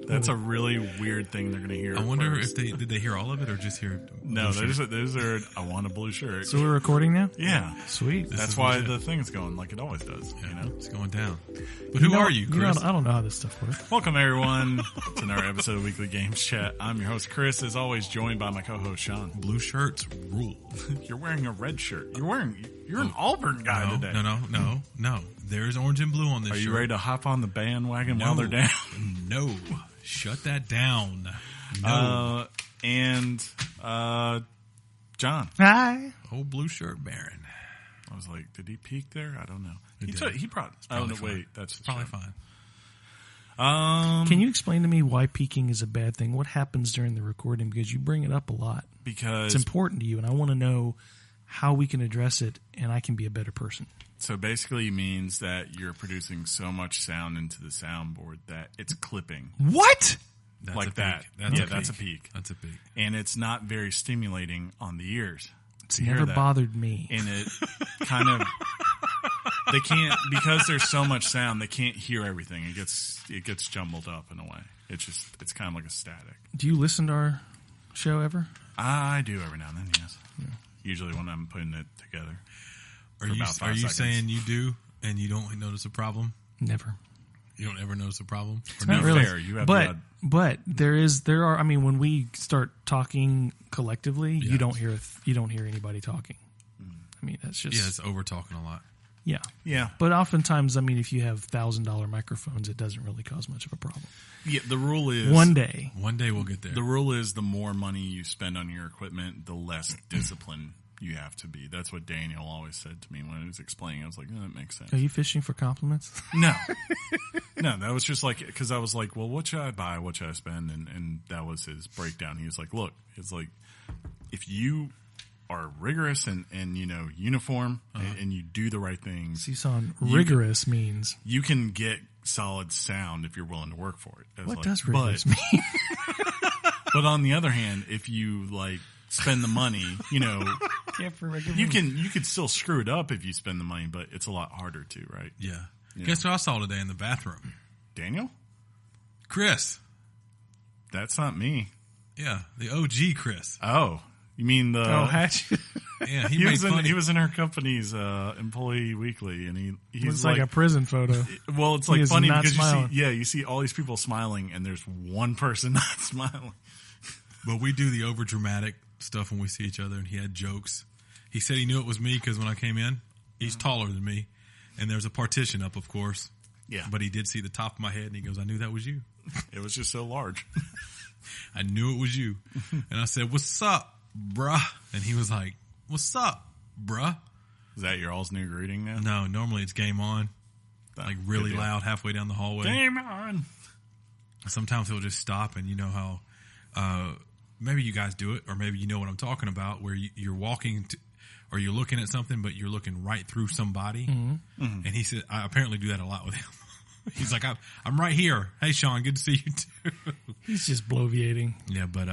That's a really weird thing they're going to hear. I wonder first. if did they hear all of it or just hear? No, those are. I want a blue shirt. So we're recording now? Yeah, Sweet. that's why the thing's going like it always does. Yeah, you know, it's going down. But who are you, Chris? I don't know how this stuff works. welcome everyone to another episode of Weekly Games Chat. I'm your host Chris, as always, joined by my co-host Sean. Blue shirts rule. You're wearing a red shirt. You're an Auburn guy today. No. There's orange and blue on this shirt. Are you ready to hop on the bandwagon while they're down? No. Shut that down. No. John. Hi. Old blue shirt Baron. I was like, did he peek there? I don't know. He brought. Oh no, wait, that's probably fine. Can you explain to me why peeking is a bad thing? What happens during the recording? Because you bring it up a lot. Because it's important to you, and I want to know how we can address it, and I can be a better person. So basically, it means that you're producing so much sound into the soundboard that it's clipping. What? That's like a peak. that. That's a peak. That's a peak. And it's not very stimulating on the ears. It's never bothered me. And it kind of, they can't, because there's so much sound, they can't hear everything. It gets jumbled up in a way. It's kind of like a static. Do you listen to our show ever? I do every now and then, yes. Yeah. Usually when I'm putting it together. Are you saying you do and you don't notice a problem? Never. You don't ever notice a problem? It's not really fair. You have but there are. I mean, when we start talking collectively, you don't hear anybody talking. I mean, that's just it's over talking a lot. Yeah, yeah. But oftentimes, I mean, if you have $1,000 microphones, it doesn't really cause much of a problem. Yeah, the rule is one day we'll get there. The rule is the more money you spend on your equipment, the less disciplined you have to be. That's what Daniel always said to me when he was explaining. I was like, that makes sense. Are you fishing for compliments? No, that was just like, because I was like, well, what should I buy? What should I spend? And that was his breakdown. He was like, look, it's like, if you are rigorous and uniform and you do the right things. Season, rigorous means you can get solid sound if you're willing to work for it. What does rigorous mean? But on the other hand, if you spend the money, you could still screw it up if you spend the money, but it's a lot harder to, right? Yeah. Guess what I saw today in the bathroom? Daniel? Chris. That's not me. Yeah, the OG Chris. Oh, you mean the Hatch? Yeah, he was in our company's Employee Weekly, and he's like a prison photo. Well, it's like funny because smiling. you see all these people smiling, and there's one person not smiling. But we do the over dramatic stuff when we see each other, and he had jokes. He said he knew it was me because when I came in, he's taller than me, and there's a partition up, of course. Yeah, but he did see the top of my head, and he goes, "I knew that was you." It was just so large. I knew it was you, and I said, "What's up, bruh?" And he was like, "What's up, bruh?" Is that your all's new greeting now? No, normally it's game on, like really loud halfway down the hallway. Game on. Sometimes he'll just stop, and you know how maybe you guys do it, or maybe you know what I'm talking about, where you're walking or you're looking at something, but you're looking right through somebody. Mm-hmm. Mm-hmm. And he said, I apparently do that a lot with him. He's like, I'm right here. Hey, Sean, good to see you too. He's just bloviating. Yeah, but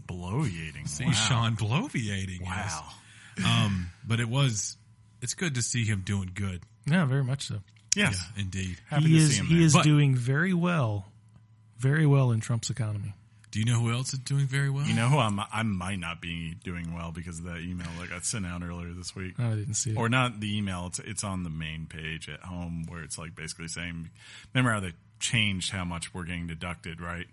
bloviating. See, wow. Sean bloviating. Wow. Yes. But it's good to see him doing good. Yeah, very much so. Yes, yeah, indeed. Happy to see him. He is doing very well in Trump's economy. Do you know who else is doing very well? You know who I might not be doing well because of that email that got sent out earlier this week. Oh, I didn't see it. Or not the email. It's on the main page at home where it's like basically saying, remember how they changed how much we're getting deducted, right?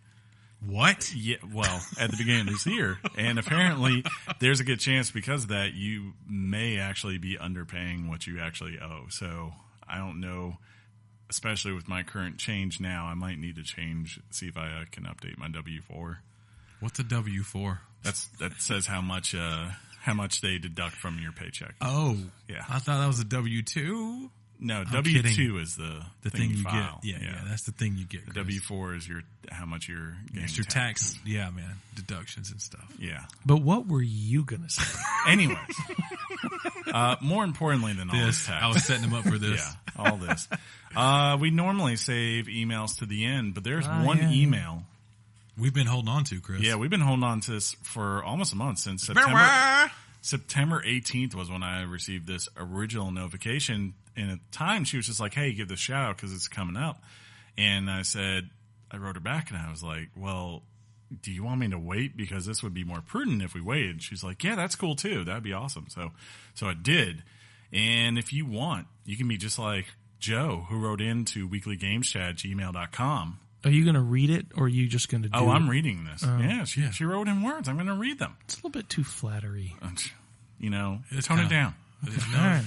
What? Yeah. Well, at the beginning of this year. And apparently there's a good chance because of that you may actually be underpaying what you actually owe. So I don't know. Especially with my current change now, I might need to see if I can update my W-4. What's a W-4? That says how much they deduct from your paycheck. Oh, yeah. I thought that was a W-2. No, I'm W-2 kidding. is the thing you file. get. Yeah, that's the thing you get. The W-4 is how much you're getting. It's your tax. Yeah, man, deductions and stuff. Yeah. But what were you gonna say? Anyways, more importantly than all this tax, I was setting them up for this. Yeah, all this. We normally save emails to the end, but there's one email we've been holding on to, Chris. Yeah, we've been holding on to this for almost a month since September 18th was when I received this original notification. And at the time, she was just like, hey, give this shout out because it's coming up. And I said, I wrote her back and I was like, well, do you want me to wait? Because this would be more prudent if we waited. She's like, yeah, that's cool too. That'd be awesome. So I did. And if you want, you can be just like Joe, who wrote into weeklygameschat@gmail.com. Are you going to read it, or are you just going to do it? Oh, I'm reading this. Yeah, she wrote in words. I'm going to read them. It's a little bit too flattery. Tone it down. All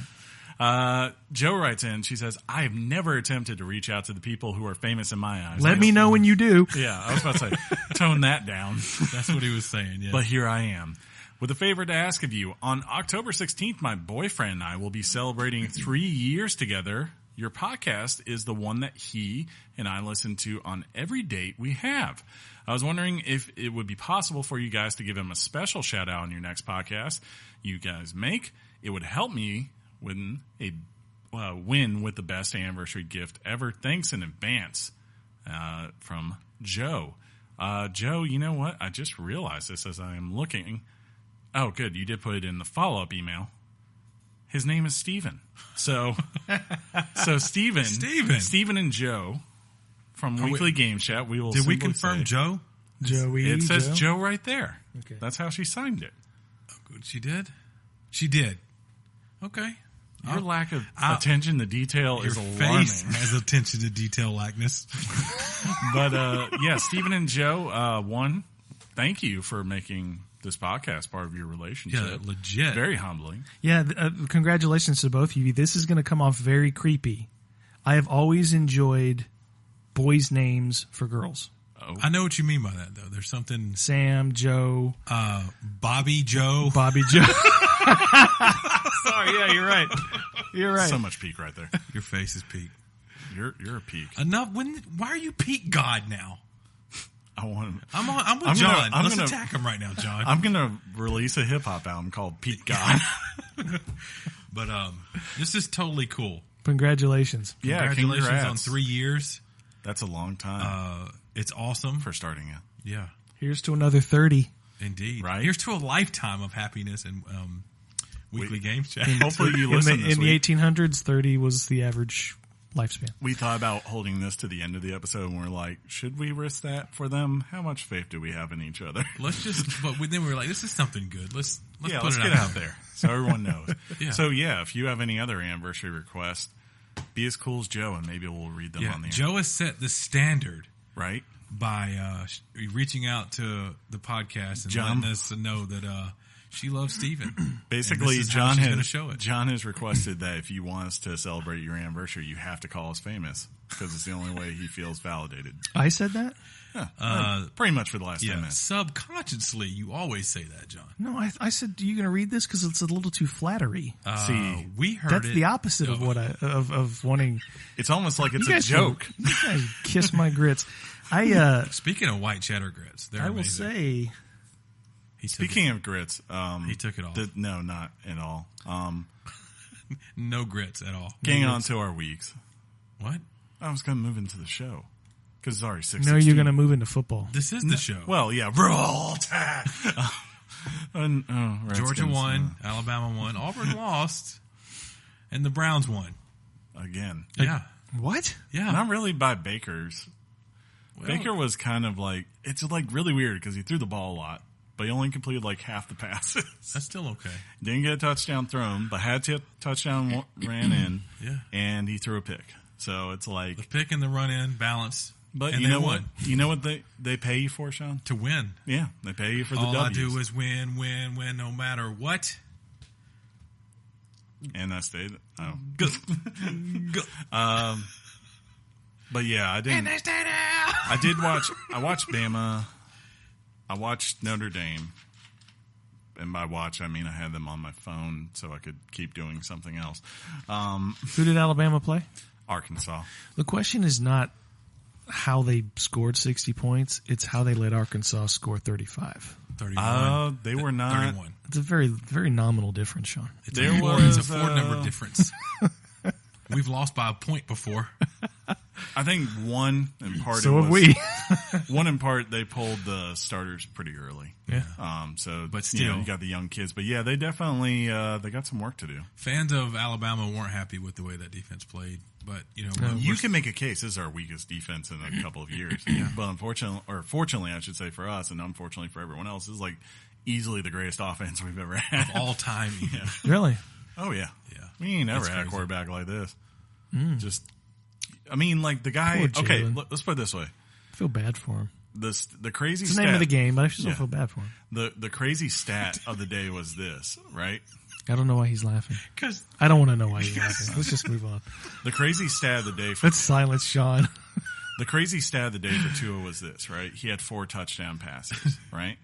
right. Joe writes in. She says, I have never attempted to reach out to the people who are famous in my eyes. Let me know when you do. Yeah, I was about to say, tone that down. That's what he was saying, yeah. But here I am. With a favor to ask of you, on October 16th, my boyfriend and I will be celebrating 3 years together. Your podcast is the one that he and I listen to on every date we have. I was wondering if it would be possible for you guys to give him a special shout out on your next podcast you guys make. It would help me win with the best anniversary gift ever. Thanks in advance. From Joe. Joe, you know what? I just realized this as I am looking. Oh, good. You did put it in the follow-up email. His name is Steven. So Steven and Joe from Weekly Game Chat. We will. Did we confirm Joe? Joey. It says Joe right there. Okay. That's how she signed it. Oh, good. She did? She did. Okay. Your lack of attention to detail is alarming. Face has attention to detail likeness. But yeah, Steven and Joe, one, thank you for making this podcast part of your relationship. Yeah, legit. Very humbling. Yeah, congratulations to both of you. This is going to come off very creepy. I have always enjoyed boys' names for girls. Oh. I know what you mean by that, though. There's something... Sam, Joe. Bobby Joe. Bobby Joe. Sorry, yeah, you're right. You're right. So much peak right there. Your face is peak. You're a peak. Enough. Why are you peak God now? I want him. I'm with John. Let's attack him right now, John. I'm going to release a hip-hop album called Peak God. But this is totally cool. Congratulations. Yeah, Congratulations congrats. on 3 years. That's a long time. It's awesome. For starting it. Yeah. Here's to another 30. Indeed. Right? Here's to a lifetime of happiness and weekly game chat. Hopefully you listen in the 1800s, 30 was the average lifespan. We thought about holding this to the end of the episode, and we're like, should we risk that for them? How much faith do we have in each other? Then we were like, this is something good. Let's get it it out there so everyone knows. Yeah. So yeah, if you have any other anniversary requests, be as cool as Joe, and maybe we'll read them on the air. Joe has set the standard, right? By reaching out to the podcast and letting us know that she loves Steven. Basically, John has requested that if you want us to celebrate your anniversary, you have to call us famous because it's the only way he feels validated. I said that? Yeah, pretty much for the last 10 minutes. Subconsciously, you always say that, John. No, I said, are you going to read this because it's a little too flattery? See, we heard that's the opposite of what of wanting. It's almost like it's a joke. You guys kiss my grits. Speaking of white cheddar grits, they're amazing. Will say. Speaking of grits, he took it off. No, not at all. No grits at all. Getting on to our weeks. What? I was going to move into the show because it's already 6:16. No, you're going to move into football. This is the show. Well, yeah, roll tide. Georgia won, Alabama won, Auburn lost, and the Browns won again. Yeah. What? Yeah. Not really by Baker's. Well, Baker was kind of like, it's like really weird because he threw the ball a lot, but he only completed like half the passes. That's still okay. Didn't get a touchdown thrown, but had a touchdown ran in. Yeah. And he threw a pick. So it's like the pick and the run in balance. But and you know won. what? You know what they pay you for, Sean? To win. Yeah, they pay you for the W's. All I do is win, no matter what. And I stayed. Oh, good. But yeah, I didn't. And they stayed out. I watched Bama. I watched Notre Dame. And by watch, I mean I had them on my phone so I could keep doing something else. Who did Alabama play? Arkansas. The question is not how they scored 60 points. It's how they let Arkansas score 35. 31. They were not. 31. It's a very, very nominal difference, Sean. It's a four-number difference. We've lost by a point before. I think one in part. So have we. One in part, they pulled the starters pretty early. Yeah. So, But still. you got the young kids. But yeah, they definitely they got some work to do. Fans of Alabama weren't happy with the way that defense played. But, You can make a case. This is our weakest defense in a couple of years. But fortunately, I should say for us, and unfortunately for everyone else, this is like easily the greatest offense we've ever had. of all time. Yeah. Really? Oh, yeah. Yeah. We ain't never That's had a crazy. quarterback like this. Just, I mean, like the guy. Poor Okay, Jalen. let's put it this way. I feel bad for him. The crazy It's the stat. name of the game, but I still Yeah. feel bad for him. The crazy stat of the day was this, right? I don't know why he's laughing. Because I don't want to know why he's laughing. Let's just move on. The crazy stat of the day for Let's silence Sean. the crazy stat of the day for Tua was this, right? He had 4 touchdown passes, right?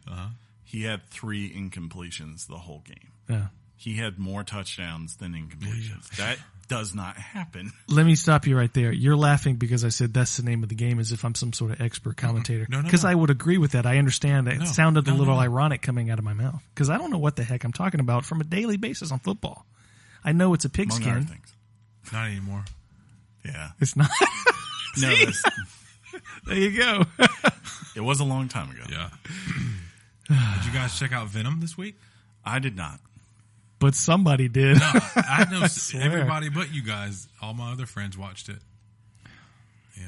He had 3 incompletions the whole game. Yeah. He had more touchdowns than incompletions. That does not happen. Let me stop you right there. You're laughing because I said that's the name of the game, as if I'm some sort of expert commentator. No. Because I would agree with that. I understand that. It sounded a little no. ironic coming out of my mouth. Because I don't know what the heck I'm talking about from a daily basis on football. I know it's a Among other pigskin. things. not anymore. Yeah. It's not. No, There you go. it was a long time ago. Yeah. Did you guys check out Venom this week? I did not. But somebody did. No, I know swear. everybody but you guys. All my other friends watched it. Yeah.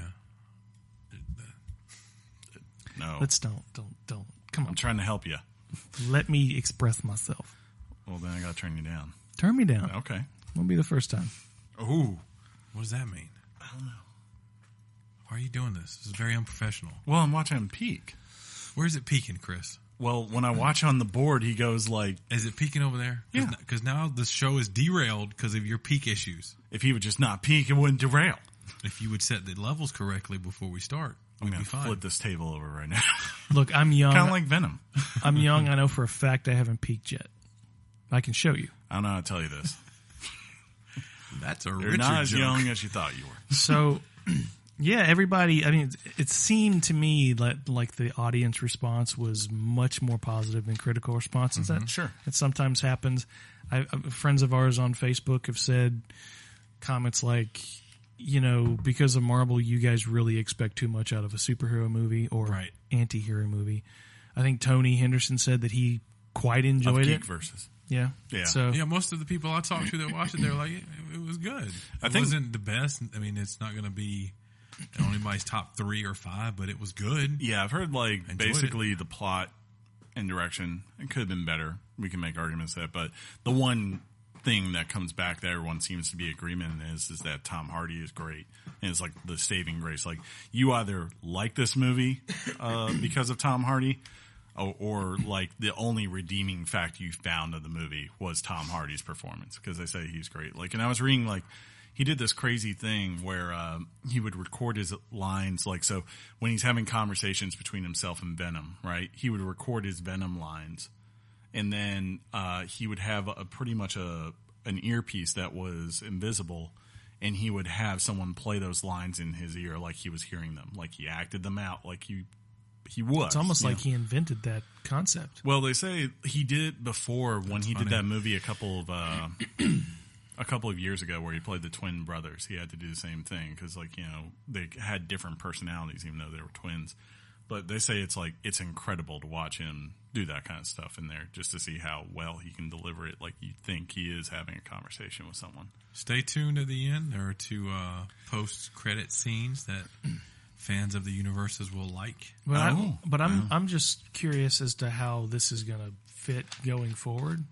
No. Let's don't. Come on. I'm trying to help you. Let me express myself. Well, then I got to turn you down. Turn me down. Okay. Won't be the first time. Ooh. What does that mean? I don't know. Why are you doing this? This is very unprofessional. Well, I'm watching him peak. Where's it peaking, Chris? Well, when I watch on the board, he goes like, Is it peaking over there? Yeah. Because now the show is derailed because of your peak issues. if he would just not peak, it wouldn't derail. If you would set the levels correctly before we start, I'm we'd going be to fine. flip this table over right now. Look, I'm young. Kind of like Venom. I'm young. I know for a fact I haven't peaked yet. I can show you. I don't know how to tell you this. That's a You're Richard not as joke. young as you thought you were. So, yeah, everybody. I mean, it seemed to me like the audience response was much more positive than critical responses. That Sure. it sometimes happens. Friends of ours on Facebook have said comments like, because of Marvel, you guys really expect too much out of a superhero movie or Right. anti-hero movie. I think Tony Henderson said that he quite enjoyed Of it. Geek versus. Yeah. Yeah. So Yeah, most of the people I talked to that watched it, they were like, it was good. I It think- wasn't the best. I mean, it's not going to be on anybody's top 3 or 5, but it was good. Yeah, I've heard like Enjoyed basically the plot and direction. It could have been better. We can make arguments that, but the one thing that comes back that everyone seems to be agreement is that Tom Hardy is great, and it's like the saving grace. Like you either like this movie because of Tom Hardy, or like the only redeeming fact you found of the movie was Tom Hardy's performance, because they say he's great. Like, and I was reading like he did this crazy thing where he would record his lines. Like, so when he's having conversations between himself and Venom, right? He would record his Venom lines, and then he would have pretty much an earpiece that was invisible, and he would have someone play those lines in his ear like he was hearing them, like he acted them out, like he was. it's almost you like know? he invented that concept. Well, they say he did it before when he did funny. that movie a couple of years ago where he played the twin brothers. He had to do the same thing because, like, they had different personalities even though they were twins. But they say it's incredible to watch him do that kind of stuff in there, just to see how well he can deliver it. Like you think he is having a conversation with someone. Stay tuned at the end. There are 2 post-credit scenes that fans of the universes will like. But I'm just curious as to how this is going to fit going forward,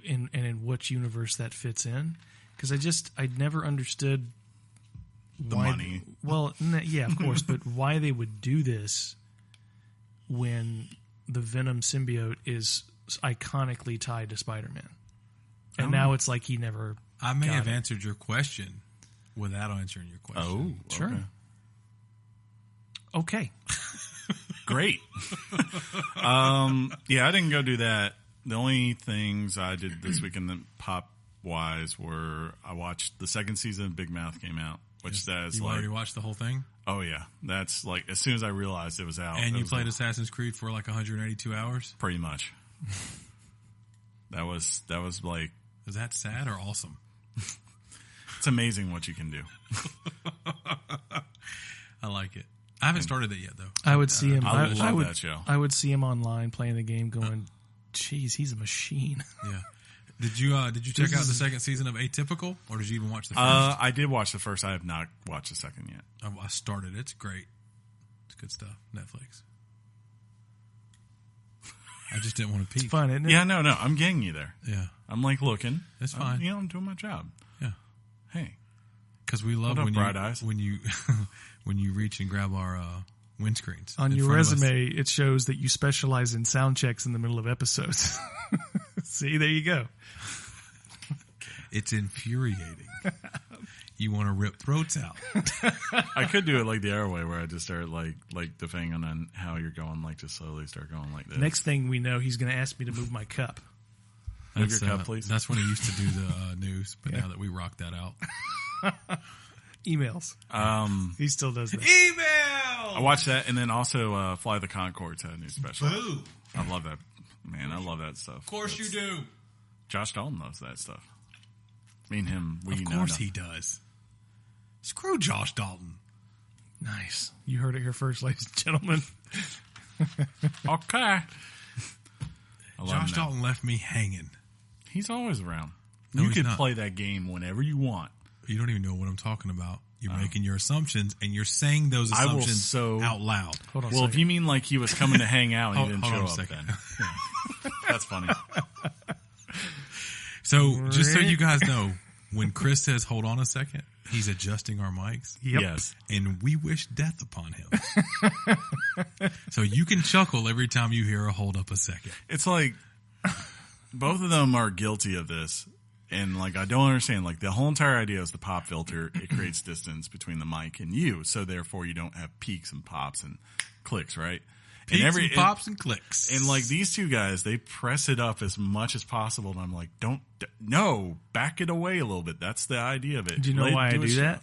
and in which universe that fits in. Because I never understood The why. money. Well, yeah, of course, but why they would do this when the Venom symbiote is iconically tied to Spider-Man, and now it's like he never. I may got have it. answered your question without answering your question. Oh, Sure. Okay. Great. Yeah, I didn't go do that. The only things I did this weekend that pop wise were I watched the 2nd season of Big Mouth came out, which says You like, already watched the whole thing? oh yeah, that's like as soon as I realized it was out, And it you was played like, Assassin's Creed for like 182 hours? pretty much. That was like Is that sad or awesome? It's amazing what you can do. I like it. I haven't started it yet, though. I would see him. I love that show. I would see him online playing the game, going, "Geez, he's a machine." Yeah. Did you check out the second season of Atypical, or did you even watch the first? I did watch the first. I have not watched the second yet. I started. It's great. It's good stuff. Netflix. I just didn't want to peek. It's fun, isn't it? Yeah, no. I'm getting you there. Yeah. I'm like looking. It's fine. I'm doing my job. Yeah. Hey. Because we love What up, when bright eyes? when you reach and grab our windscreens. On in your front of us. resume, it shows that you specialize in sound checks in the middle of episodes. See, there you go. It's infuriating. You want to rip throats out. I could do it like the other way, where I just start like depending on how you're going, like just slowly start going like this. Next thing we know, he's going to ask me to move my cup. Move your cup, please. That's when he used to do the news, but now that we rocked that out. Emails. He still does that. Email! I watched that, and then also Fly the Conchords had a new special. Boo! I love that. Man, I love that stuff. Of course you do. Josh Dalton loves that stuff. Me and him, we Of know course nothing. he does. Screw Josh Dalton. Nice. You heard it here first, ladies and gentlemen. Okay. I love Josh him now. Dalton left me hanging. He's always around. No, You he's could not. play that game whenever you want. You don't even know what I'm talking about. You're making your assumptions, and you're saying those I will assumptions out loud. Hold on a Well, if second. you mean like he was coming to hang out and he didn't Hold on show a up, second. then yeah. That's funny. So, just so you guys know, when Chris says, hold on a second, he's adjusting our mics. Yep. Yes. And we wish death upon him. So you can chuckle every time you hear a hold up a second. It's like both of them are guilty of this. And like, I don't understand, like the whole entire idea is the pop filter. It creates distance between the mic and you. So therefore you don't have peaks and pops and clicks, right? Peaks and pops and clicks. And like these two guys, they press it up as much as possible. And I'm like, no, back it away a little bit. That's the idea of it. Do you know why I do a that?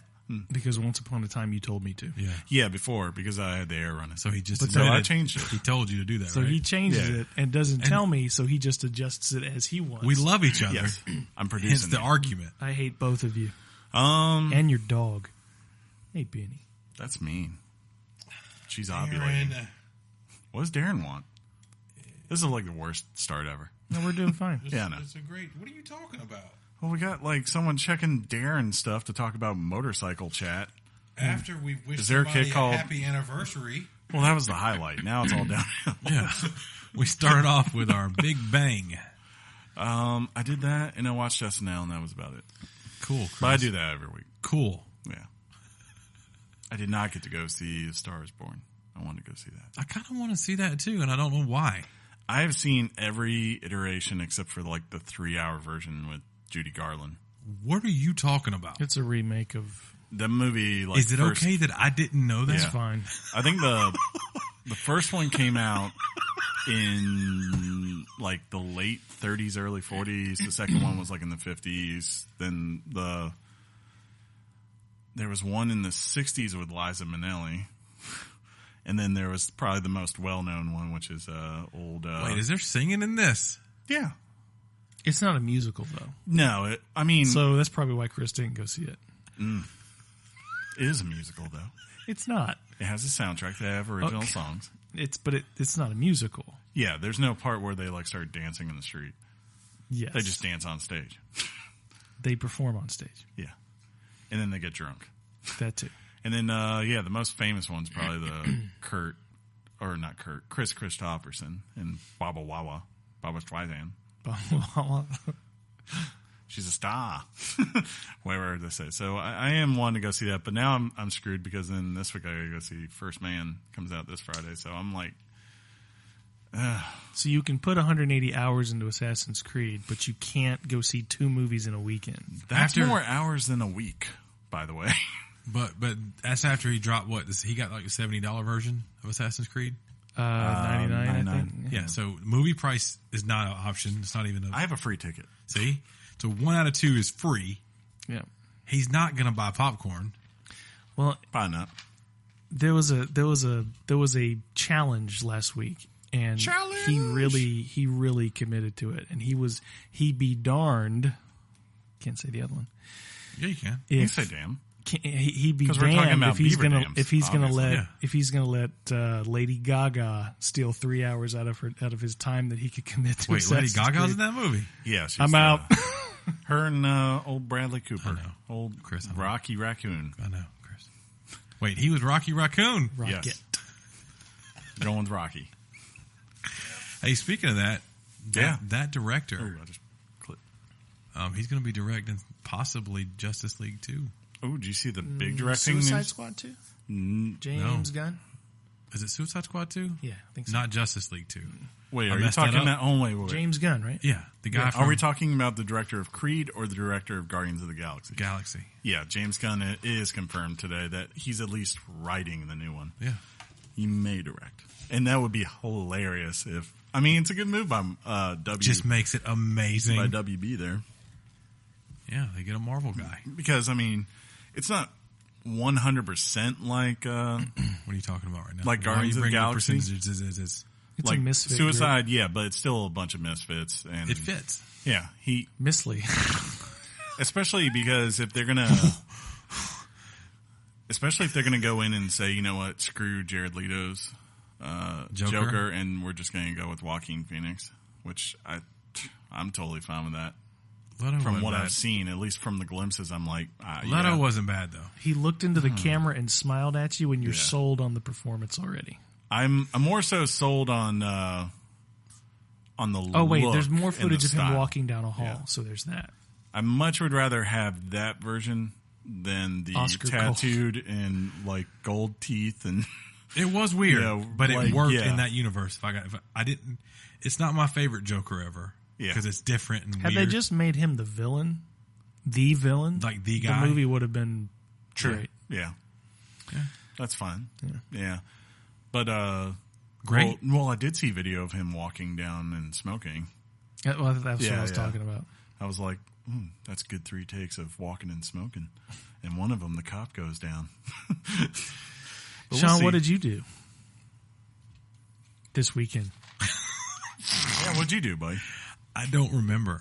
Because once upon a time you told me to. Yeah. Yeah, before, because I had the air running. So he just so I admitted- changed it. He told you to do that, So right? he changes Yeah. it and doesn't tell me, so he just adjusts it as he wants. We love each other. Yes, I'm Hence producing the it. argument. I hate both of you. And your dog. Hey, Benny. That's mean. She's ovulating. What does Darren want? This is like the worst start ever. No, we're doing fine. Yeah, I know. It's a great. What are you talking about? Well, we got like someone checking Darren stuff to talk about motorcycle chat. After we wished Is there a somebody kid called- happy anniversary. Well, that was the highlight. Now it's all downhill. Yeah. We started off with our big bang. I did that and I watched SNL and that was about it. Cool, Chris. But I do that every week. Cool. Yeah. I did not get to go see A Star Is Born. I wanted to go see that. I kind of want to see that too, and I don't know why. I have seen every iteration except for like the 3-hour version with Judy Garland. What are you talking about? It's a remake of... The movie, like, Is it first, okay that I didn't know that? It's Yeah. fine. I think the first one came out in like the late 30s, early 40s. The second one was like in the 50s. Then there was one in the 60s with Liza Minnelli. And then there was probably the most well-known one, which is old. Wait, is there singing in this? Yeah. It's not a musical, though. No, I mean, So that's probably why Chris didn't go see it. it is a musical though. It's not. It has a soundtrack. They have original Okay. songs. It's not a musical. Yeah, there's no part where they like start dancing in the street. Yes. They just dance on stage. They perform on stage. Yeah. And then they get drunk. That too. And then, the most famous one's probably the Chris Christopherson and Baba Wawa, Baba Streisand. She's a star. Whatever they say. So I am wanting to go see that, but now I'm screwed because then this week I gotta go see First Man comes out this Friday. So I'm like, So you can put 180 hours into Assassin's Creed, but you can't go see 2 movies in a weekend. that's more hours than a week, by the way. But that's after he dropped what? He got like a $70 version of Assassin's Creed? 99, I think. $99. Yeah, so movie price is not an option. It's not even a... I have a free ticket. See? So 1 out of 2 is free. Yeah. He's not going to buy popcorn. Well, Probably not. there was a challenge last week, and he really committed to it, and he be darned. Can't say the other one. Yeah, you can. You can say damn. He'd be 'Cause we're talking damned about if he's beaver gonna dams, if he's gonna obviously. let Yeah. if he's gonna let Lady Gaga steal 3 hours out of his time that he could commit to. Wait, Lady Assassin's Gaga's Creed. in that movie? Yeah, she's, I'm out. Her and old Bradley Cooper. I know. Old Chris, I know. Rocky Raccoon. I know, Chris. Wait, he was Rocky Raccoon. Rocket. Yes. Going with Rocky. Hey, speaking of that, Yeah. that director, Oh, I just clicked. he's going to be directing possibly Justice League 2. Oh, did you see the big directing Suicide news? Squad 2? N- James Gunn? Is it Suicide Squad 2? Yeah, I think so. Not Justice League 2. Wait, I are you messed that talking up. about? Oh, wait. James Gunn, right? Yeah, the guy from Are we talking about the director of Creed or the director of Guardians of the Galaxy? Galaxy. Yeah, James Gunn is confirmed today that he's at least writing the new one. Yeah. He may direct. And that would be hilarious if... I mean, it's a good move by Just makes it amazing. by WB there. Yeah, they get a Marvel guy. Because, I mean, it's not 100% like... What are you talking about right now? Like Why are Guardians you of the bringing up Galaxy? percentages? It's like a misfit Suicide, yeah, but it's still a bunch of misfits. And It fits. Yeah, group. Mislead. especially because if they're gonna go in and say, you know what, screw Jared Leto's Joker, and we're just gonna go with Joaquin Phoenix, which I'm totally fine with that. Leto From wasn't what bad. I've seen, at least from the glimpses, I'm like, Leto yeah. wasn't bad though. He looked into the camera and smiled at you, and you're Yeah. sold on the performance already. I'm more so sold on the. Oh wait, look there's more and the footage of him style. walking down a hall, Yeah. so there's that. I much would rather have that version than the Oscar tattooed and like gold teeth and. It was weird, Yeah, but like, it worked yeah. in that universe. If I didn't, it's not my favorite Joker ever. Yeah. because it's different and Had weird. they just made him the villain, Like the guy? the movie would have been great. Yeah. Yeah. That's fine. Yeah. But Great. Well, I did see video of him walking down and smoking. Well, that's what Yeah, I was yeah. talking about. I was like, that's good 3 takes of walking and smoking. And one of them, the cop goes down. But we'll Sean, see. what did you do this weekend? Yeah, what'd you do, buddy? I don't remember.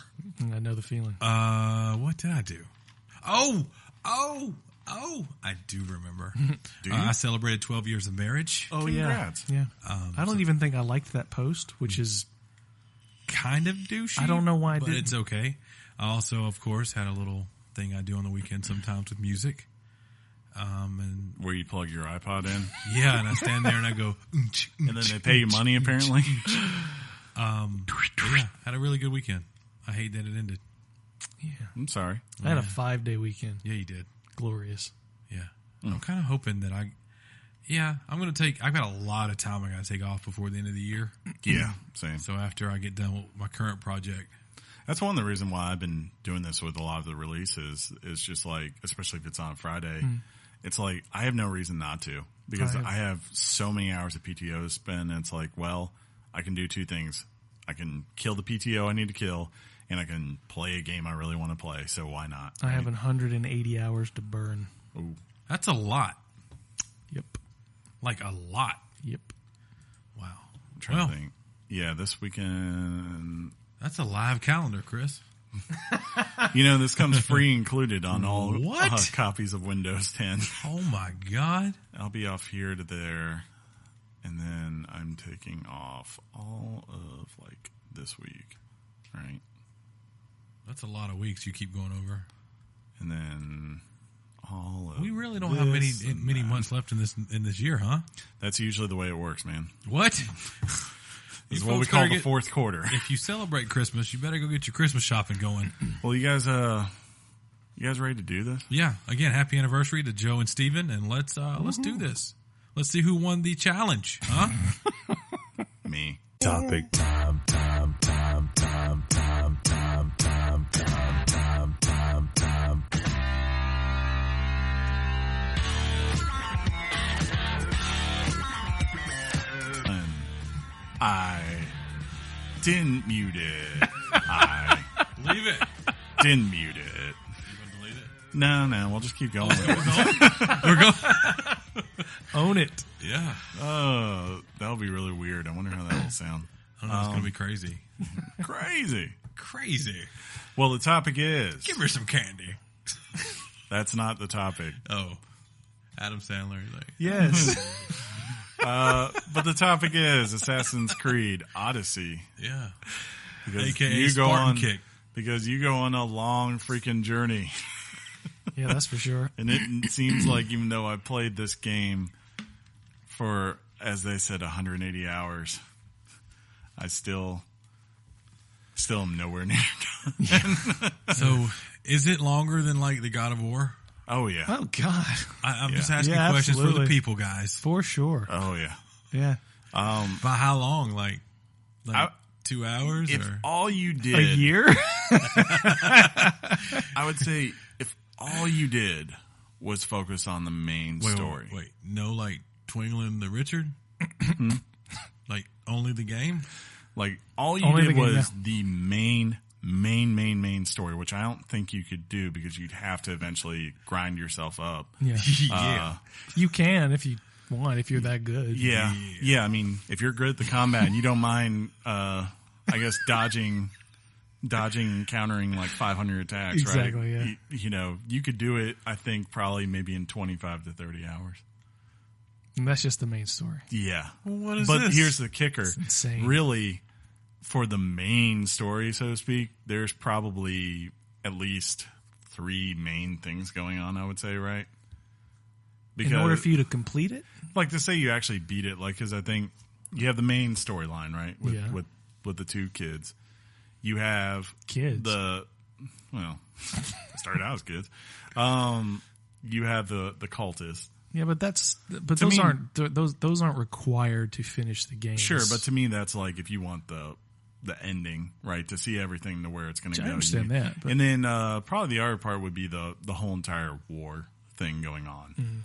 I know the feeling. What did I do? Oh, I do remember. Do you? I celebrated 12 years of marriage. Oh Congrats. yeah. I don't even think I liked that post, which is Kind of douchey. I don't know why I but didn't. it's okay. I also, of course, had a little thing I do on the weekend sometimes with music. And Where you plug your iPod in, yeah, and I stand there and I go, and then they pay you money, apparently. yeah, had a really good weekend. I hate that it ended. I'm sorry. I had a 5-day weekend. Yeah, you did. Glorious. Yeah. I'm kind of hoping that I'm going to I've got a lot of time I got to take off before the end of the year. Yeah, same. So after I get done with my current project. That's one of the reasons why I've been doing this with a lot of the releases is just like, especially if it's on Friday, it's like I have no reason not to because I have so many hours of PTO to spend. And it's like, well, I can do 2 things. I can kill the PTO I need to kill, and I can play a game I really want to play. So why not? I have 180 hours to burn. Ooh. That's a lot. Yep. Like a lot. Yep. Wow. I'm trying to think. Yeah, this weekend. That's a live calendar, Chris. This comes free included on all What? copies of Windows 10. Oh my God. I'll be off here to there, and then I'm taking off all of like this week, right? That's a lot of weeks you keep going over. And then all of We really don't have many this and many that. months left in this year, huh? That's usually the way it works, man. What? It's You what we folks call better the get- fourth quarter. If you celebrate Christmas, you better go get your Christmas shopping going. Well, you guys ready to do this? Yeah. Again, happy anniversary to Joe and Steven, and let's do this. Let's see who won the challenge, huh? Me. Topic time. And I didn't mute it. I Leave it. didn't mute it. Delete it. No, we'll just keep going. with it. We're going. Own it. Yeah. Oh, that'll be really weird. I wonder how that will sound. I don't know. It's gonna be crazy. Crazy. Crazy. Well, the topic is Give her some candy. That's not the topic. Oh, Adam Sandler. Like, Yes. But the topic is Assassin's Creed Odyssey. yeah. Because AKA you go Spartan on, kick. because you go on a long freaking journey. Yeah, that's for sure. And it seems like even though I played this game for, as they said, 180 hours, I still am nowhere near done. So, is it longer than like the God of War? Oh, yeah. Oh, God. I'm Yeah. just asking Yeah, questions for absolutely. the people, guys. For sure. Oh, yeah. Yeah. By how long? Like 2 hours? If Or? all you did, A year? I would say if all you did was focus on the main story. Wait, no, like Twingling the Richard? Like only the game? Like all you Only did the game, was the main story, which I don't think you could do because you'd have to eventually grind yourself up. Yeah. Yeah. You can if you want, if you're that good. Yeah. I mean, if you're good at the combat and you don't mind, I guess dodging and countering like 500 attacks, Exactly, right? yeah. You know, you could do it, I think, probably maybe in 25 to 30 hours. And that's just the main story. Yeah. What is But this? here's the kicker. insane. Really, for the main story, so to speak, there's probably at least 3 main things going on, I would say, right? In order for you to complete it? like to say you actually beat it, like, because I think you have the main storyline, right? With the 2 kids. You have Kids. started out as kids. You have the cultists. Yeah, but To those me- aren't required to finish the game. Sure, but to me, that's like if you want the ending, right? To see everything to where it's going to go. I understand that. But And then probably the other part would be the whole entire war thing going on.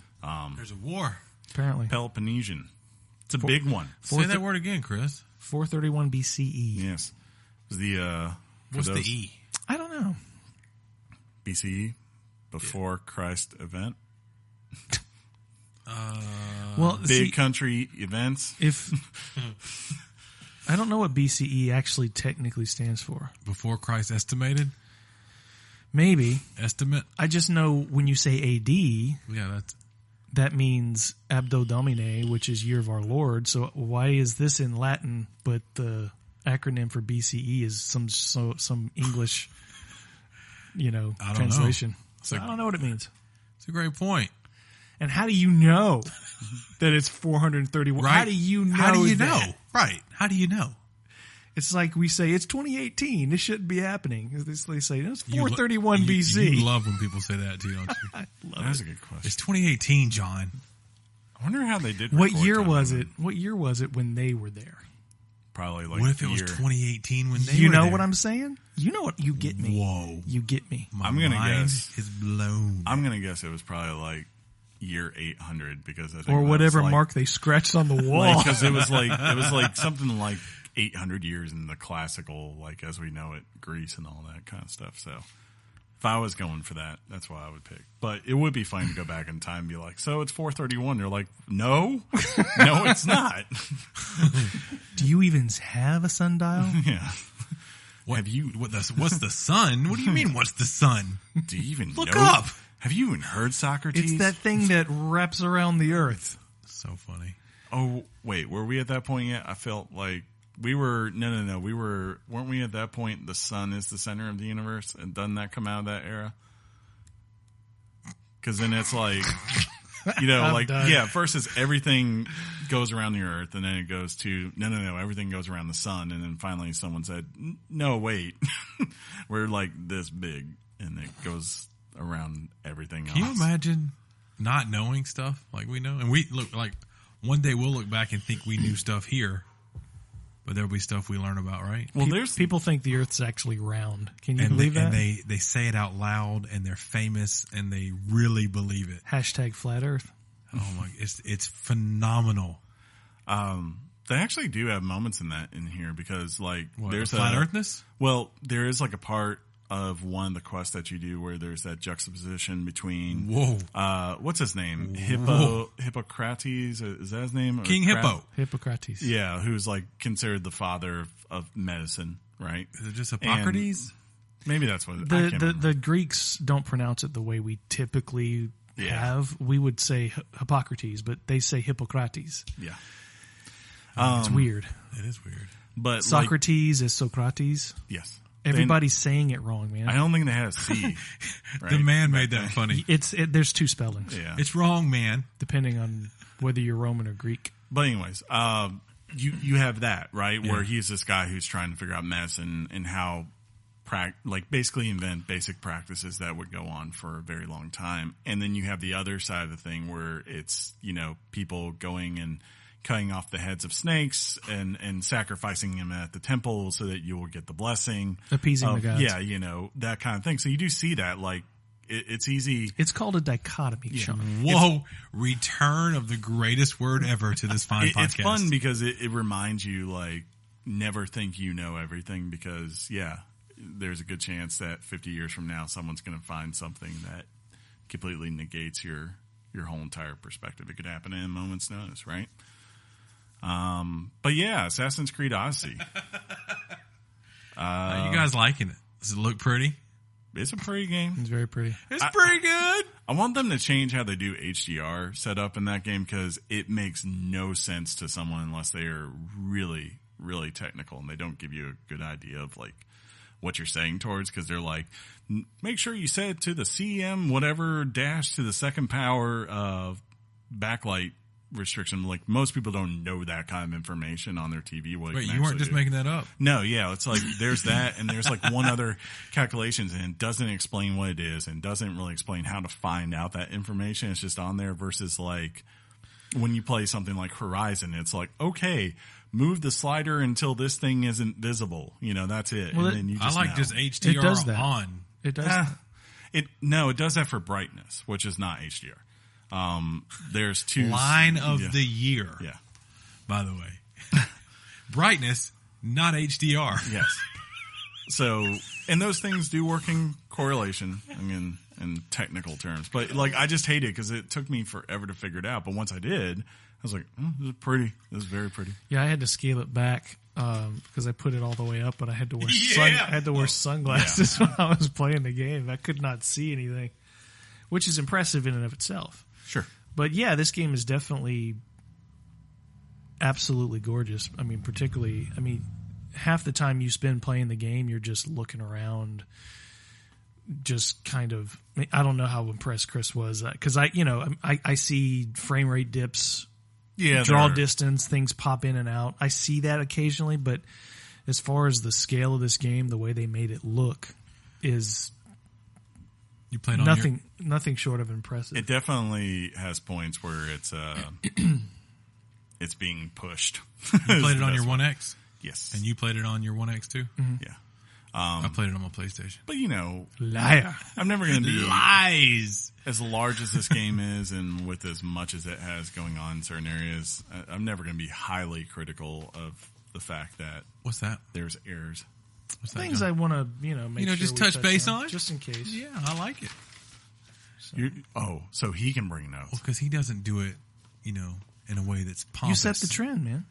There's a war. apparently, Peloponnesian. It's a big one. Say that word again, Chris. 431 BCE. Yes. It was the What's the E? I don't know. BCE before Christ event. Well, Big country events. if I don't know what BCE actually technically stands for. Before Christ estimated? Maybe. Estimate? I just know when you say AD, Yeah, that's... that means Abdo Domine, which is Year of Our Lord. So why is this in Latin, but the acronym for BCE is some English, I don't translation? know. So I don't know what it means. It's a great point. And how do you know that it's 431? Right? How do you know? How do you that? know? Right. How do you know? It's like we say it's 2018. This shouldn't be happening. They say it's You lo- 431 BC. You love when people say that too, don't you? I love That's it. a good question. It's 2018, John. I wonder how they did. What record year time was on it? What year was it when they were there? Probably like What if it was year. 2018 when they You were know there? what I'm saying? You know what? You get me. Whoa. You get me. My I'm gonna mind guess. is blown. I'm gonna guess it was probably like year 800 because I think Or that whatever was like, mark they scratched on the wall. because it was like something like 800 years in the classical, like as we know it, Greece and all that kind of stuff. So if I was going for that, that's what I would pick. But it would be fun to go back in time and be like, so it's 431. They're like, no, it's not. Do you even have a sundial? Yeah. What's the sun? What do you mean, what's the sun? Do you even Look know? up. Have you even heard Socrates? It's that thing that wraps around the earth. So funny. Oh, wait, were we at that point yet? I felt like we were, no. Weren't we at that point? The sun is the center of the universe, and doesn't that come out of that era? Because then it's like, I'm done. first is everything goes around the earth, and then it goes to, no, everything goes around the sun, and then finally someone said, no, wait, we're like this big, and it goes around everything else. Can you imagine not knowing stuff like we know? And we look like one day we'll look back and think we knew stuff here, but there'll be stuff we learn about, right? Well, there's People think the earth's actually round. Can you And believe that? they say it out loud, and they're famous, and they really believe it. Hashtag flat earth. Oh my! It's phenomenal. they actually do have moments in here because like What, there's flat earthness. Well, there is like a part of one of the quests that you do where there's that juxtaposition between what's his name? Hippocrates, is that his name? King Hippo. Hippocrates. Yeah, who's like considered the father of medicine, right? Is it just Hippocrates? Maybe that's what I can't remember. the Greeks don't pronounce it the way we typically have. We would say Hippocrates, but they say Hippocrates. Yeah. It's weird. It is weird. But Socrates is Socrates. Yes. Everybody's saying it wrong, man. I don't think they had a C. Right? The man made that funny. There's two spellings. Yeah. It's wrong, man. Depending on whether you're Roman or Greek. But anyways, you have that, right? Where he's this guy who's trying to figure out medicine and how basically invent basic practices that would go on for a very long time. And then you have the other side of the thing where it's, people going and cutting off the heads of snakes and sacrificing them at the temple so that you will get the blessing. Appeasing the gods. Yeah, that kind of thing. So you do see that, it's easy. It's called a dichotomy, Sean. Whoa. Return of the greatest word ever to this fine podcast. It's fun because it reminds you, never think you know everything because, there's a good chance that 50 years from now, someone's going to find something that completely negates your whole entire perspective. It could happen in a moment's notice, right? But yeah, Assassin's Creed Odyssey. You guys liking it? Does it look pretty? It's a pretty game. It's very pretty. It's pretty good. I want them to change how they do HDR setup in that game because it makes no sense to someone unless they are really, really technical and they don't give you a good idea of what you're saying towards because they're like, make sure you set it to the CM whatever dash to the second power backlight restriction. Most people don't know that kind of information on their TV. Wait, you weren't just making that up? No, yeah. It's there's that and there's one other calculations and it doesn't explain what it is and doesn't really explain how to find out that information. It's just on there versus when you play something like Horizon, it's okay, move the slider until this thing isn't visible. That's it. Well, and then you just just HDR it does that. on. It does. It does that for brightness, which is not HDR. There's two line of the year. Yeah. By the way, brightness, not HDR. Yes. So, and those things do work in correlation. In technical terms, but I just hate it because it took me forever to figure it out. But once I did, I was like, oh, this is pretty. This is very pretty. Yeah, I had to scale it back because I put it all the way up, but I had to wear sunglasses when I was playing the game. I could not see anything, which is impressive in and of itself. Sure. But yeah, this game is definitely absolutely gorgeous. Particularly, half the time you spend playing the game, you're just looking around, just kind of. I don't know how impressed Chris was because I see frame rate dips, draw distance, things pop in and out. I see that occasionally, but as far as the scale of this game, the way they made it look is. You played on nothing short of impressive. It definitely has points where it's it's being pushed. You played it on your 1X? Yes. And you played it on your 1X too? Mm-hmm. Yeah. I played it on my PlayStation. But liar. I'm never going to be lies as large as this game is, and with as much as it has going on in certain areas. I'm never going to be highly critical of the fact that what's that? There's errors. What's that, things John? I want to make sure just we touch base on, just in case. Yeah, I like it. So he can bring notes. Well, because he doesn't do it, in a way that's pompous. You set the trend, man.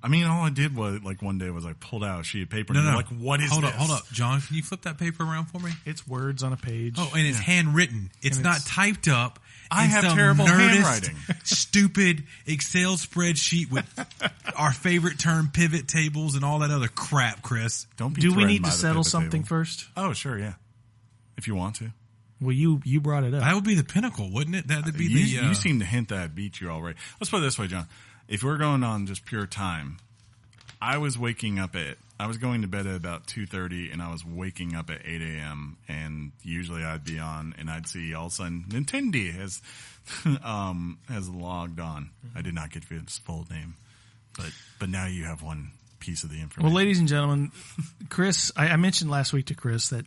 All I did was one day was I pulled out a sheet of paper. And what is this? Hold up, John. Can you flip that paper around for me? It's words on a page. Oh, and it's handwritten. It's not typed up. I have terrible handwriting. Stupid Excel spreadsheet with our favorite term pivot tables and all that other crap, Chris. Don't be. Do we need by to the settle pivot something table. first? Oh, sure, yeah. If you want to. Well, you brought it up. That would be the pinnacle, wouldn't it? That'd be you seem to hint that I beat you already. Let's put it this way, John. If we're going on just pure time, I was going to bed at about 2:30, and I was waking up at 8 a.m. And usually I'd be on, and I'd see all of a sudden Nintendo has logged on. I did not get his full name, but now you have one piece of the information. Well, ladies and gentlemen, Chris, I mentioned last week to Chris that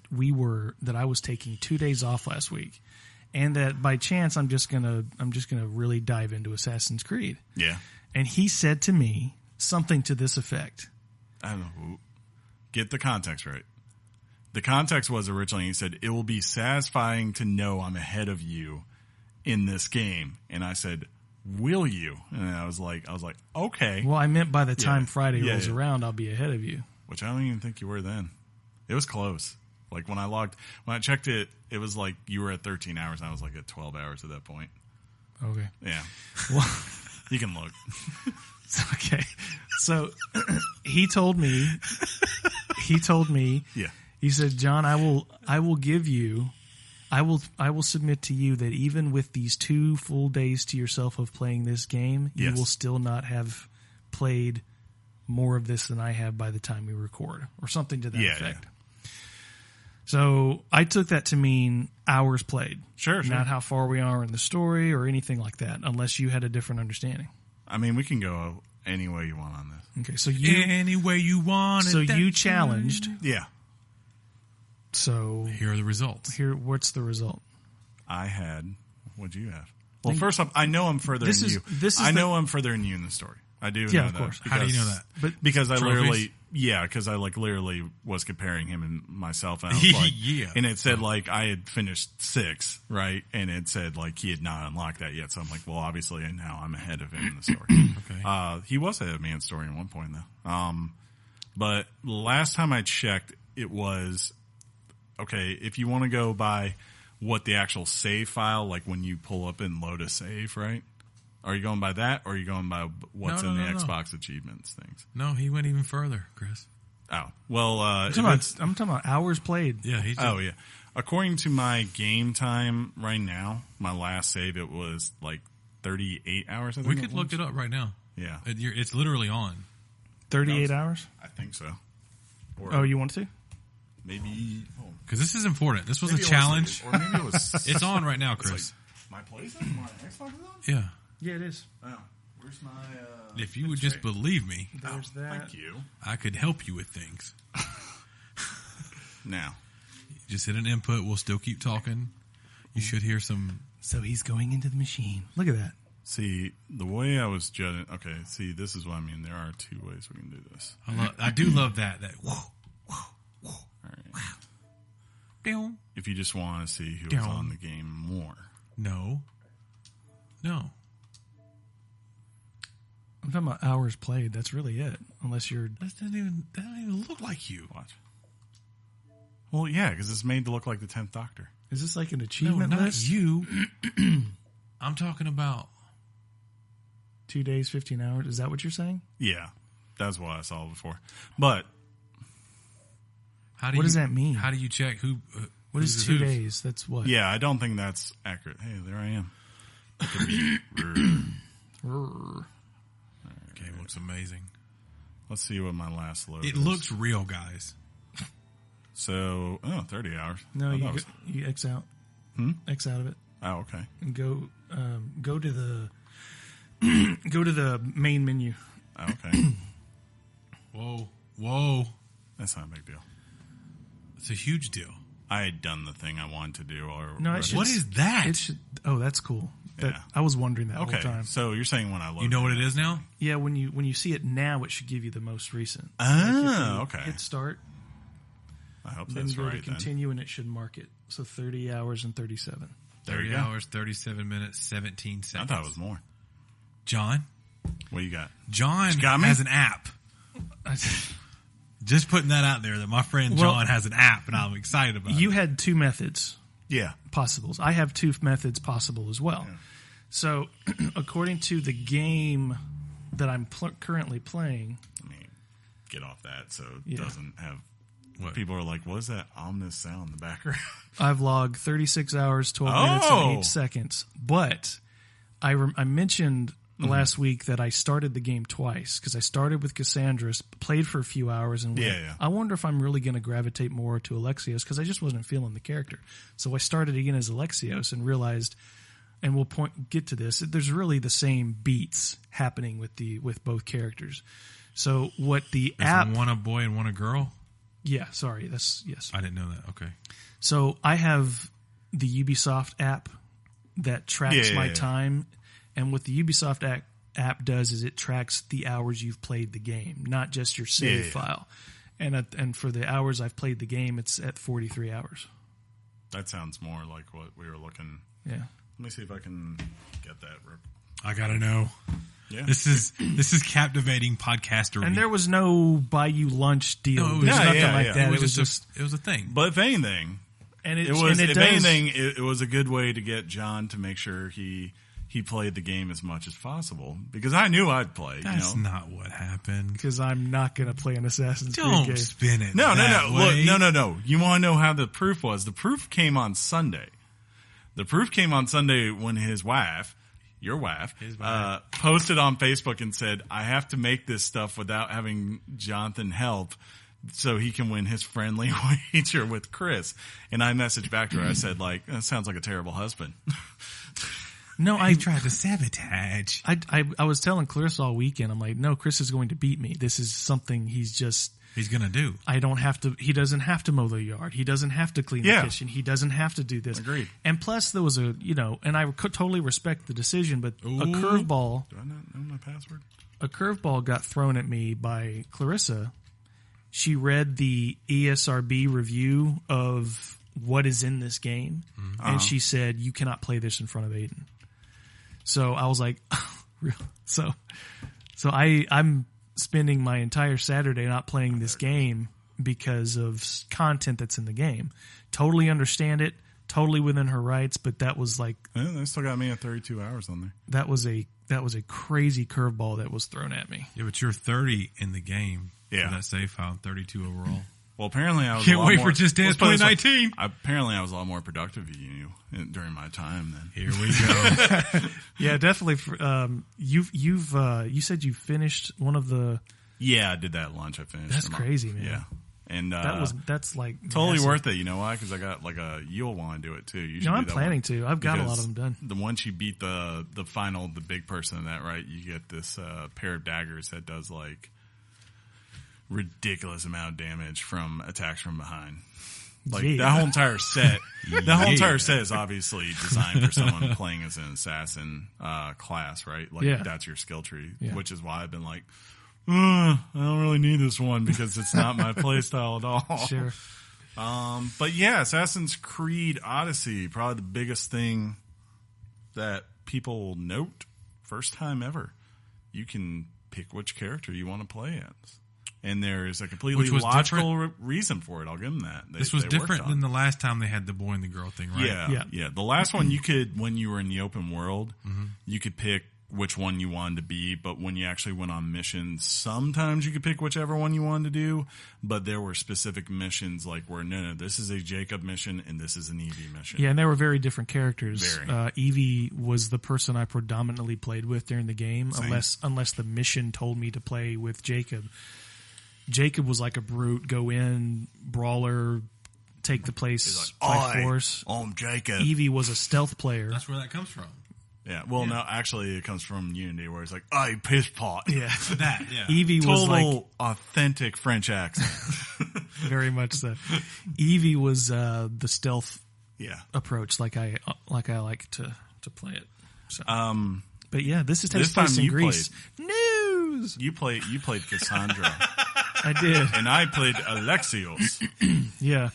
I was taking 2 days off last week, and that by chance I'm just gonna really dive into Assassin's Creed. Yeah, and he said to me something to this effect. I don't know. Get the context right. The context was originally he said, it will be satisfying to know I'm ahead of you in this game. And I said, will you? And I was like, okay. Well, I meant by the time Friday rolls around, I'll be ahead of you. Which I don't even think you were then. It was close. Like when I checked it, it was like you were at 13 hours and I was like at 12 hours at that point. Okay. Yeah. Well, You can look. okay. So he told me, Yeah. he said, John, I will give you, I will submit to you that even with these 2 full days to yourself of playing this game, you Yes. will still not have played more of this than I have by the time we record, or something to that effect. So I took that to mean hours played. Sure. Not how far we are in the story or anything like that, unless you had a different understanding. I mean, we can go any way you want on this. Okay, so you Any way you want it. so you challenged. Yeah. So Here are the results. what's the result? I had. What'd you have? Well, first off, I know I'm further This than is- you. this is I the- know I'm further than you in the story. I do. Yeah, know of that course. How do you know that? But Because I Trophies? literally was comparing him and myself, and I was like, Yeah. and it said like I had finished 6, right, and it said like he had not unlocked that yet. So I'm like, well, obviously, now I'm ahead of him in the story. Okay. He was ahead of me in the story at one point though. But last time I checked, it was okay. If you want to go by what the actual save file, like when you pull up and load a save, right? Are you going by that, or are you going by what's in the Xbox achievements things? No, he went even further, Chris. Oh, well, I'm talking about hours played. Yeah, he. oh yeah. According to my game time right now, my last save, it was like 38 hours. I think We could look it up right now. Yeah, It's literally on. 38 hours? I think so. Or Oh, you want to? maybe Because this is important. This was maybe a it was challenge. 30, or maybe it was. It's on right now, It's like, Chris. my PlayStation, my Xbox is on. Yeah. Yeah, it is. Oh, where's my? If you would just believe me, There's that. Thank you. I could help you with things. Now, Just hit an input. We'll still keep talking. You should hear some. So he's going into the machine. Look at that. see the way I was judging. Okay, see, this is what I mean. There are 2 ways we can do this. I do love that. That. Whoa, All right. whoa. If you just want to see who is Down. on the game more. No. I'm talking about hours played. That's really it. Unless you're. That doesn't even look like you. Watch. Well, yeah, because it's made to look like the 10th Doctor. Is this like an No, achievement not list? you. I'm talking about. 2 days, 15 hours. Is that what you're saying? Yeah, that's what I saw before. But How do What you, does that mean? How do you check who? What who's is the 2 who's? days? That's what? yeah, I don't think that's accurate. Hey, there I am. It could be. Rrr. Game looks amazing. Let's see what my last load It is. looks real, guys. So, 30 hours. No, I you thought it was- you X out. X out of it Oh, okay. and go to the go to the main menu. Oh, okay. Whoa. That's not a big deal. It's a huge deal. I had done the thing I wanted to do. No, it should- What is that? It should. Oh, that's cool. That, Yeah. I was wondering that Okay, whole time. so you're saying when I load You know what it is now? Yeah, when you see it now, it should give you the most recent. Oh, If you okay. Hit start, I hope then that's go to right then. continue, and it should mark it. So 30 hours and 37. There 30 you go. hours, 37 minutes, 17 I seconds. thought it was more. John What you got? got me? has an app. Just putting that out there that my friend Well- John has an app, and I'm excited about You it. had 2 methods Yeah. possibles. I have 2 methods possible as well. Yeah. So, according to the game that I'm currently playing, I mean, get off that so it Yeah. doesn't have. What? People are like, what is that ominous sound in the background? I've logged 36 hours, 12 minutes, and Oh. 8 seconds. But I mentioned last week that I started the game twice because I started with Cassandra, played for a few hours, and went, Yeah. I wonder if I'm really going to gravitate more to Alexios because I just wasn't feeling the character. So I started again as Alexios and realized, and we'll get to this, there's really the same beats happening with both characters. So what the Is app... one a boy and one a girl? Yeah, sorry. Yes. I didn't know that. Okay. So I have the Ubisoft app that tracks my time, and what the Ubisoft app does is it tracks the hours you've played the game, not just your save file. And for the hours I've played the game, it's at 43 hours. That sounds more like what we were looking. Yeah. Let me see if I can get that. I gotta know. Yeah. This is captivating podcaster. And there was no buy you lunch deal. No, There's nothing like yeah. that. It was just it was a thing. But if anything, it was a good way to get John to make sure he played the game as much as possible, because I knew I'd play. That's not what happened. Because I'm not going to play an Assassin's Creed Don't game. spin it. No. Way. Look, no. You want to know how the proof was? The proof came on Sunday. The proof came on Sunday when his wife, your wife, posted on Facebook and said, I have to make this stuff without having Jonathan help so he can win his friendly wager with Chris. And I messaged back to her. I said, like, that sounds like a terrible husband. No, I tried to sabotage. I was telling Clarissa all weekend, I'm like, no, Chris is going to beat me. This is something he's going to do. He doesn't have to mow the yard. He doesn't have to clean the kitchen. He doesn't have to do this. Agreed. And plus there was and I could totally respect the decision, but a curveball. Do I not know my password? A curveball got thrown at me by Clarissa. She read the ESRB review of what is in this game, and she said, you cannot play this in front of Aiden. So I was like, so I'm spending my entire Saturday not playing this game because of content that's in the game. Totally understand it, totally within her rights, but that was like, they still got me at 32 hours on there. That was a crazy curveball that was thrown at me. Yeah, but you're 30 in the game. Yeah, for that save file, 32 overall. Well, apparently I was Can't wait for Just Dance 2019. Apparently I was a lot more productive than you during my time then. Here we go. Yeah, definitely. You said you finished one of the. Yeah, I did that lunch. I finished. That's crazy, man. Yeah, and that's like totally massive. worth it. You know why? Because I got you'll want to do it too. You should I'm do that planning one. to. I've got a lot of them done. The once you beat the big person in that, right, you get this pair of daggers that does like ridiculous amount of damage from attacks from behind. Like that whole entire set, is obviously designed for someone playing as an assassin class, right? Like that's your skill tree, which is why I've been like, I don't really need this one because it's not my play style at all. Sure. But yeah, Assassin's Creed Odyssey, probably the biggest thing that people will note. First time ever, you can pick which character you want to play as. And there's a completely logical reason for it. I'll give them that. This was different than the last time they had the boy and the girl thing, right? Yeah. The last one, you could, when you were in the open world, you could pick which one you wanted to be. But when you actually went on missions, sometimes you could pick whichever one you wanted to do. But there were specific missions like where, no, this is a Jacob mission and this is an Evie mission. Yeah, and they were very different characters. Very. Evie was the person I predominantly played with during the game, Same. unless the mission told me to play with Jacob. Jacob was like a brute, go in, brawler, take the place by force. I'm Jacob. Evie was a stealth player. That's where that comes from. Yeah, well, no, actually, it comes from Unity, where it's like, I piss pot. Yeah, that. Yeah, Evie was like authentic French accent. Very much so. Evie was the stealth approach, like I like to play it. So. But yeah, this takes place in Greece. News. You played Cassandra. I did, and I played Alexios. Yeah.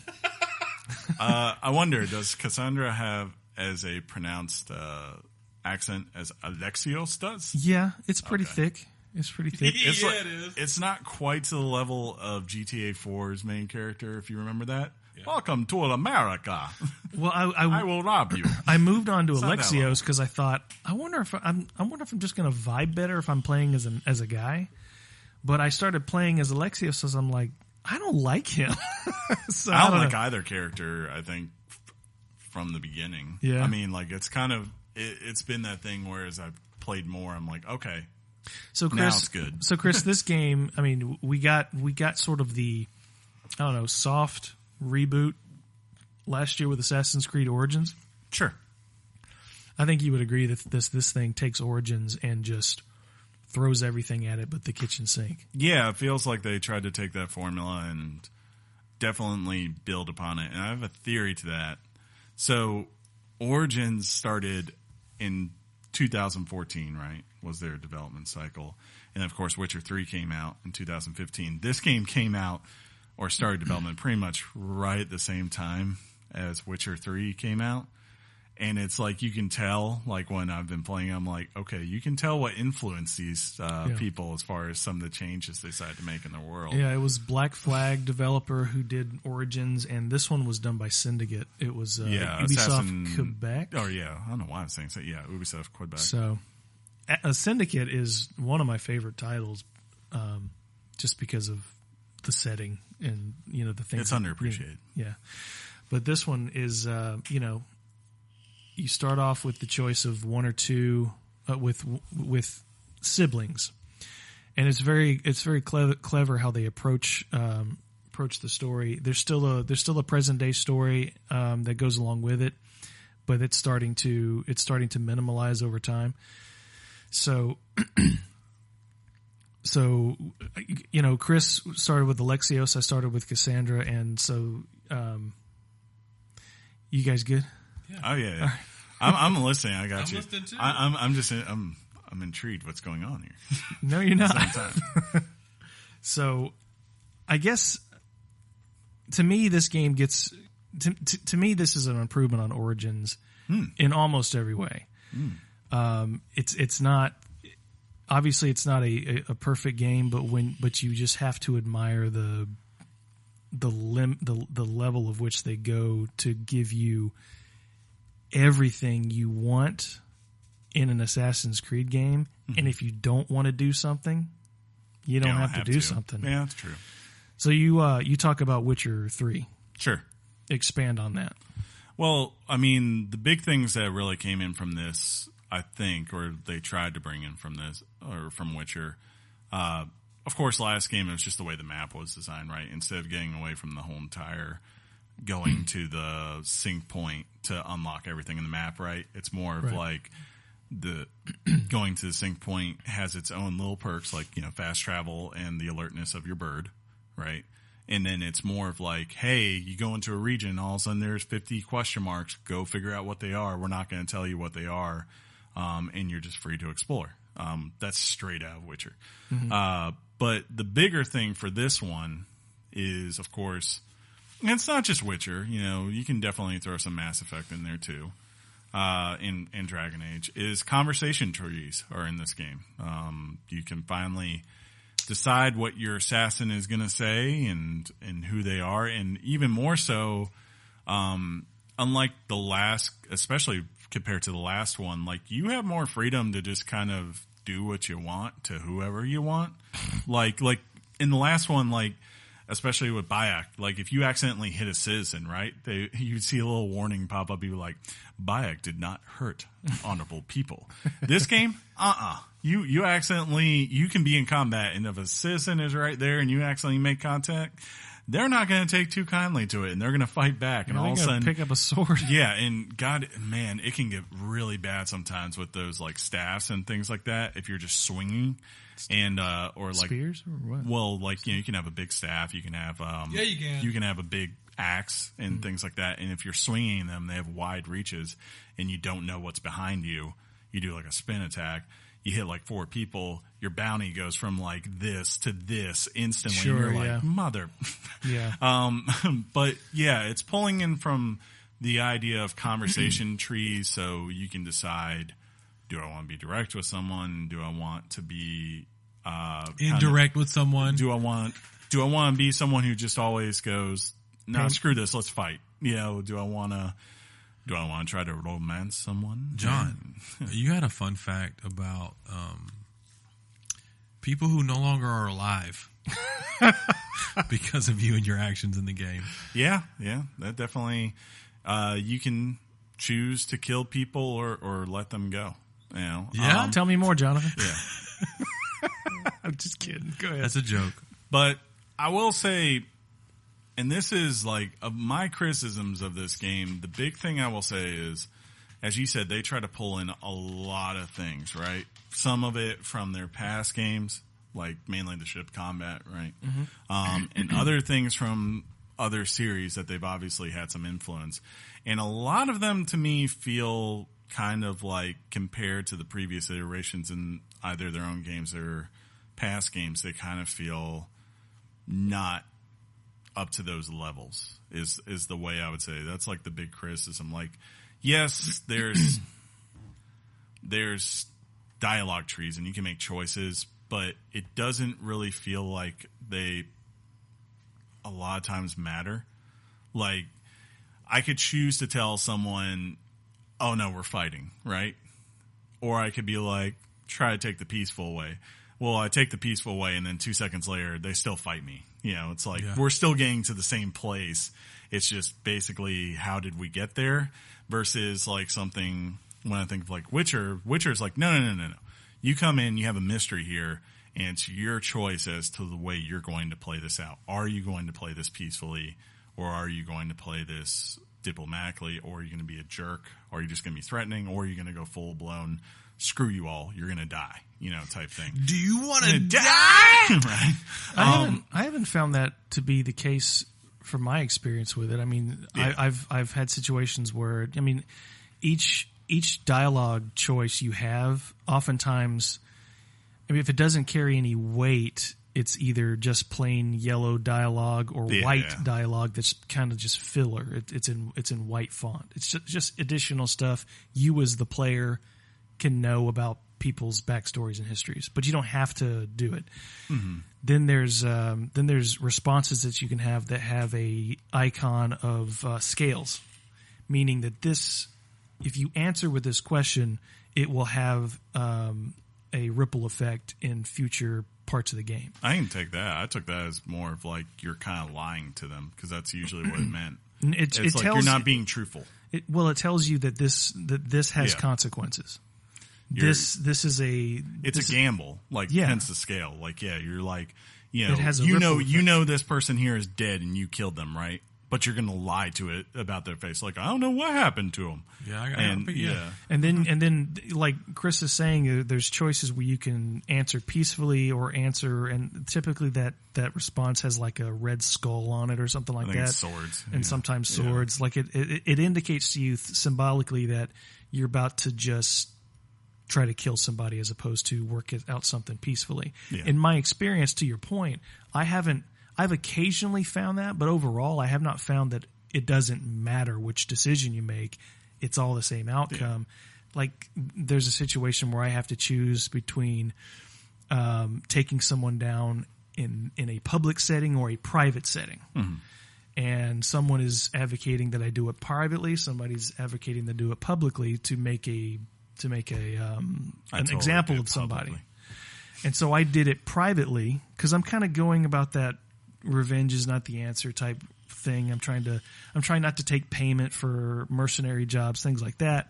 I wonder, does Cassandra have as a pronounced accent as Alexios does? Yeah, it's pretty thick. It's pretty thick. It's like, it is. It's not quite to the level of GTA 4's main character, if you remember that. Yeah. Welcome to America. Well, I will rob you. I moved on to Alexios because I thought, I wonder if I'm just going to vibe better if I'm playing as a guy. But I started playing as Alexios, as I'm like, I don't like him. So I don't like either character, I think, from the beginning. Yeah. I mean, like, it's kind of, it's been that thing where as I've played more, I'm like, okay. So Chris, now it's good. So Chris, this game, I mean, we got sort of the, I don't know, soft reboot last year with Assassin's Creed Origins. Sure. I think you would agree that this thing takes Origins and just throws everything at it but the kitchen sink. Yeah, it feels like they tried to take that formula and definitely build upon it. And I have a theory to that. So Origins started in 2014, right? Was their development cycle. And of course, Witcher 3 came out in 2015. This game came out or started development pretty much right at the same time as Witcher 3 came out. And it's like you can tell, like when I've been playing, I'm like, okay, you can tell what influenced these people as far as some of the changes they decided to make in their world. Yeah, it was Black Flag developer who did Origins, and this one was done by Syndicate. It was Ubisoft Quebec. Oh, yeah. I don't know why I was saying so. Yeah, Ubisoft Quebec. So, Syndicate is one of my favorite titles, just because of the setting and, the things. It's underappreciated. Yeah. But this one is, you start off with the choice of one or two with siblings, and it's very clever how they approach the story. There's still a present day story that goes along with it, but it's starting to minimalize over time. So Chris started with Alexios. I started with Cassandra, and so you guys good? Yeah. Oh yeah. I'm listening. I got you. Listening too. I'm intrigued. What's going on here? No, you're not. At the same time. So, I guess to me, this game gets to me. This is an improvement on Origins in almost every way. It's not obviously it's not a perfect game, but you just have to admire the level of which they go to give you everything you want in an Assassin's Creed game. And if you don't want to do something, you don't have to do something. Yeah, that's true. So you talk about Witcher 3. Sure. Expand on that. Well, I mean, the big things that really came in from this, I think, or they tried to bring in from this, or from Witcher, of course, last game, it was just the way the map was designed, right? Instead of getting away from the whole entire going to the sync point to unlock everything in the map, right? It's more of like the going to the sync point has its own little perks, like, fast travel and the alertness of your bird, right? And then it's more of like, hey, you go into a region, all of a sudden there's 50 question marks. Go figure out what they are. We're not going to tell you what they are. And you're just free to explore. That's straight out of Witcher. But the bigger thing for this one is, of course, and it's not just Witcher. You can definitely throw some Mass Effect in there too. In Dragon Age, is conversation trees are in this game. You can finally decide what your assassin is going to say and who they are, and even more so, unlike the last, especially compared to the last one, like you have more freedom to just kind of do what you want to whoever you want. like in the last one, like especially with Bayek, like if you accidentally hit a citizen, right? You'd see a little warning pop up. You'd be like, Bayek did not hurt honorable people. This game, you accidentally, you can be in combat, and if a citizen is right there and you accidentally make contact, they're not going to take too kindly to it, and they're going to fight back. And all of a sudden, pick up a sword. Yeah, and God, man, it can get really bad sometimes with those like staffs and things like that. If you're just swinging, and or like spears or what? Well, like you can have a big staff, you can have you can. You can have a big axe and things like that. And if you're swinging them, they have wide reaches, and you don't know what's behind you. You do like a spin attack. You hit like 4 people, your bounty goes from like this to this instantly. Sure, and you're like, mother. Yeah. But yeah, it's pulling in from the idea of conversation trees, so you can decide, do I want to be direct with someone? Do I want to be indirect with someone? Do I want to be someone who just always goes, no, screw this, let's fight? Do I want to try to romance someone? John, you had a fun fact about people who no longer are alive because of you and your actions in the game. Yeah, that definitely. You can choose to kill people or let them go. Yeah, tell me more, Jonathan. Yeah, I'm just kidding. Go ahead. That's a joke. But I will say, and this is like my criticisms of this game, the big thing I will say is, as you said, they try to pull in a lot of things, right? Some of it from their past games, like mainly the ship combat, right? And other things from other series that they've obviously had some influence. And a lot of them, to me, feel kind of like, compared to the previous iterations in either their own games or past games, they kind of feel not up to those levels is the way I would say. That's like the big criticism. Like, yes, there's dialogue trees and you can make choices, but it doesn't really feel like they a lot of times matter. Like, I could choose to tell someone, oh no, we're fighting, right? Or I could be like, try to take the peaceful way. Well, I take the peaceful way, and then 2 seconds later, they still fight me. You know, it's like, we're still getting to the same place. It's just basically, how did we get there? Versus like something, when I think of like Witcher's like, no. You come in, you have a mystery here, and it's your choice as to the way you're going to play this out. Are you going to play this peacefully, or are you going to play this diplomatically, or are you going to be a jerk, or are you just going to be threatening, or are you going to go full blown, screw you all, you're going to die, you know, type thing. Do you want to die? Right. I haven't found that to be the case from my experience with it. I mean, I've had situations where, I mean, each dialogue choice you have, oftentimes, I mean, if it doesn't carry any weight, it's either just plain yellow dialogue or white dialogue that's kind of just filler. It's in white font. It's just additional stuff you as the player can know about people's backstories and histories, but you don't have to do it. Mm-hmm. Then there's responses that you can have that have a icon of scales, meaning that this, if you answer with this question, it will have a ripple effect in future parts of the game. I can take that. I took that as more of like, you're kind of lying to them, because that's usually what it meant. It's like, you're not being truthful. It tells you that this has consequences. This is it's a gamble, like, hence the scale. Like, you're like, you know, it has a you know this person here is dead and you killed them, right? But you're going to lie to it about their face, like, I don't know what happened to them. And then like Chris is saying, there's choices where you can answer peacefully or answer, and typically that response has like a red skull on it or something like that. Swords, and sometimes swords. Like it indicates to you symbolically that you're about to just try to kill somebody as opposed to work out something peacefully. Yeah. In my experience, to your point, I've occasionally found that, but overall I have not found that it doesn't matter which decision you make. It's all the same outcome. Yeah. Like, there's a situation where I have to choose between taking someone down in a public setting or a private setting. Mm-hmm. And someone is advocating that I do it privately. Somebody's advocating to do it publicly to make an example of somebody. Publicly. And so I did it privately because I'm kind of going about that revenge is not the answer type thing. I'm trying not to take payment for mercenary jobs, things like that.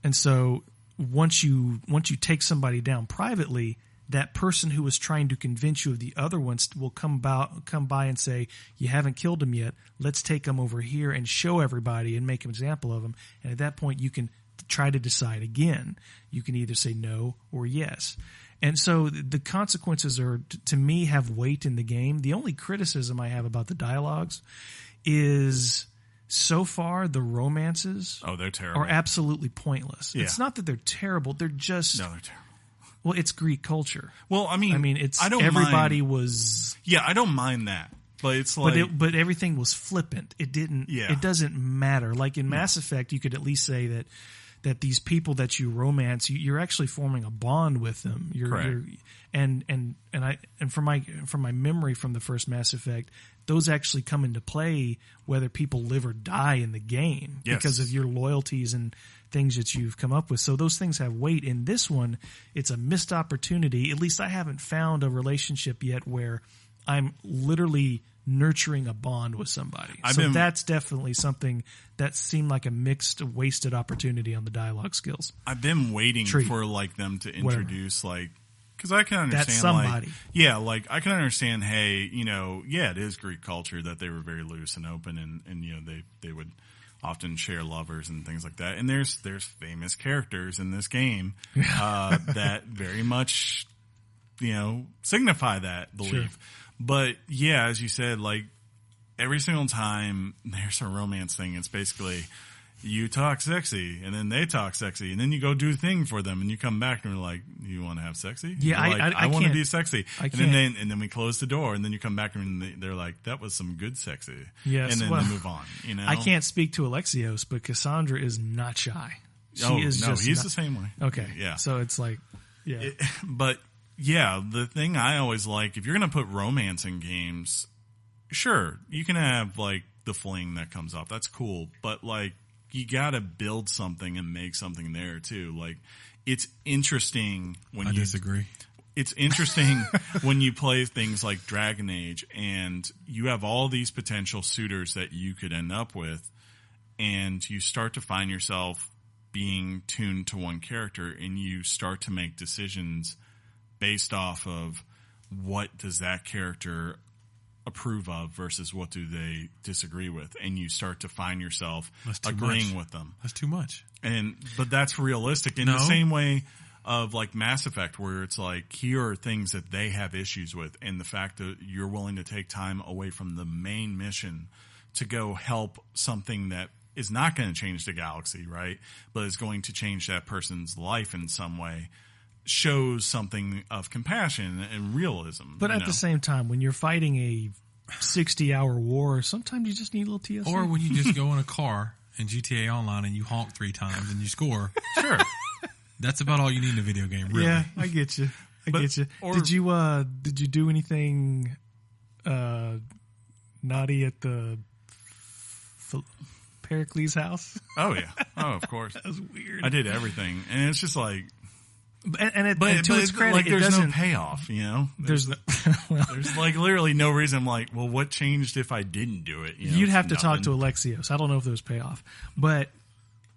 And so once you take somebody down privately, that person who was trying to convince you of the other ones will come by and say, you haven't killed him yet. Let's take him over here and show everybody and make an example of him. And at that point, you can try to decide again. You can either say no or yes. And so the consequences to me, have weight in the game. The only criticism I have about the dialogues is, so far, the romances they're terrible. Are absolutely pointless. Yeah. It's not that they're terrible. They're just... No, they're terrible. Well, it's Greek culture. Well, I mean, it's I don't everybody mind. Was... Yeah, I don't mind that. But it's like... But everything was flippant. It didn't... Yeah. It doesn't matter. Like in Mass Effect, you could at least say that these people that you romance, you're actually forming a bond with them. And from my memory from the first Mass Effect, those actually come into play whether people live or die in the game because of your loyalties and things that you've come up with. So those things have weight. In this one, it's a missed opportunity. At least I haven't found a relationship yet where I'm literally nurturing a bond with somebody. That's definitely something that seemed like a mixed, wasted opportunity on the dialogue skills. I've been waiting for like them to introduce because I can understand that's somebody. I can understand. Hey, it is Greek culture that they were very loose and open, and they would often share lovers and things like that. And there's famous characters in this game that very much signify that belief. Sure. But as you said, like every single time there's a romance thing, it's basically, you talk sexy, and then they talk sexy, and then you go do the thing for them, and you come back and you're like, you want to have sexy? Yeah, I want to can't. be sexy. I and can't. then we close the door, and then you come back and they're like, that was some good sexy. Yes, and then well, they move on. You know, I can't speak to Alexios, but Cassandra is not shy. She is no, just he's not, the same way. Okay, yeah. So it's like, yeah, but yeah, the thing I always like, if you're going to put romance in games, sure, you can have like the fling that comes off. That's cool, but like you got to build something and make something there too. Like it's interesting when I disagree. It's interesting when you play things like Dragon Age and you have all these potential suitors that you could end up with, and you start to find yourself being tuned to one character, and you start to make decisions based off of what does that character approve of versus what do they disagree with, and you start to find yourself agreeing with them. That's too much. But that's realistic in the same way of like Mass Effect, where it's like, here are things that they have issues with, and the fact that you're willing to take time away from the main mission to go help something that is not going to change the galaxy, right? But is going to change that person's life in some way, shows something of compassion and realism. But at the same time, when you're fighting a 60-hour war, sometimes you just need a little TLC. Or when you just go in a car in GTA Online and you honk 3 times and you score. Sure. That's about all you need in a video game, really. Yeah, I get you. I get you. Did you do anything naughty at the Pericles' house? Oh yeah. Oh, of course. That was weird. I did everything, and it's just like, and to its credit, like, there's it doesn't. no payoff. You know, There's no. there's like literally no reason. I'm like, well, what changed if I didn't do it? You know, You'd have to nothing. talk to Alexios. I don't know if there was payoff, but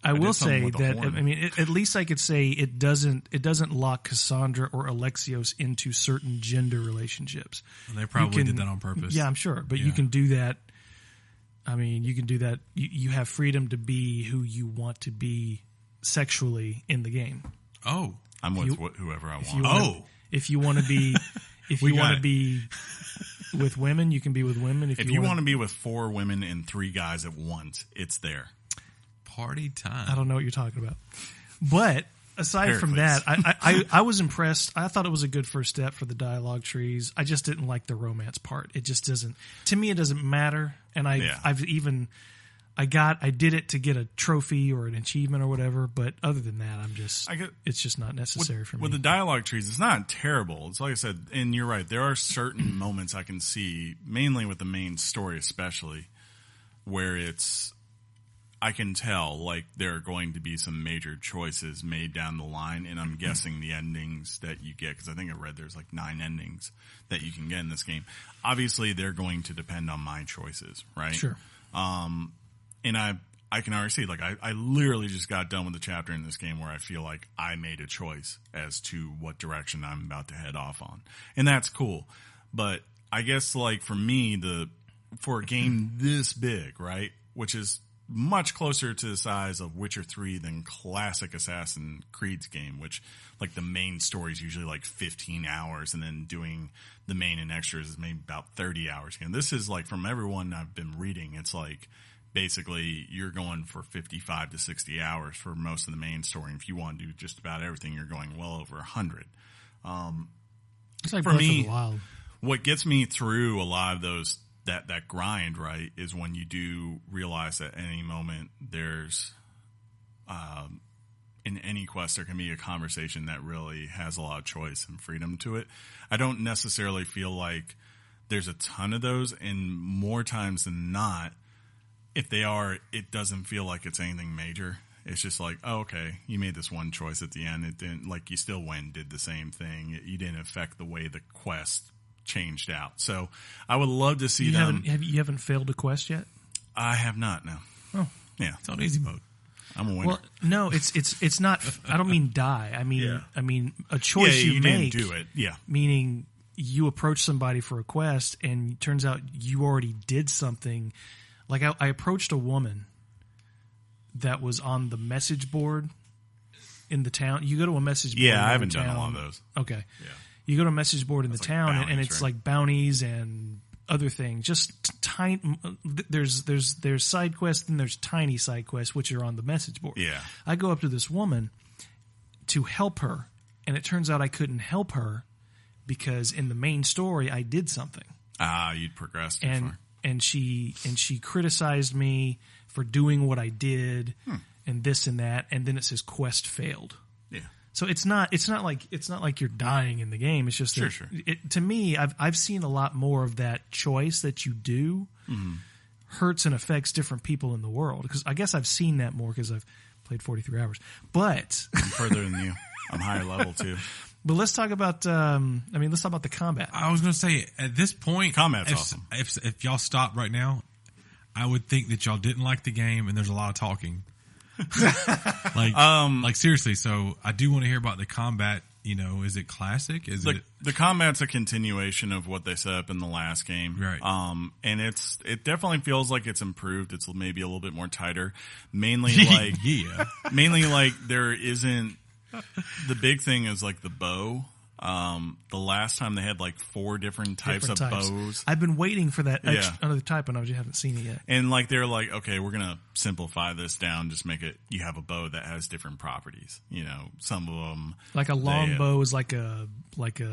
I will did something say with the that horn. I mean, at least I could say it doesn't lock Cassandra or Alexios into certain gender relationships. And they probably did that on purpose. Yeah, I'm sure, but you can do that. I mean, you can do that. You have freedom to be who you want to be sexually in the game. Oh, I'm with whoever I want. If you want to be, if you want to be with women, you can be with women. If you want to be with 4 women and 3 guys at once, it's there. party time. I don't know what you're talking about. But aside from that, I was impressed. I thought it was a good first step for the dialogue trees. I just didn't like the romance part. It just doesn't. To me, it doesn't matter. And I did it to get a trophy or an achievement or whatever. But other than that, it's just not necessary for me. With the dialogue trees, it's not terrible. It's like I said, and you're right. There are certain moments I can see, mainly with the main story, especially, where I can tell like there are going to be some major choices made down the line, and I'm guessing the endings that you get, because I think I read there's like 9 endings that you can get in this game. Obviously, they're going to depend on my choices, right? Sure. And I can already see, like, I literally just got done with the chapter in this game where I feel like I made a choice as to what direction I'm about to head off on. And that's cool. But I guess, like, for me, for a game this big, right, which is much closer to the size of Witcher 3 than classic Assassin's Creed's game, which, like, the main story is usually, like, 15 hours, and then doing the main and extras is maybe about 30 hours. And this is, like, from everyone I've been reading, it's like, basically, you're going for 55 to 60 hours for most of the main story. And if you want to do just about everything, you're going well over 100. It's like for Breath me, of the Wild. What gets me through a lot of those that grind, right, is when you do realize that at any moment there's in any quest there can be a conversation that really has a lot of choice and freedom to it. I don't necessarily feel like there's a ton of those, and more times than not, if they are, it doesn't feel like it's anything major. It's just like, oh, okay, you made this one choice at the end. It didn't, like, you still went and did the same thing. You didn't affect the way the quest changed out. So I would love to see them. You haven't failed a quest yet? I have not, no. Oh. Yeah. It's on easy mode. I'm a winner. Well, no, it's not. I don't mean die. I mean a choice you make. didn't do it. Yeah. Meaning you approach somebody for a quest, and it turns out you already did something. Like I approached a woman that was on the message board in the town. You go to a message board. Yeah, I haven't in done town. a lot of those. Okay. Yeah. You go to a message board in the like town, and bounties, it's right? like bounties and other things. Just tiny. There's side quests and there's tiny side quests which are on the message board. Yeah. I go up to this woman to help her, and it turns out I couldn't help her because in the main story I did something. You'd progressed too far. And she criticized me for doing what I did and this and that, and then it says quest failed. Yeah. So it's not like you're dying in the game. It's just that Sure. to me, I've seen a lot more of that choice that you do hurts and affects different people in the world. Because I guess I've seen that more because I've played 43 hours. But I'm further than you. I'm higher level too. But let's talk about. Let's talk about the combat. I was going to say at this point, combat's awesome. If y'all stop right now, I would think that y'all didn't like the game, and there's a lot of talking. Like seriously. So I do want to hear about the combat. Is it classic? The combat's a continuation of what they set up in the last game, right? And it definitely feels like it's improved. It's maybe a little bit more tighter. Mainly like there isn't. The big thing is like the bow. The last time they had like 4 different types of bows. I've been waiting for that another type, and I just haven't seen it yet. And like they're like, okay, we're gonna simplify this down. Just make it. You have a bow that has different properties. Some of them like a long bow is like a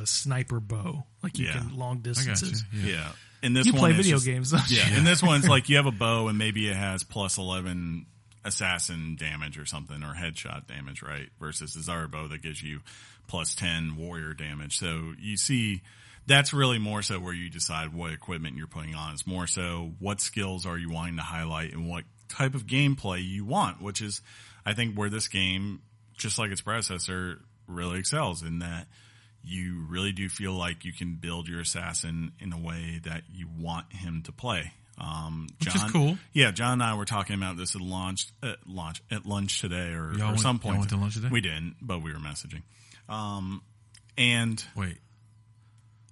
sniper bow. Like you can long distances. Yeah. And this you one play video games, though. Yeah. And this one's like you have a bow, and maybe it has plus 11 assassin damage or something, or headshot damage, right? Versus the Zara bow that gives you plus 10 warrior damage. So you see, that's really more so where you decide what equipment you're putting on. It's more so what skills are you wanting to highlight and what type of gameplay you want, which is, I think, where this game, just like its predecessor, really excels in that you really do feel like you can build your assassin in a way that you want him to play. Which is cool. Yeah, John and I were talking about this at lunch today, or some point. Y'all went to lunch today? We didn't, but we were messaging. And wait,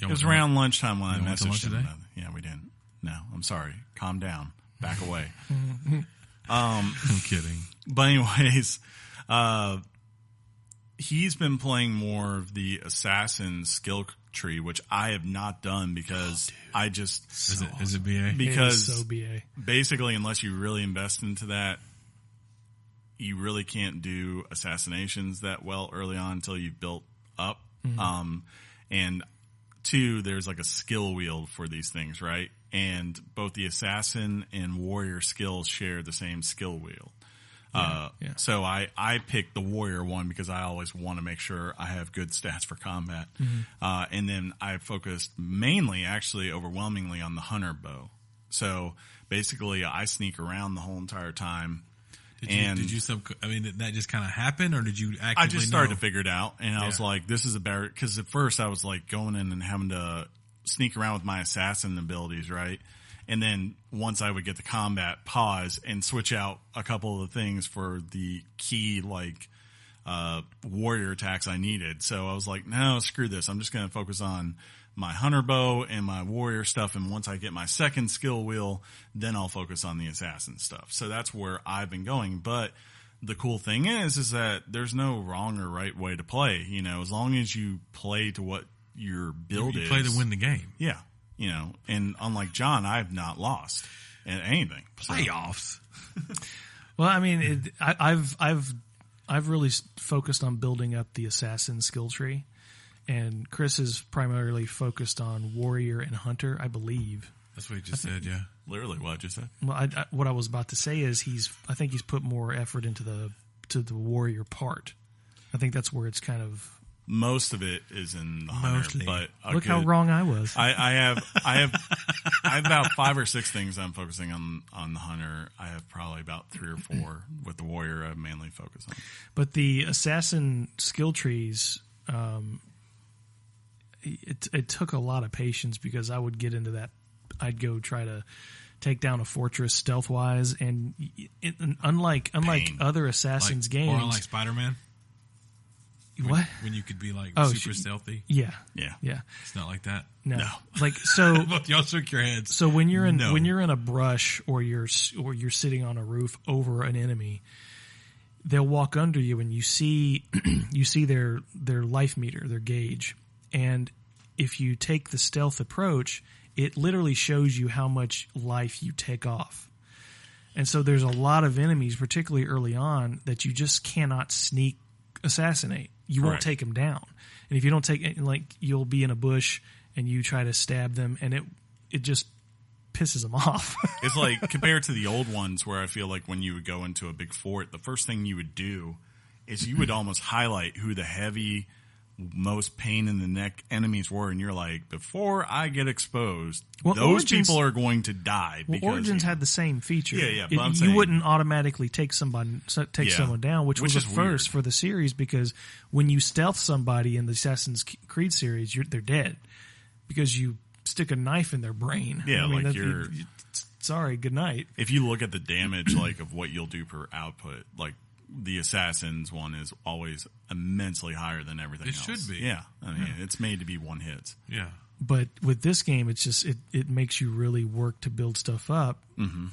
it was around lunchtime when I messaged him. Today? Yeah, we didn't. No, I'm sorry. Calm down. Back away. I'm kidding. But anyways, he's been playing more of the assassin skill tree, which I have not done because I just is it BA? Because it is so BA. Basically, unless you really invest into that, you really can't do assassinations that well early on until you've built up. And 2, there's like a skill wheel for these things, right? And both the assassin and warrior skills share the same skill wheel. So I picked the warrior one because I always want to make sure I have good stats for combat. And then I focused mainly, actually overwhelmingly, on the hunter bow. So basically I sneak around the whole entire time. Did you that just kind of happened, or did you actively I just started to figure it out, and I was like, this is a better, because at first I was like going in and having to sneak around with my assassin abilities, right? And then once I would get the combat, pause and switch out a couple of the things for the key, like, warrior attacks I needed. So I was like, no, screw this. I'm just going to focus on my hunter bow and my warrior stuff. And once I get my second skill wheel, then I'll focus on the assassin stuff. So that's where I've been going. But the cool thing is that there's no wrong or right way to play. As long as you play to what your build is. You play to win the game. Yeah. And unlike John, I have not lost at anything. Playoffs. Well, I mean, I've really focused on building up the assassin skill tree, and Chris is primarily focused on warrior and hunter, I believe. That's what he just said. Yeah, literally what I just said. Well, what I was about to say is I think he's put more effort into the warrior part. I think that's where it's kind of. Most of it is in the hunter, but look how wrong I was. I have about 5 or 6 things I'm focusing on the hunter. I have probably about 3 or 4 with the warrior I mainly focus on. But the assassin skill trees, it took a lot of patience because I would get into that. I'd go try to take down a fortress stealth wise, and unlike other Assassin's games, or unlike Spider-Man. What? When you could be like super stealthy? Yeah. It's not like that. No. Like so. Both y'all shook your heads. So when you're in a brush or you're sitting on a roof over an enemy, they'll walk under you and you see their life meter, their gauge, and if you take the stealth approach, it literally shows you how much life you take off. And so there's a lot of enemies, particularly early on, that you just cannot sneak assassinate. You won't take them down. And if you don't take it, like, you'll be in a bush and you try to stab them, and it just pisses them off. It's like, compared to the old ones where I feel like when you would go into a big fort, the first thing you would do is you would almost highlight who the heavy, most pain in the neck enemies were, and you're like, before I get exposed, those people are going to die. Well, Origins had the same feature. Yeah. You wouldn't automatically take someone down, which was a first for the series, because when you stealth somebody in the Assassin's Creed series, they're dead because you stick a knife in their brain. Yeah, sorry, good night. If you look at the damage, like, of what you'll do per output, like, the Assassin's one is always immensely higher than everything else. It should be. Yeah. I mean, it's made to be one hits. Yeah. But with this game, it's just, it makes you really work to build stuff up,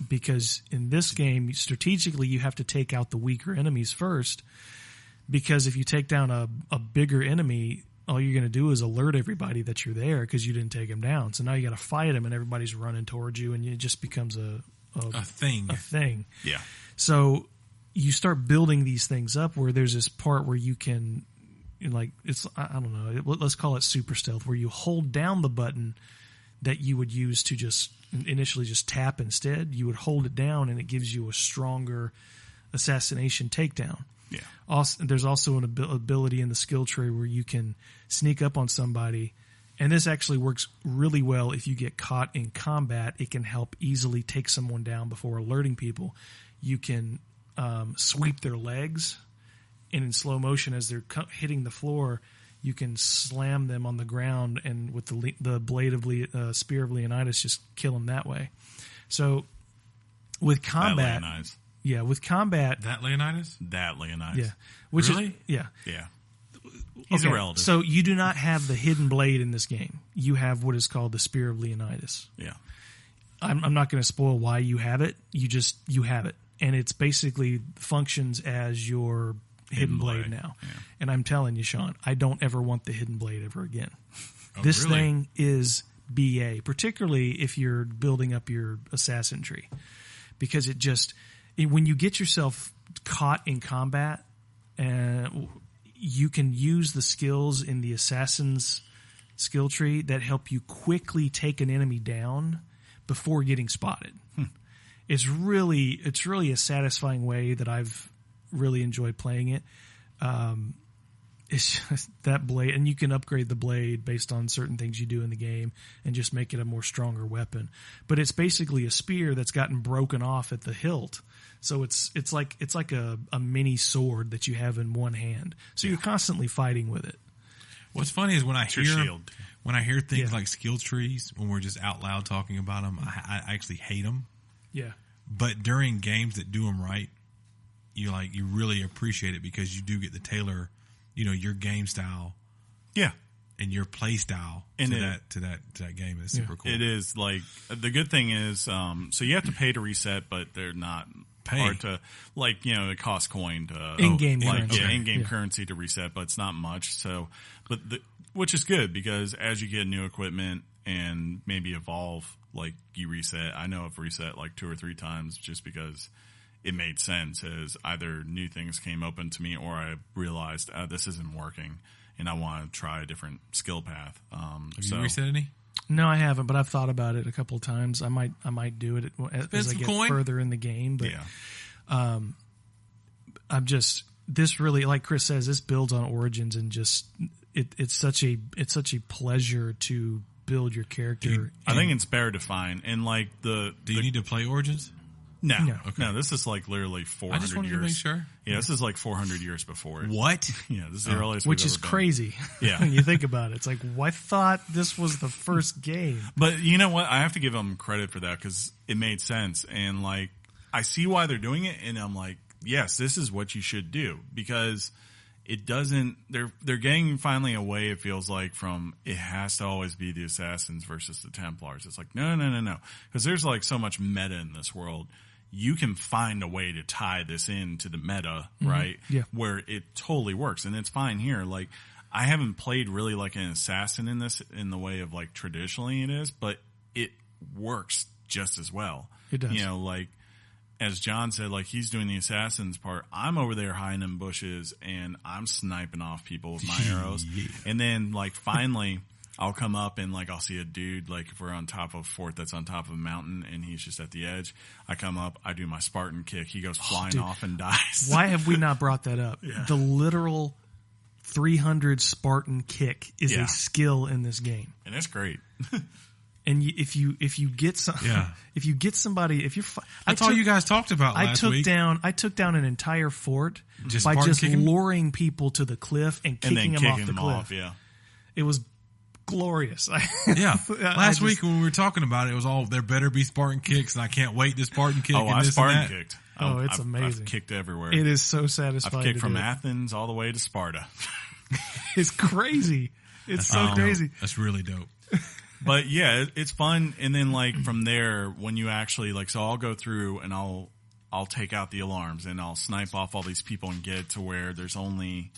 because in this game, strategically, you have to take out the weaker enemies first, because if you take down a bigger enemy, all you're going to do is alert everybody that you're there because you didn't take them down. So now you got to fight them, and everybody's running towards you, and it just becomes a thing. Yeah. So you start building these things up where there's this part where you can, like, it's, I don't know, let's call it super stealth, where you hold down the button that you would use to just initially just tap instead. You would hold it down, and it gives you a stronger assassination takedown. Yeah. Also, there's also an ability in the skill tree where you can sneak up on somebody, and this actually works really well if you get caught in combat. It can help easily take someone down before alerting people. You can sweep their legs, and in slow motion as they're hitting the floor, you can slam them on the ground, and with the blade of spear of Leonidas, just kill them that way. So with combat, with combat, that Leonidas, which really? Is He's a relative. So you do not have the hidden blade in this game. You have what is called the spear of Leonidas. Yeah, I'm not going to spoil why you have it. You have it. And it's basically functions as your hidden blade now. Yeah. And I'm telling you, Sean, I don't ever want the hidden blade ever again. This thing is BA, particularly if you're building up your assassin tree. Because when you get yourself caught in combat, you can use the skills in the assassin's skill tree that help you quickly take an enemy down before getting spotted. It's really a satisfying way that I've really enjoyed playing it. It's just that blade, and you can upgrade the blade based on certain things you do in the game and just make it a more stronger weapon. But it's basically a spear that's gotten broken off at the hilt. So it's like a mini sword that you have in one hand. So you're constantly fighting with it. What's funny is when I hear things like skill trees, when we're just out loud talking about them, I actually hate them. Yeah. But during games that do them right, you really appreciate it because you do get to tailor, your game style. Yeah. And your play style to that game. It's super cool. It is. Like, the good thing is, so you have to pay to reset, but they're not hard to, like, it costs coin to in-game currency. In-game currency to reset, but it's not much. So, which is good because as you get new equipment and maybe evolve, like, you reset. I know I've reset like 2 or 3 times just because it made sense as either new things came open to me or I realized this isn't working and I want to try a different skill path. Have you reset any? No, I haven't, but I've thought about it a couple of times. I might do it as I get further in the game. But I'm just, this really, like Chris says, this builds on Origins, and just it's such a pleasure to build your character. I think it's better to find, and like do you need to play Origins? No. Okay. No, this is like literally 400 years. I just wanted to make sure. Yeah, this is like 400 years before it. What? Yeah, this is the earliest which we've is ever been. Crazy. Yeah. When you think about it. It's like, I thought this was the first game. But you know what? I have to give them credit for that because it made sense. And like, I see why they're doing it, and I'm like, yes, this is what you should do because it doesn't, they're getting finally away, it feels like, from it has to always be the Assassins versus the Templars. It's like, no. Because there's like so much meta in this world. You can find a way to tie this into the meta, right? Yeah. Where it totally works. And it's fine here. Like, I haven't played really like an assassin in this in the way of like traditionally it is, but it works just as well. It does. You know, like as John said, like he's doing the assassins part. I'm over there hiding in bushes and I'm sniping off people with my arrows. And then like finally I'll come up and like I'll see a dude, like if we're on top of a fort that's on top of a mountain and he's just at the edge. I come up, I do my Spartan kick. He goes flying off and dies. Why have we not brought that up? Yeah. The literal 300 Spartan kick is a skill in this game. And it's great. And if you get some, if you get somebody, if you're, that's all you guys talked about last week. I took down an entire fort by Spartan just kicking? luring people to the cliff and kicking them off the cliff. Yeah, it was glorious. Last week when we were talking about it, it was all there better be Spartan kicks, and I can't wait to Spartan kick. Oh, and I this Spartan and that. kicked. It's amazing. I've kicked everywhere. It is so satisfying. I've kicked from Athens all the way to Sparta. It's crazy. It's so crazy. That's really dope. But yeah, it's fun. And then like from there, when you actually like, so I'll go through and I'll take out the alarms and I'll snipe off all these people and get it to where there's only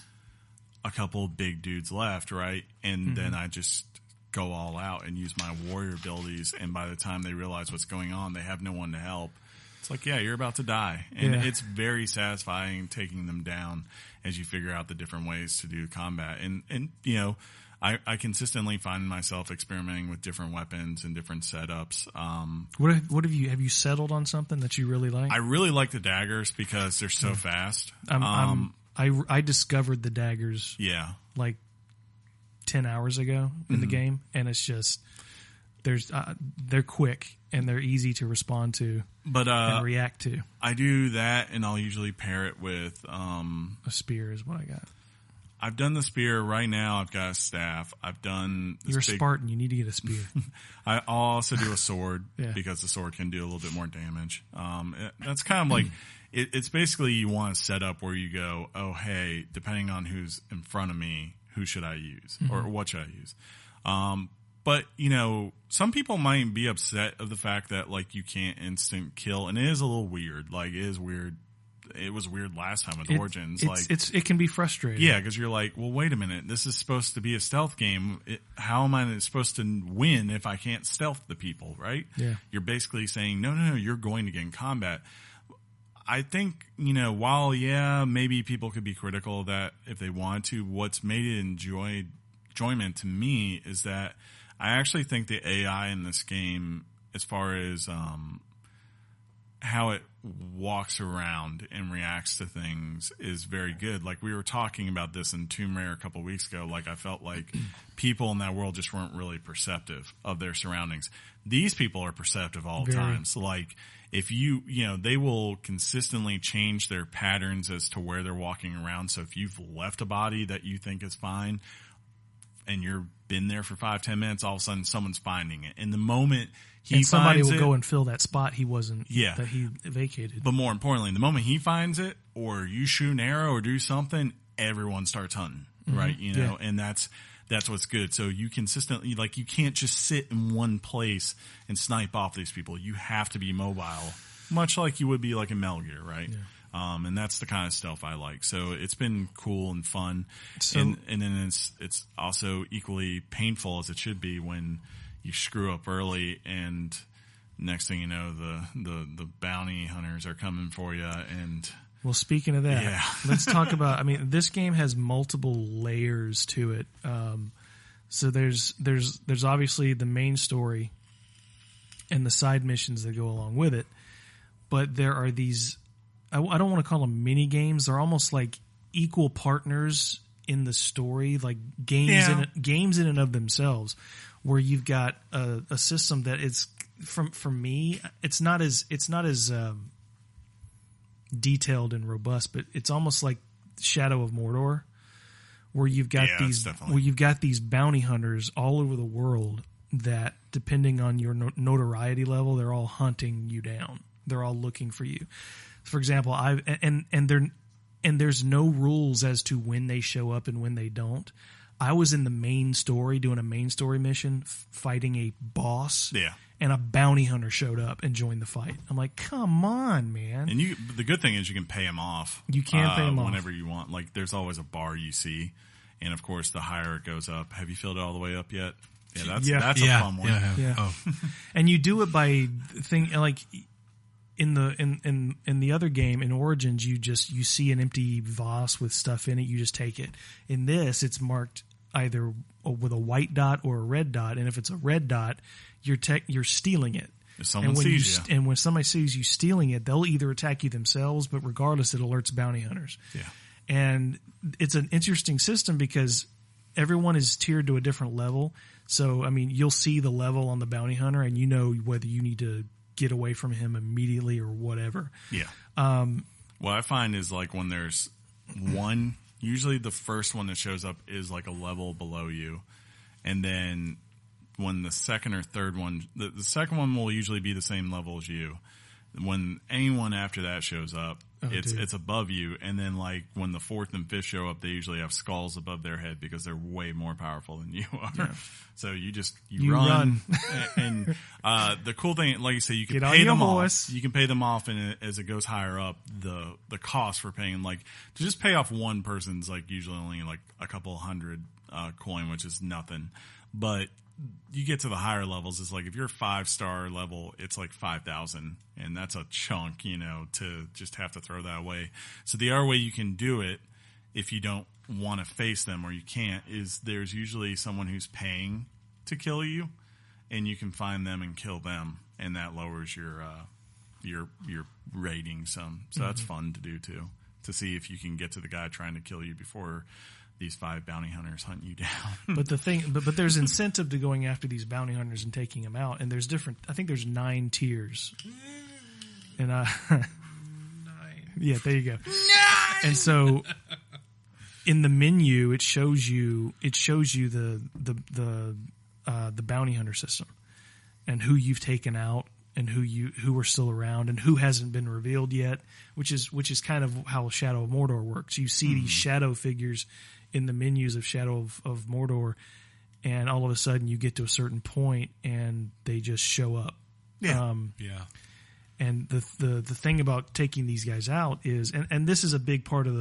a couple of big dudes left, right? And then I just go all out and use my warrior abilities. And by the time they realize what's going on, they have no one to help. It's like, yeah, you're about to die. And it's very satisfying taking them down as you figure out the different ways to do combat. And you know, I consistently find myself experimenting with different weapons and different setups. What have you settled on something that you really like? I really like the daggers because they're so fast. I discovered the daggers like 10 hours ago in the game, and it's just they're quick and they're easy to respond to and react to. I do that, and I'll usually pair it with a spear is what I got. I've done the spear. Right now I've got a staff. I've done this You're a Spartan. You need to get a spear. I'll also do a sword because the sword can do a little bit more damage. That's kind of like it's basically you want to set up where you go, oh, hey, depending on who's in front of me, who should I use or what should I use? But, you know, some people might be upset of the fact that, like, you can't instant kill. And it is a little weird. Like, it is weird. It was weird last time with Origins. It can be frustrating. Yeah, because you're like, well, wait a minute. This is supposed to be a stealth game. How am I supposed to win if I can't stealth the people, right? Yeah. You're basically saying, no, you're going to get in combat. I think, you know, while, maybe people could be critical of that if they want to, what's made it enjoyment to me is that I actually think the AI in this game, as far as how it walks around and reacts to things, is very good. Like we were talking about this in Tomb Raider a couple of weeks ago. Like I felt like people in that world just weren't really perceptive of their surroundings. These people are perceptive all the time. So like if you know, they will consistently change their patterns as to where they're walking around. So if you've left a body that you think is fine and you're been there for 5-10 minutes, all of a sudden someone's finding it. And the moment somebody will go and fill that spot he wasn't, that he vacated. But more importantly, the moment he finds it, or you shoot an arrow or do something, everyone starts hunting, right? You know, and that's what's good. So you consistently, like, you can't just sit in one place and snipe off these people. You have to be mobile, much like you would be like in Metal Gear, right? Yeah. And that's the kind of stealth I like. So it's been cool and fun. And then it's also equally painful as it should be when you screw up early and next thing you know, the bounty hunters are coming for you. And well, speaking of that, let's talk about, I mean, this game has multiple layers to it. So there's obviously the main story and the side missions that go along with it, but there are these, I don't want to call them mini games. They're almost like equal partners in the story, like games in and of themselves, where you've got a system that is for me, it's not as detailed and robust, but it's almost like Shadow of Mordor, where you've got these bounty hunters all over the world that, depending on your notoriety level, they're all hunting you down. They're all looking for you. For example, there's no rules as to when they show up and when they don't. I was in the main story doing a main story mission, fighting a boss. Yeah. And a bounty hunter showed up and joined the fight. I'm like, come on, man. And the good thing is you can pay him off. You can pay him off whenever you want. Like, there's always a bar you see, and of course, the higher it goes up. Have you filled it all the way up yet? Yeah, that's a fun one. Yeah. Oh, And you do it by like in the other game in Origins, you see an empty vase with stuff in it, you just take it. In this, it's marked either with a white dot or a red dot, and if it's a red dot, you're stealing it. If someone sees you. And when somebody sees you stealing it, they'll either attack you themselves, but regardless, it alerts bounty hunters. Yeah. And it's an interesting system because everyone is tiered to a different level. So, I mean, you'll see the level on the bounty hunter, and you know whether you need to get away from him immediately or whatever. Yeah. What I find is like when there's one, usually the first one that shows up is like a level below you. And then when the second or third one, the second one will usually be the same level as you. When anyone after that shows up, it's above you. And then like when the fourth and fifth show up, they usually have skulls above their head because they're way more powerful than you are. Yeah. So you run. And the cool thing, like you say, you can pay them off. You can pay them off, and as it goes higher up, the cost for paying, like to just pay off one person's like usually only like a couple hundred coin, which is nothing. But you get to the higher levels, it's like if you're a 5-star level, it's like 5,000, and that's a chunk, to just have to throw that away. So the other way you can do it, if you don't want to face them or you can't, is there's usually someone who's paying to kill you, and you can find them and kill them, and that lowers your rating some. So that's fun to do too, to see if you can get to the guy trying to kill you before these 5 bounty hunters hunt you down. But there's incentive to going after these bounty hunters and taking them out. And there's I think there's 9 tiers. And 9. Yeah, there you go. 9! And so in the menu, it shows you the bounty hunter system and who you've taken out and who are still around and who hasn't been revealed yet, which is kind of how Shadow of Mordor works. You see these shadow figures in the menus of Shadow of Mordor, and all of a sudden you get to a certain point and they just show up. Yeah. And the thing about taking these guys out is, and this is a big part of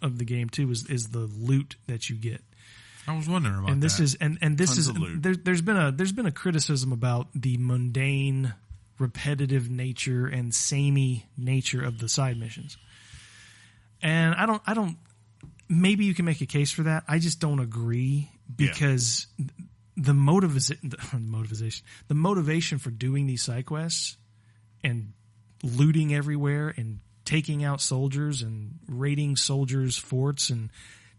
the game too, is the loot that you get. I was wondering about and this that. is and this Tons is of loot. there's been a criticism about the mundane, repetitive nature and samey nature of the side missions. And I don't. Maybe you can make a case for that. I just don't agree because the motivation for doing these side quests and looting everywhere and taking out soldiers and raiding soldiers' forts and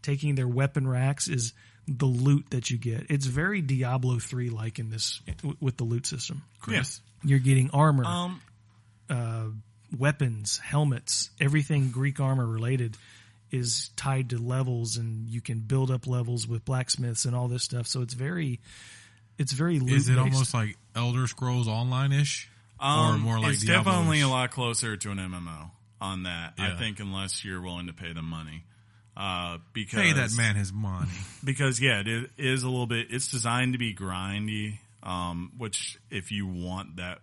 taking their weapon racks is the loot that you get. It's very Diablo 3 like in this with the loot system. Yes. You're getting armor, weapons, helmets, everything Greek armor related is tied to levels, and you can build up levels with blacksmiths and all this stuff. So it's very loot-based. Is it almost like Elder Scrolls Online-ish? Or more like it's Diablo-ish? definitely a lot closer to an MMO on that, Yeah. I think, unless you're willing to pay them money. Because Pay that man his money. Because, it is a little bit, it's designed to be grindy, which if you want that,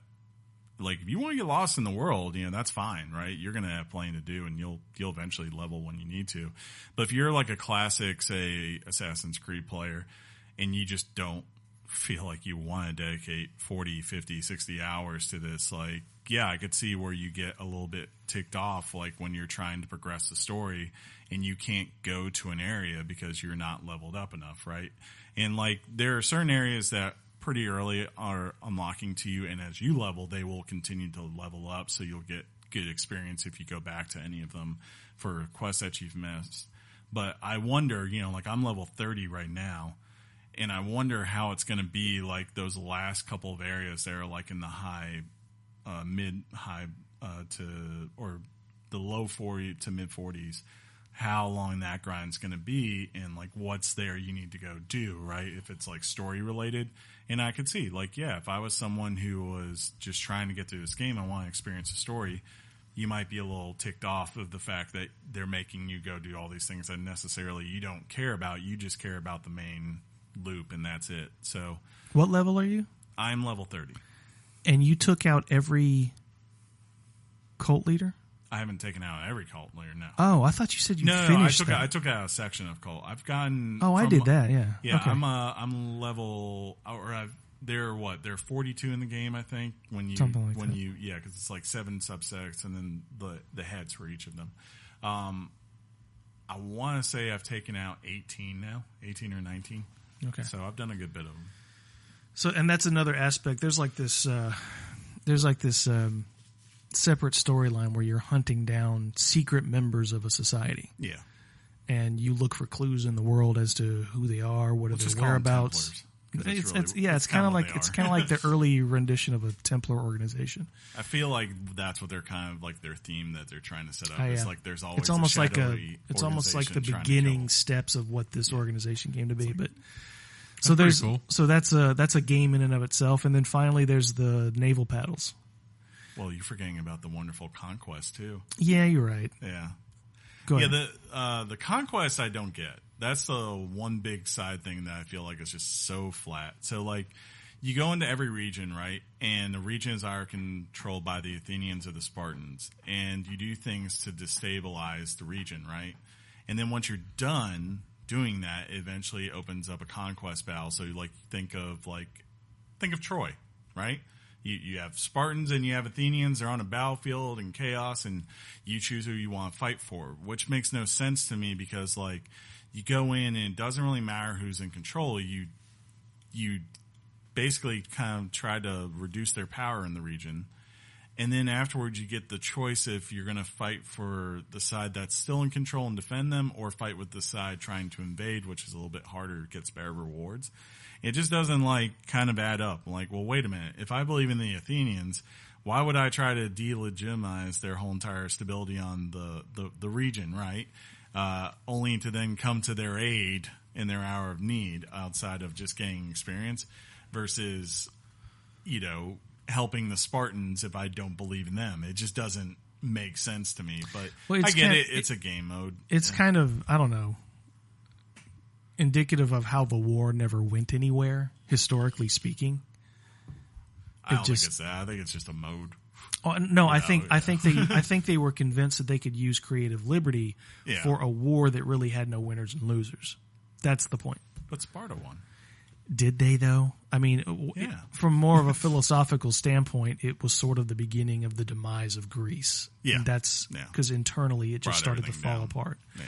like if you want to get lost in the world, that's fine, right? You're going to have plenty to do, and you'll eventually level when you need to. But if you're like a classic, say, Assassin's Creed player, and you just don't feel like you want to dedicate 40, 50, 60 hours to this, like, I could see where you get a little bit ticked off, like when you're trying to progress the story and you can't go to an area because you're not leveled up enough, right? And like there are certain areas that pretty early are unlocking to you, and as you level, they will continue to level up, so you'll get good experience if you go back to any of them for quests that you've missed. But I wonder, like I'm level 30 right now, and I wonder how it's going to be like those last couple of areas that are like in the mid-high or the low 40 to mid 40s, how long that grind's going to be, and like what's there you need to go do, right? If it's like story related. And I could see, like, if I was someone who was just trying to get through this game, I want to experience a story, you might be a little ticked off of the fact that they're making you go do all these things that necessarily you don't care about. You just care about the main loop, and that's it. So, what level are you? I'm level 30. And you took out every cult leader? I haven't taken out every cult leader. No. Oh, I thought you said you finished I took out a section of cult. I've gotten. Oh, I did that. Yeah. Yeah, okay. I'm level, or they're 42 in the game, I think. Something like that. Because it's like 7 subsets and then the heads for each of them. I want to say I've taken out 18 or 19. Okay. So I've done a good bit of them. So, and that's another aspect. There's like this separate storyline where you're hunting down secret members of a society. Yeah. And you look for clues in the world as to who they are, what are their whereabouts. It's kind of like the early rendition of a Templar organization. I feel like that's what they're kind of like their theme that they're trying to set up. It's like there's always it's almost like the beginning to steps of what this organization came to be. But cool. So that's a game in and of itself, and then finally there's the naval paddles. Well, you're forgetting about the wonderful conquest too. Yeah, you're right. Yeah. Go ahead. Yeah, the conquest I don't get. That's the one big side thing that I feel like is just so flat. So, like, you go into every region, right? And the regions are controlled by the Athenians or the Spartans. And you do things to destabilize the region, right? And then once you're done doing that, it eventually opens up a conquest battle. So, like, think of Troy, right? You have Spartans and you have Athenians. They're on a battlefield in chaos, and you choose who you want to fight for, which makes no sense to me because, like, you go in and it doesn't really matter who's in control. You basically kind of try to reduce their power in the region. And then afterwards you get the choice if you're going to fight for the side that's still in control and defend them or fight with the side trying to invade, which is a little bit harder, gets better rewards. It just doesn't kind of add up. I'm like, well, wait a minute. If I believe in the Athenians, why would I try to delegitimize their whole entire stability on the region, right? Only to then come to their aid in their hour of need outside of just gaining experience versus, helping the Spartans if I don't believe in them. It just doesn't make sense to me, but I get it. It's a game mode. It's kind of, I don't know, indicative of how the war never went anywhere, historically speaking. I don't think it's that. I think it's just a mode. Oh, no, I think they were convinced that they could use creative liberty for a war that really had no winners and losers. That's the point. But Sparta won. Did they, though? I mean, from more of a philosophical standpoint, it was sort of the beginning of the demise of Greece. Yeah. And that's because internally it just started to fall apart. Yeah.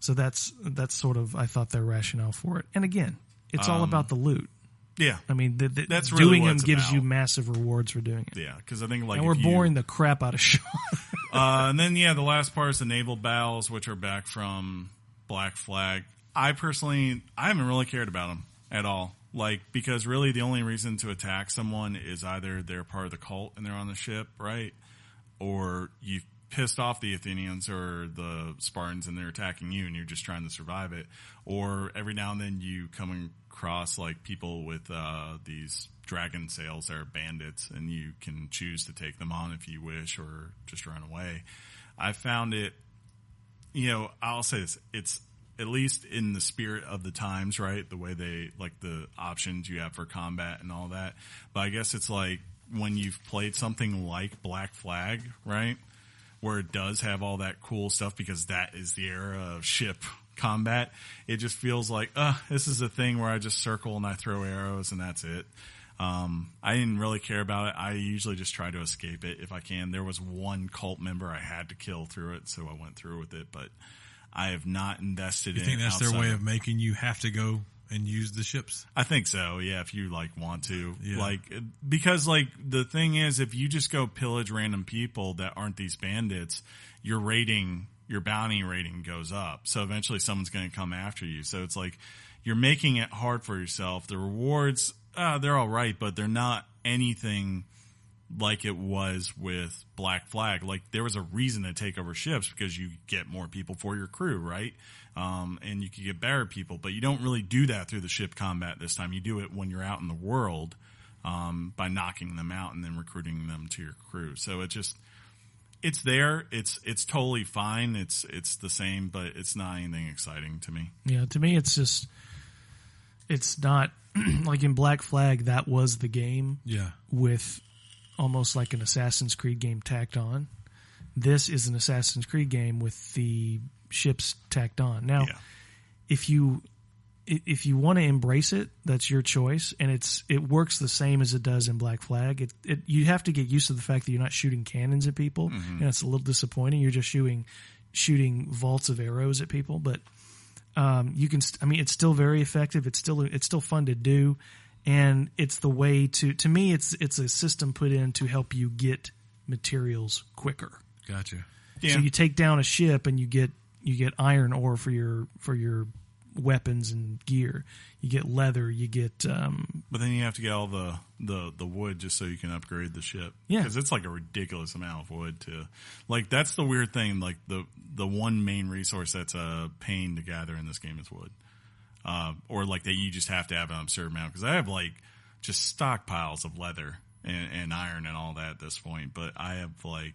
So that's sort of, I thought, their rationale for it. And again, it's all about the loot. Yeah. I mean, that's really doing what them it's gives about. you massive rewards for doing it. Yeah, because I think and we're boring the crap out of Sean. And then, the last part is the naval battles, which are back from Black Flag. I haven't really cared about them at all. Because really the only reason to attack someone is either they're part of the cult and they're on the ship, right? Or you've pissed off the Athenians or the Spartans and they're attacking you and you're just trying to survive it. Or every now and then you come across people with these dragon sails that are bandits and you can choose to take them on if you wish or just run away. I found it, I'll say this, it's at least in the spirit of the times, right? The way they, the options you have for combat and all that. But I guess it's when you've played something like Black Flag, right? Where it does have all that cool stuff because that is the era of ship combat. It just feels like, this is a thing where I just circle and I throw arrows and that's it. I didn't really care about it. I usually just try to escape it if I can. There was one cult member I had to kill through it, so I went through with it, but I have not invested in it. You think that's their way of making you have to go and use the ships? I think so, yeah, if you want to. Yeah. Because the thing is, if you just go pillage random people that aren't these bandits, your bounty rating goes up. So eventually someone's going to come after you. So it's you're making it hard for yourself. The rewards, they're all right, but they're not anything like it was with Black Flag. There was a reason to take over ships because you get more people for your crew, right? And you can get better people, but you don't really do that through the ship combat this time. You do it when you're out in the world by knocking them out and then recruiting them to your crew. So it's there. It's totally fine. It's the same, but it's not anything exciting to me. Yeah, to me, it's not in Black Flag. That was the game. Yeah, with almost like an Assassin's Creed game tacked on. This is an Assassin's Creed game with the ships tacked on. Now, if you want to embrace it, that's your choice, and it works the same as it does in Black Flag. You have to get used to the fact that you're not shooting cannons at people, and it's a little disappointing. You're just shooting vaults of arrows at people, but you can. I mean, it's still very effective. It's still fun to do, and it's the way to me. It's a system put in to help you get materials quicker. Gotcha. Yeah. So you take down a ship and you get iron ore for your weapons and gear. You get leather. You get. But then you have to get all the wood just so you can upgrade the ship. Yeah, because it's like a ridiculous amount of wood to. Like that's the weird thing. Like the one main resource that's a pain to gather in this game is wood, or like that you just have to have an absurd amount. Because I have like just stockpiles of leather and iron and all that at this point. But I have like.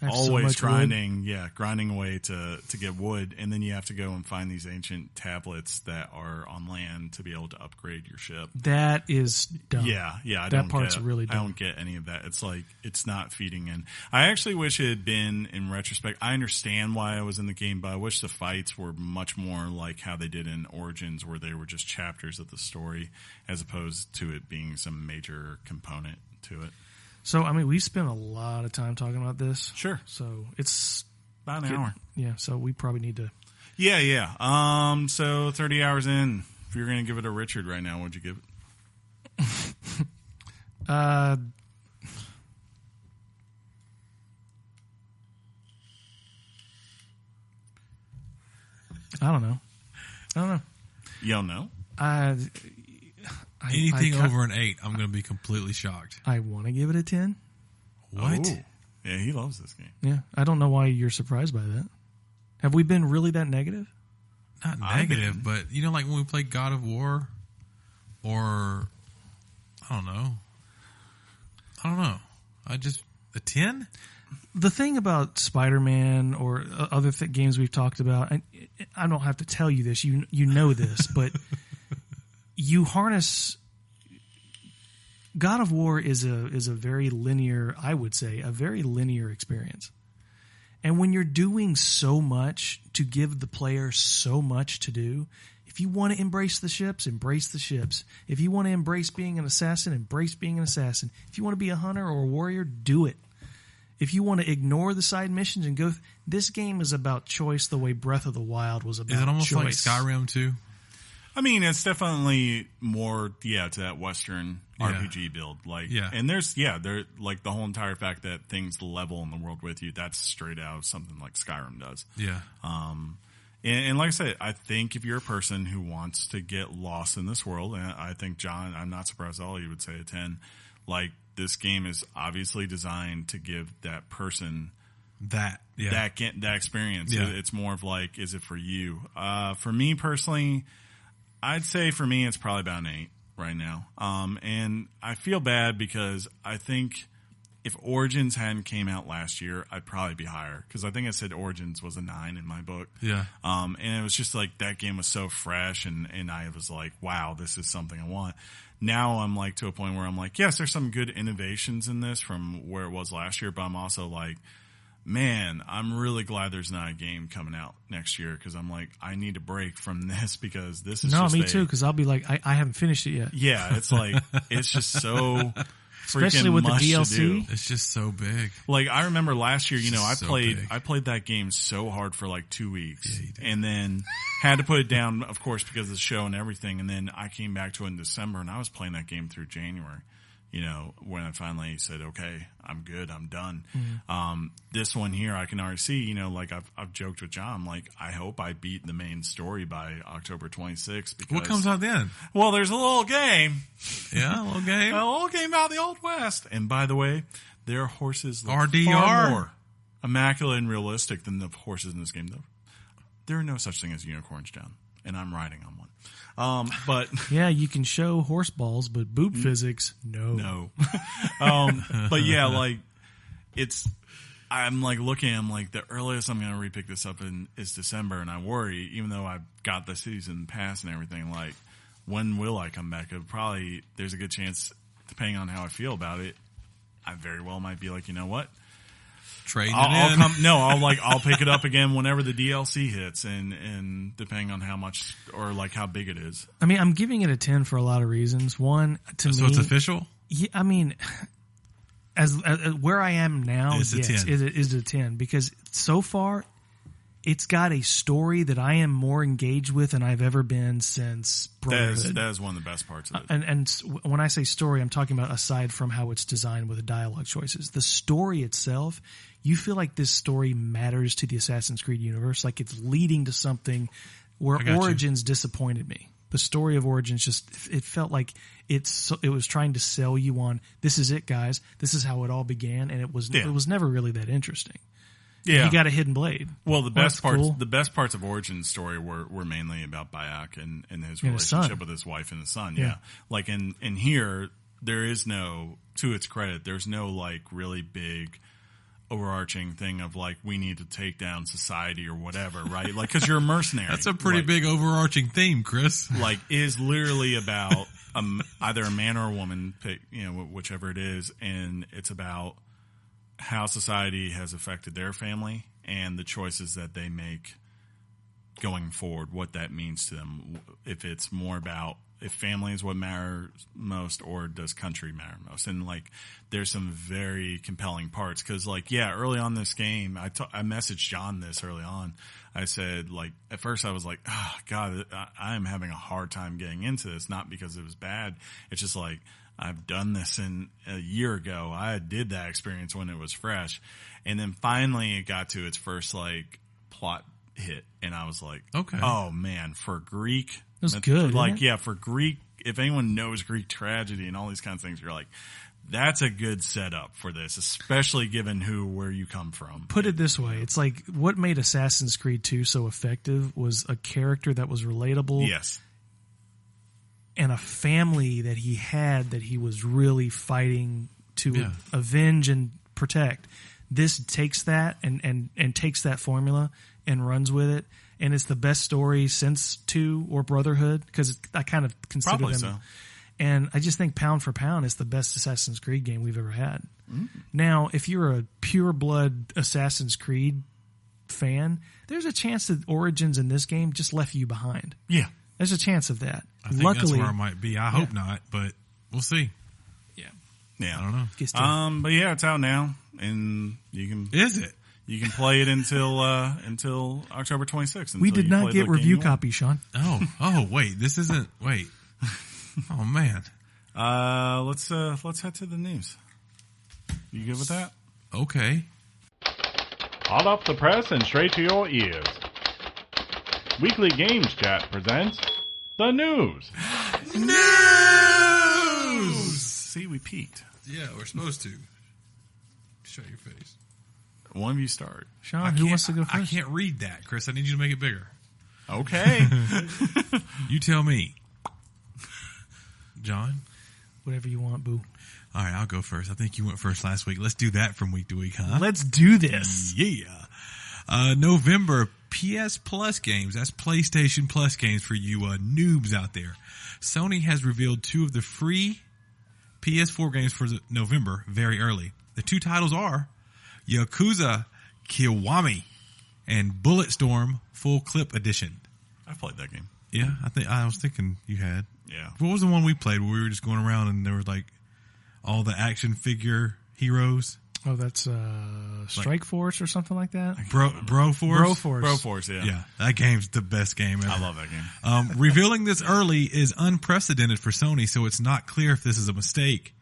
Always so grinding away to get wood, and then you have to go and find these ancient tablets that are on land to be able to upgrade your ship. That is dumb. Yeah. That part's really dumb. I don't get any of that. It's like it's not feeding in. I actually wish it had been in retrospect. I understand why I was in the game, but I wish the fights were much more like how they did in Origins, where they were just chapters of the story, as opposed to it being some major component to it. So, I mean, we spent a lot of time talking about this. Sure. So, it's about an hour. Yeah, so we probably need to... Yeah. So 30 hours in, if you're going to give it a Richard right now, what'd you give it? I don't know. You don't know? Anything over an 8, I'm going to be completely shocked. I want to give it a 10. What? Oh. Yeah, he loves this game. Yeah, I don't know why you're surprised by that. Have we been really that negative? Not negative, but like when we played God of War, or I don't know. I just a 10. The thing about Spider-Man or other games we've talked about, I don't have to tell you this. You know this, but. You harness God of War is a very linear, I would say, a very linear experience. And when you're doing so much to give the player so much to do, if you want to embrace the ships, embrace the ships. If you want to embrace being an assassin, embrace being an assassin. If you want to be a hunter or a warrior, do it. If you want to ignore the side missions and go, this game is about choice the way Breath of the Wild was about choice. Is it almost like Skyrim too? I mean, it's definitely more, to that Western RPG build. And there's like the whole entire fact that things level in the world with you, that's straight out of something like Skyrim does. Yeah. And like I said, I think if you're a person who wants to get lost in this world, and I think, John, I'm not surprised at all you would say a 10, like this game is obviously designed to give that person that experience. Yeah. It's more of like, is it for you? For me personally, I'd say for me, it's probably about an 8 right now. And I feel bad because I think if Origins hadn't came out last year, I'd probably be higher. Because I think I said Origins was a 9 in my book. Yeah. And it was just like that game was so fresh and I was like, wow, this is something I want. Now I'm like to a point where I'm like, yes, there's some good innovations in this from where it was last year, but I'm also like, man, I'm really glad there's not a game coming out next year because I'm like, I need a break from this because this is me too, because I'll be like, I haven't finished it yet. Yeah, it's like, it's just so especially with the DLC. It's just so big. Like, I remember last year, I so played that game so hard for like 2 weeks and then had to put it down, of course, because of the show and everything. And then I came back to it in December and I was playing that game through January. When I finally said, okay, I'm good, I'm done. Mm-hmm. This one here, I can already see, like I've joked with John, like, I hope I beat the main story by October 26th. Because, what comes out then? Well, there's a little game. Yeah, a little game. A little game out of the Old West. And by the way, their horses look RDR. far more immaculate and realistic than the horses in this game, though. There are no such thing as unicorns, John. And I'm riding on one. But yeah, you can show horse balls, but boob physics, no. But yeah, like I'm like looking, I'm like the earliest I'm going to repick this up is December, and I worry, even though I've got the season pass and everything, like when will I come back? There's a good chance, depending on how I feel about it, I very well might be like, you know what? Trading I'll it in. come. No, I'll pick it up again whenever the DLC hits, and depending on how much or like how big it is. I mean, I'm giving it a 10 for a lot of reasons. One, to So me, it's official? yeah, I mean, as where I am now, It's a yes, 10. it is a 10 because so far it's got a story that I am more engaged with than I've ever been since Brotherhood. That is one of the best parts of it. And when I say story, I'm talking about aside from how it's designed with the dialogue choices. The story itself, you feel like this story matters to the Assassin's Creed universe, like it's leading to something where Origins disappointed me. The story of Origins it felt like it was trying to sell you on, this is it, guys. This is how it all began, and it was never really that interesting. Yeah, he got a hidden blade. Well, the best parts, cool. the best parts of Origin's story were mainly about Bayek and his And his relationship son. with his wife and his son. Yeah. Yeah, like in here, there is no, to its credit, there's no like really big overarching thing of like we need to take down society or whatever, right? Like because you're a mercenary. That's a pretty like, big overarching theme, Chris. Like is literally about either a man or a woman, pick, whichever it is, and it's about how society has affected their family and the choices that they make going forward, what that means to them. If it's more about if family is what matters most or does country matter most. And like there's some very compelling parts because like, yeah, early on this game, I messaged John this early on. I said like, at first I was like, oh God, I am having a hard time getting into this. Not because it was bad. It's just like, I've done this a year ago. I did that experience when it was fresh. And then finally it got to its first like plot hit. And I was like, okay. Oh man, for Greek. It was good. Like, yeah, for Greek, if anyone knows Greek tragedy and all these kinds of things, you're like, that's a good setup for this, especially given where you come from. Put it this way. It's like what made Assassin's Creed 2 so effective was a character that was relatable. Yes. And a family that he had that he was really fighting to avenge and protect. This takes that and takes that formula and runs with it. And it's the best story since 2 or Brotherhood because I kind of consider Probably them. So. And I just think pound for pound, it's the best Assassin's Creed game we've ever had. Now, if you're a pure blood Assassin's Creed fan, there's a chance that Origins in this game just left you behind. Yeah. There's a chance of that. I think Luckily, that's where I might be. I hope not, but we'll see. Yeah. I don't know. But yeah, it's out now and you can. Is it? You can play it until October 26th. We did not get review copies, Sean. Oh, wait. This isn't. Wait. Oh man. Let's head to the news. You good with that? Okay. Hot off the press and straight to your ears. Weekly Games Chat presents the news. News. See, we peaked. Yeah, we're supposed to. Shut your face. One of you start. Sean, who wants to go first? I can't read that, Chris. I need you to make it bigger. Okay. You tell me. John? Whatever you want, boo. All right, I'll go first. I think you went first last week. Let's do that from week to week, huh? Let's do this. Yeah. November, PS Plus games. That's PlayStation Plus games for you noobs out there. Sony has revealed 2 of the free PS4 games for November very early. The 2 titles are Yakuza Kiwami and Bulletstorm Full Clip Edition. I played that game. Yeah, I was thinking you had. Yeah. What was the one we played where we were just going around and there was like all the action figure heroes? Oh, that's Strike Force or something like that? Bro Force? Bro Force, yeah. Yeah, that game's the best game ever. I love that game. Revealing this early is unprecedented for Sony, so it's not clear if this is a mistake.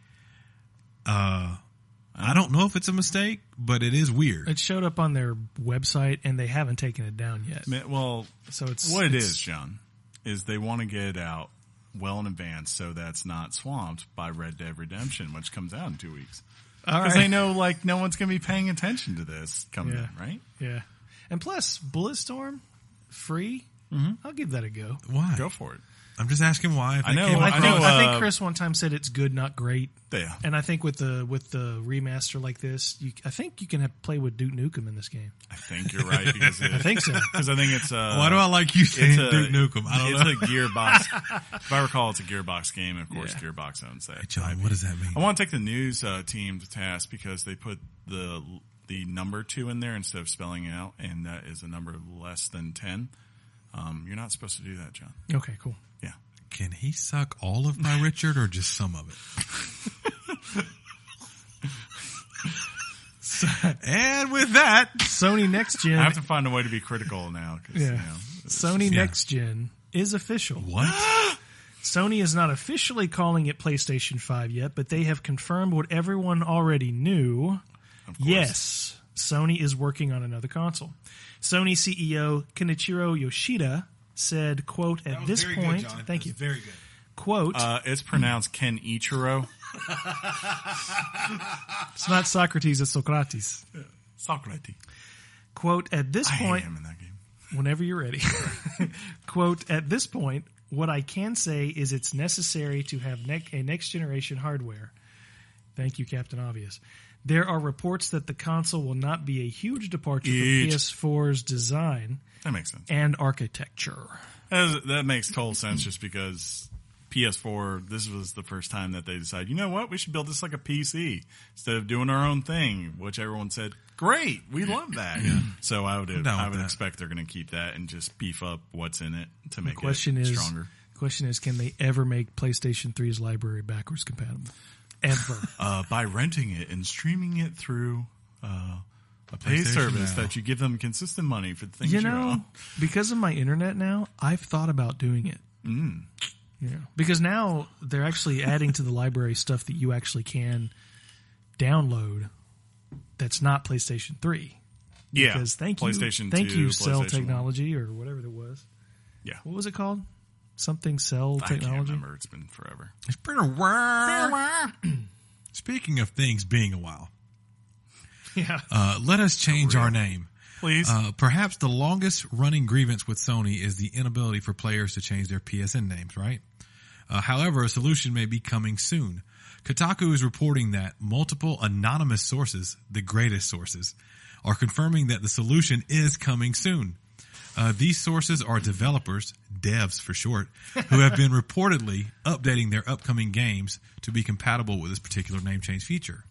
I don't know if it's a mistake, but it is weird. It showed up on their website, and they haven't taken it down yet. Well, so it's what it is, John, is they want to get it out well in advance so that's not swamped by Red Dead Redemption, which comes out in 2 weeks. Because they know, like, no one's going to be paying attention to this coming in, right? Yeah. And plus, Bulletstorm, free, I'll give that a go. Why? Go for it. I'm just asking why. I know. I think Chris one time said it's good, not great. Yeah. And I think with the remaster like this, I think you can play with Duke Nukem in this game. I think you're right because I think so. Because I think it's why do I like you saying Duke Nukem? I don't know. It's a Gearbox. If I recall, it's a Gearbox game. Of course, Gearbox owns that. Hey, John, what does that mean? I want to take the news team to task because they put the number 2 in there instead of spelling it out, and that is a number less than 10, you're not supposed to do that, John. Okay, cool. Yeah. Can he suck all of my Richard or just some of it? And with that, Sony Next Gen. I have to find a way to be critical now. Yeah. Sony Next Gen is official. what? Sony is not officially calling it PlayStation 5 yet, but they have confirmed what everyone already knew. Of course. Yes, Sony is working on another console. Sony CEO Kenichiro Yoshida said, quote, at this point, thank you. Very good. Quote, It's pronounced Ken Ichiro. it's not Socrates, it's Socrates. Socrates. Quote, at this I point, hate him in that game. whenever you're ready. Quote, at this point, what I can say is it's necessary to have a next generation hardware. Thank you, Captain Obvious. There are reports that the console will not be a huge departure from PS4's design That makes sense. and architecture. That makes total sense just because PS4, this was the first time that they decided, you know what, we should build this like a PC instead of doing our own thing, which everyone said, great, we love that. Yeah. So I would expect they're going to keep that and just beef up what's in it to make it stronger. The question is, can they ever make PlayStation 3's library backwards compatible? Ever. By renting it and streaming it through a pay service that you give them consistent money for the things you own. Because of my internet now, I've thought about doing it. Yeah. Because now they're actually adding to the library stuff that you actually can download that's not PlayStation 3. Yeah. Because thank you, Cell Technology or whatever it was. Yeah. What was it called? Something Cell Technology? I can't remember. It's been forever. It's been a while. Speaking of things being a while. Yeah. Let us change our name. Please. Perhaps the longest running grievance with Sony is the inability for players to change their PSN names, right? However, a solution may be coming soon. Kotaku is reporting that multiple anonymous sources, the greatest sources, are confirming that the solution is coming soon. These sources are developers, devs for short, who have been reportedly updating their upcoming games to be compatible with this particular name change feature.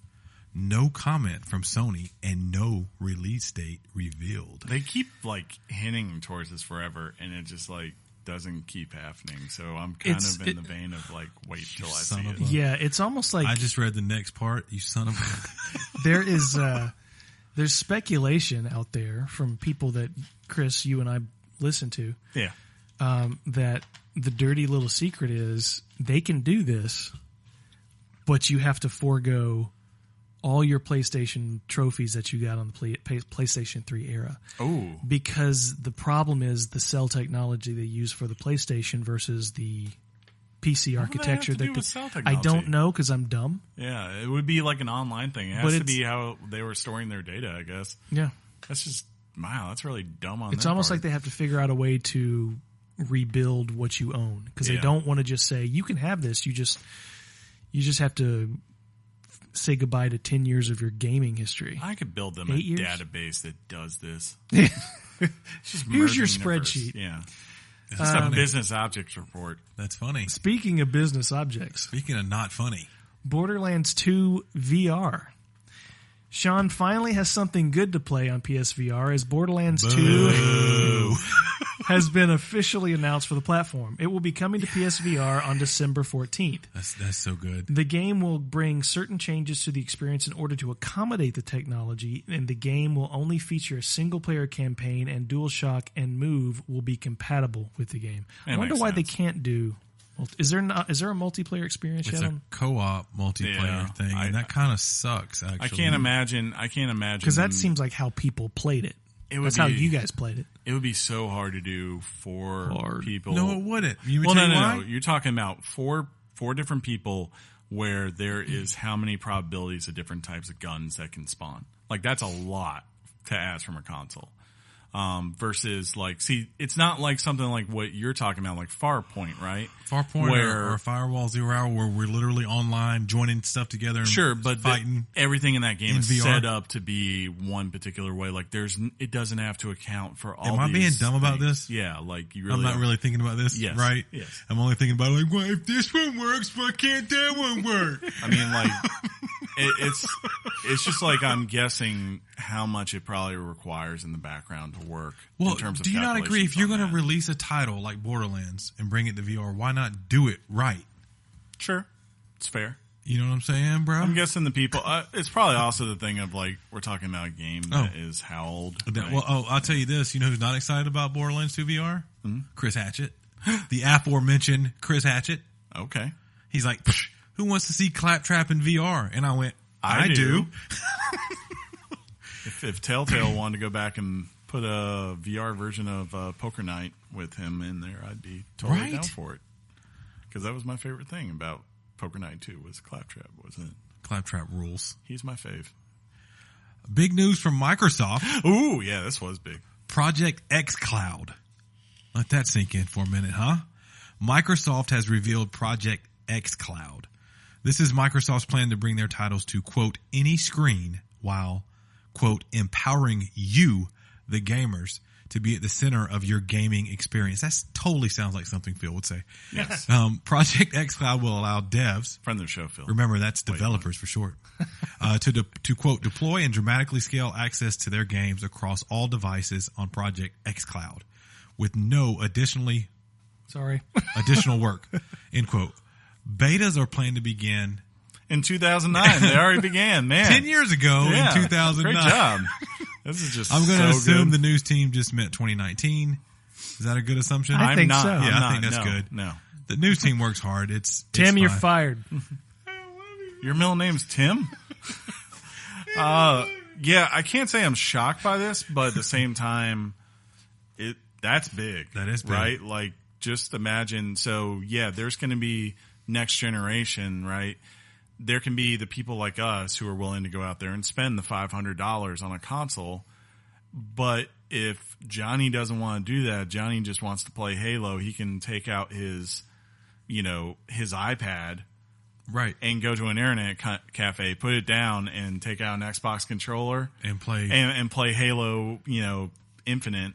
No comment from Sony and no release date revealed. They keep hinting towards this forever, and it just doesn't keep happening. So I'm kind of in the vein of wait till I see it. Yeah, it's almost like I just read the next part. You son of a. There is there's speculation out there from people that Chris, you and I listen to. Yeah. That the dirty little secret is they can do this, but you have to forego all your PlayStation trophies that you got on the PlayStation 3 era. Oh. Because the problem is the cell technology they use for the PlayStation versus the PC architecture. I don't know because I'm dumb. Yeah, it would be like an online thing. It has to be how they were storing their data, I guess. Yeah. That's just, wow, that's really dumb on It's almost like they have to figure out a way to rebuild what you own because they don't want to just say, you can have this. You just have to say goodbye to 10 years of your gaming history. I could build them 8 a years? database that does this. Here's your spreadsheet. Yeah. It's a business objects report. That's funny. Speaking of business objects. Speaking of not funny. Borderlands 2 VR. Sean finally has something good to play on PSVR as Borderlands 2 has been officially announced for the platform. It will be coming to PSVR on December 14th. That's so good. The game will bring certain changes to the experience in order to accommodate the technology, and the game will only feature a single-player campaign, and DualShock and Move will be compatible with the game. I wonder why they can't do... Is there a multiplayer experience it's yet? It's a co-op multiplayer thing, and that kind of sucks, actually. I can't imagine. Because that seems like how people played it. That's how you guys played it. It would be so hard to do for people. No, it wouldn't. No. You're talking about four different people where there is how many probabilities of different types of guns that can spawn. That's a lot to ask from a console. Versus it's not like something like what you're talking about, like Farpoint, right? Farpoint or Firewall 0 Hour, where we're literally online joining stuff together and but fighting. Everything in that game is VR. Set up to be one particular way. It doesn't have to account for all. Am I being dumb about this? Yeah, you really. I'm not really thinking about this, yes. right? Yes. I'm only thinking about well, if this one works, why can't that one work? I mean, it's just like I'm guessing how much it probably requires in the background to work. Well, in terms of do you not agree if you're going to that. release a title like Borderlands and bring it to VR, why not do it right? Sure, it's fair. You know what I'm saying, bro? I'm guessing the people. It's probably also the thing of like we're talking about a game that is how old. Right? Well, I'll tell you this. You know who's not excited about Borderlands 2 VR? Chris Hatchett, the aforementioned Chris Hatchett. Okay, he's like, who wants to see Claptrap in VR? And I went, I do. if Telltale wanted to go back and put a VR version of Poker Night with him in there, I'd be totally down for it. Because that was my favorite thing about Poker Night 2 was Claptrap, wasn't it? Claptrap rules. He's my fave. Big news from Microsoft. Ooh, yeah, this was big. Project X Cloud. Let that sink in for a minute, huh? Microsoft has revealed Project X Cloud. This is Microsoft's plan to bring their titles to, quote, any screen while, quote, empowering you, the gamers, to be at the center of your gaming experience. That totally sounds like something Phil would say. Yes. Project X Cloud will allow devs. Friend of the show, Phil. Remember, that's developers for short. To quote, deploy and dramatically scale access to their games across all devices on Project X Cloud with no additional work, end quote. Betas are planned to begin in 2009. They already began, man. 10 years ago in 2009. Great job. This is just I'm going to assume good. the news team just meant 2019. Is that a good assumption? I think not, so. Yeah, I'm I think not. that's No, good. No. The news team works hard. It's Tim, you're fine. fired. Your middle name's Tim? Yeah, I can't say I'm shocked by this, but at the same time, that's big. That is big. Right? Like, just imagine. So, yeah, there's going to be next generation, right? There can be the people like us who are willing to go out there and spend the $500 on a console. But if Johnny doesn't want to do that, Johnny just wants to play Halo, he can take out his iPad, right, and go to an internet cafe, put it down, and take out an Xbox controller and play and play Halo, Infinite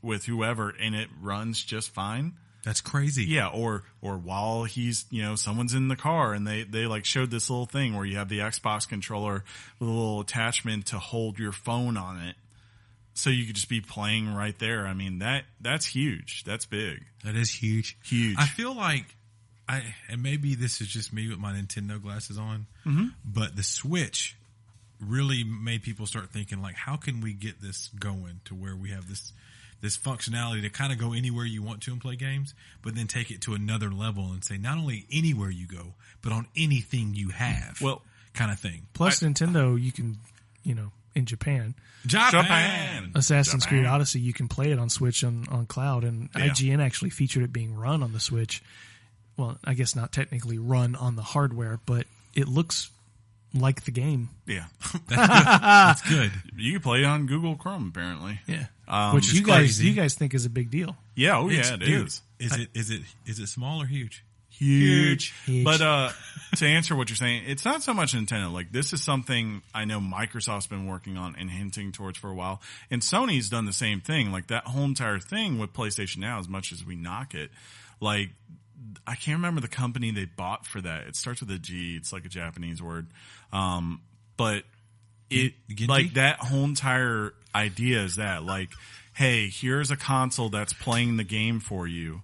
with whoever, and it runs just fine. That's crazy. Yeah, or while he's, someone's in the car and they like showed this little thing where you have the Xbox controller with a little attachment to hold your phone on it. So you could just be playing right there. I mean, that's huge. That's big. That is huge. Huge. I feel like and maybe this is just me with my Nintendo glasses on, but the Switch really made people start thinking like, how can we get this going to where we have this functionality to kind of go anywhere you want to and play games, but then take it to another level and say not only anywhere you go, but on anything you have, kind of thing. Plus, Nintendo, you can, in Japan, Assassin's Creed Odyssey, you can play it on Switch on cloud, and IGN actually featured it being run on the Switch. Well, I guess not technically run on the hardware, but it looks like the game. Yeah. That's good. You can play it on Google Chrome, apparently. Yeah. Which you guys think is a big deal. Yeah, it is. Is it small or huge? Huge. But to answer what you're saying, it's not so much Nintendo. Like, this is something I know Microsoft's been working on and hinting towards for a while. And Sony's done the same thing. Like, that whole entire thing with PlayStation Now, as much as we knock it, like, I can't remember the company they bought for that. It starts with a G. It's like a Japanese word. But Genji? like, that whole entire idea is that, like, hey, here's a console that's playing the game for you,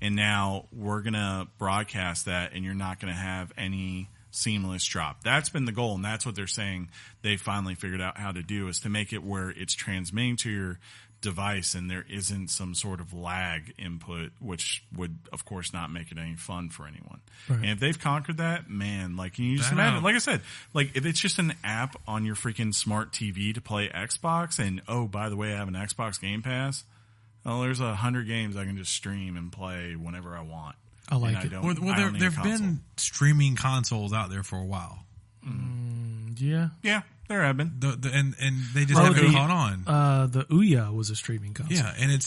and now we're going to broadcast that, and you're not going to have any seamless drop. That's been the goal, and that's what they're saying they finally figured out how to do, is to make it where it's transmitting to your device and there isn't some sort of lag input, which would, of course, not make it any fun for anyone. Right. And if they've conquered that, man, like, can you just imagine? Like I said, like, if it's just an app on your freaking smart TV to play Xbox, and, oh, by the way, I have an Xbox Game Pass, oh, there's 100 games I can just stream and play whenever I want. I like it. Well, there have been streaming consoles out there for a while. Yeah. Yeah, there have been. And they just haven't caught on. The Ouya was a streaming console. Yeah, and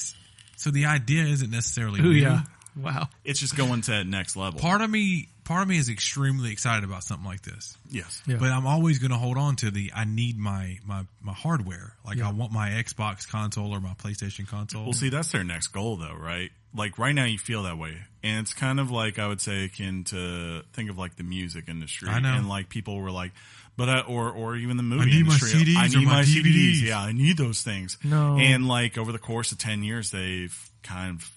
so the idea isn't necessarily Ouya. Wow. It's just going to that next level. Part of me is extremely excited about something like this. Yes. Yeah. But I'm always going to hold on to I need my hardware. Like, I want my Xbox console or my PlayStation console. Well, see, that's their next goal, though, right? Like, right now you feel that way. And it's kind of like, I would say, akin to think of like the music industry. I know. And like, people were like, But or even the movie I need my industry. CDs I or need my my CDs. DVDs. Yeah, I need those things. No. And like over the course of 10 years, they've kind of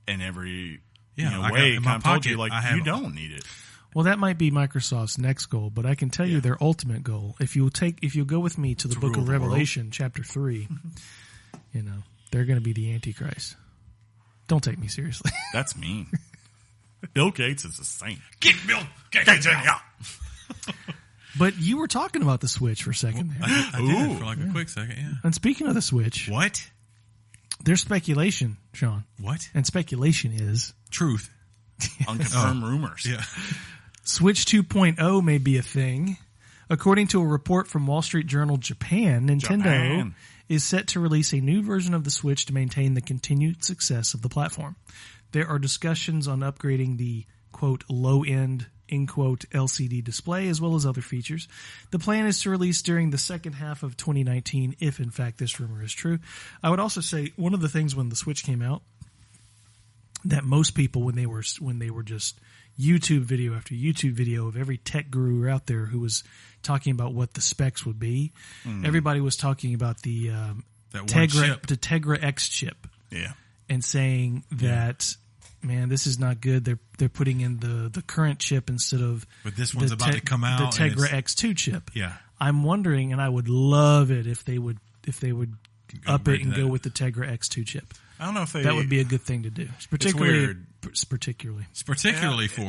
in every Yeah, way in my kind of told you pocket, like I have- you don't need it. Well, that might be Microsoft's next goal, but I can tell you their ultimate goal. If you go with me to the book rule of the world. Revelation, chapter 3, they're going to be the Antichrist. Don't take me seriously. That's mean. Bill Gates is a saint. Get Bill Gates in here. But you were talking about the Switch for a second there. I did for like a quick second, yeah. And speaking of the Switch, What? there's speculation, Sean. What? And speculation is Truth. Unconfirmed rumors. Yeah. Switch 2.0 may be a thing. According to a report from Wall Street Journal Japan, Nintendo is set to release a new version of the Switch to maintain the continued success of the platform. There are discussions on upgrading the, quote, low-end, in quote, LCD display, as well as other features. The plan is to release during the second half of 2019, if in fact this rumor is true. I would also say one of the things when the Switch came out, that most people, when they were just YouTube video after YouTube video of every tech guru out there who was talking about what the specs would be, everybody was talking about the That one Tegra, chip. the Tegra X chip, Yeah. and saying that, man, this is not good. They're putting in the current chip instead of But this one's the about to come out. the and Tegra it's- X2 chip. Yeah. I'm wondering, and I would love it if they would up it and that. go with the Tegra X2 chip. I don't know if they. That would be a good thing to do, particularly. weird. Particularly. It's particularly for.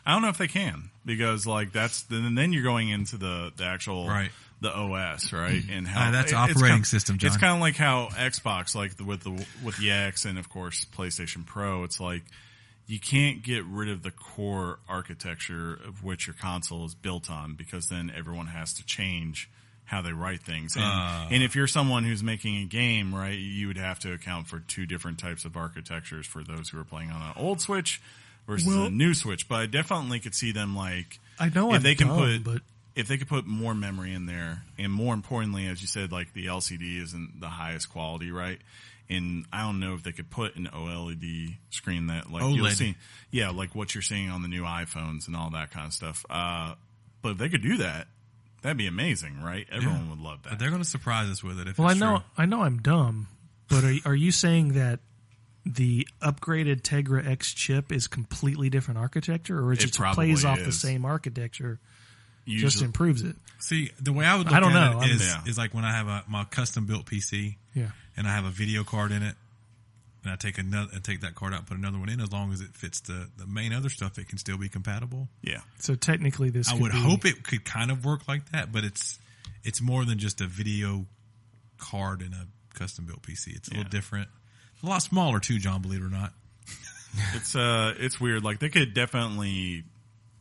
I don't know if they can because like then you're going into the actual Right. the OS right and how That's it's operating kind- system, John. It's kind of like how Xbox like with the X and of course PlayStation Pro. It's like you can't get rid of the core architecture of which your console is built on because then everyone has to change how they write things. And if you're someone who's making a game, right, you would have to account for two different types of architectures for those who are playing on an old Switch versus a new Switch. But I definitely could see them like I know if I'm they can dumb, but if they could put more memory in there, and more importantly, as you said, like the LCD isn't the highest quality, right? And I don't know if they could put an OLED screen that like you'll OLED. see, yeah, like what you're seeing on the new iPhones and all that kind of stuff. But if they could do that, that'd be amazing, right? Everyone would love that. But they're going to surprise us with it. If well, it's true. I know I'm dumb, but are you saying that the upgraded Tegra X chip is completely different architecture, or it just probably plays off the is. same architecture, just Usually- improves it? See, the way I would look I don't at know. it is, Yeah. is like when I have my custom built PC Yeah. and I have a video card in it, and I take that card out, put another one in. As long as it fits the main other stuff, it can still be compatible. yeah. So technically, this I could would be, hope it could kind of work like that, but it's more than just a video card in a custom built PC. It's a little different. A lot smaller too, John, believe it or not. It's weird. Like they could definitely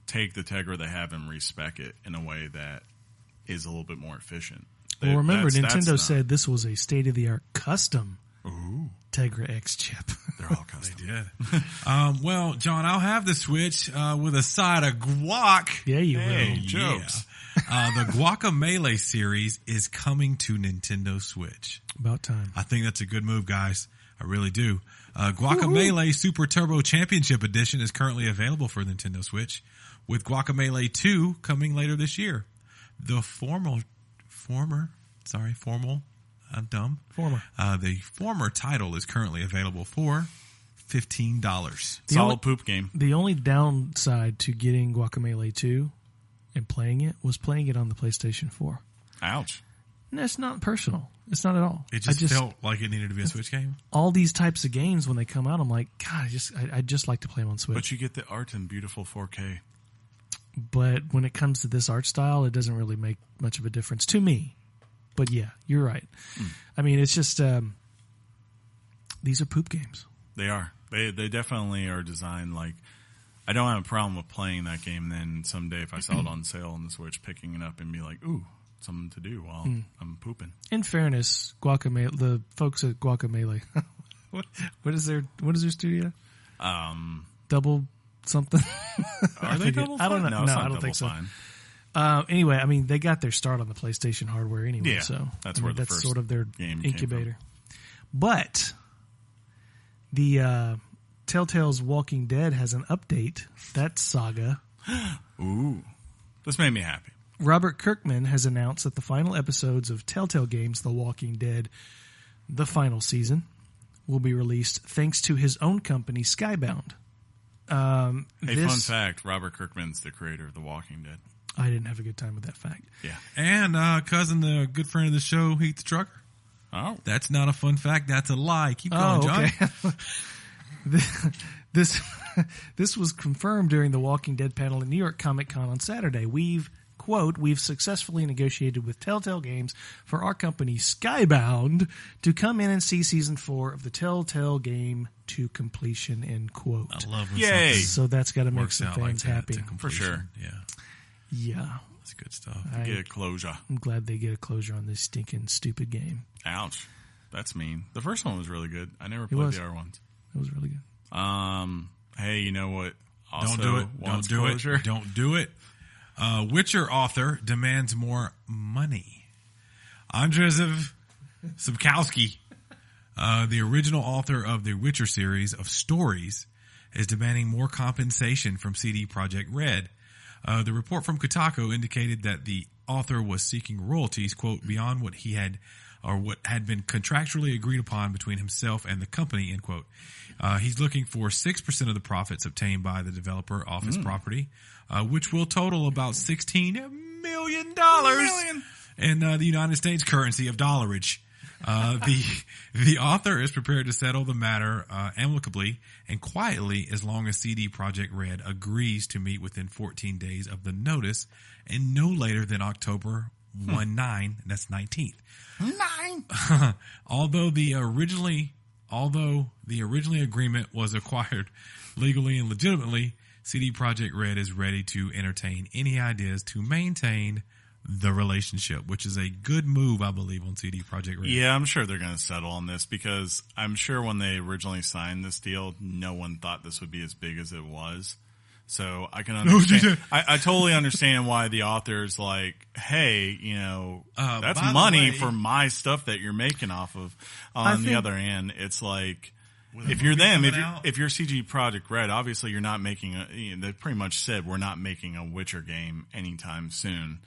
take the Tegra they have and respec it in a way that is a little bit more efficient. Well, remember, That's Nintendo not- said this was a state of the art custom Tegra X chip. they're all custom. Yeah. Well, John, I'll have the Switch with a side of guac. Yeah, you Hey, will. jokes. The Guacamelee series is coming to Nintendo Switch. About time. I think that's a good move, guys. I really do. Guacamelee Super Turbo Championship Edition is currently available for Nintendo Switch, with Guacamelee 2 coming later this year. The former, I'm dumb. The former title is currently available for $15. Solid poop game. The only downside to getting Guacamelee 2 and playing it was playing it on the PlayStation 4. Ouch. And that's not personal. It's not at all. It just felt like it needed to be a Switch game. All these types of games when they come out, I'm like, God, I'd just like to play them on Switch. But you get the art in beautiful 4K. But when it comes to this art style, it doesn't really make much of a difference to me. But yeah, you're right. I mean, it's just these are poop games. They are. They definitely are designed like. I don't have a problem with playing that game. Then someday, if I saw it on sale on the Switch, picking it up and be like, "Ooh, something to do while I'm pooping." In fairness, the folks at Guacamelee, what is their studio? Double something. Are they double? I don't know. No, it's not I don't think so. Fine. Anyway, I mean, they got their start on the PlayStation hardware anyway, Yeah, so that's I mean, where the that's first sort of their game came incubator. But the Telltale's Walking Dead has an update. That saga. Ooh, this made me happy. Robert Kirkman has announced that the final episodes of Telltale Games' The Walking Dead, the final season, will be released thanks to his own company, Skybound. Fun fact, Robert Kirkman's the creator of The Walking Dead. I didn't have a good time with that fact. Yeah. And cousin, the good friend of the show, Heath the Trucker. Oh. That's not a fun fact. That's a lie. Keep going, John. Okay. This was confirmed during the Walking Dead panel at New York Comic Con on Saturday. We've successfully negotiated with Telltale Games for our company Skybound to come in and see season 4 of the Telltale game to completion, end quote. I love when Yay. something So that's got to make works some out things like that happy. to For completion. sure. Yeah. That's good stuff. Get closure. I'm glad they get a closure on this stinking stupid game. Ouch. That's mean. The first one was really good. I never played was. the other ones. It was really good. Hey, you know what? Also Don't do it. wants Don't do closure? it. Don't do it. Witcher author demands more money. Andrzej Sapkowski, the original author of the Witcher series of stories, is demanding more compensation from CD Projekt Red. The report from Kotaku indicated that the author was seeking royalties, quote, beyond what he had or what had been contractually agreed upon between himself and the company, end quote. He's looking for 6% of the profits obtained by the developer off his property, which will total about $16 million in the United States currency of dollarage. The author is prepared to settle the matter amicably and quietly as long as CD Projekt Red agrees to meet within 14 days of the notice and no later than October 9, that's 19th. 9. Although the originally agreement was acquired legally and legitimately, CD Projekt Red is ready to entertain any ideas to maintain the relationship, which is a good move, I believe, on CD Projekt Red. Yeah, I'm sure they're going to settle on this because I'm sure when they originally signed this deal, no one thought this would be as big as it was. So I can understand. I totally understand why the author's like, hey, that's by the money way, for my stuff that you're making off of. On the other hand, it's like, if you're them, if you're CG Projekt Red, obviously you're not making they pretty much said we're not making a Witcher game anytime soon.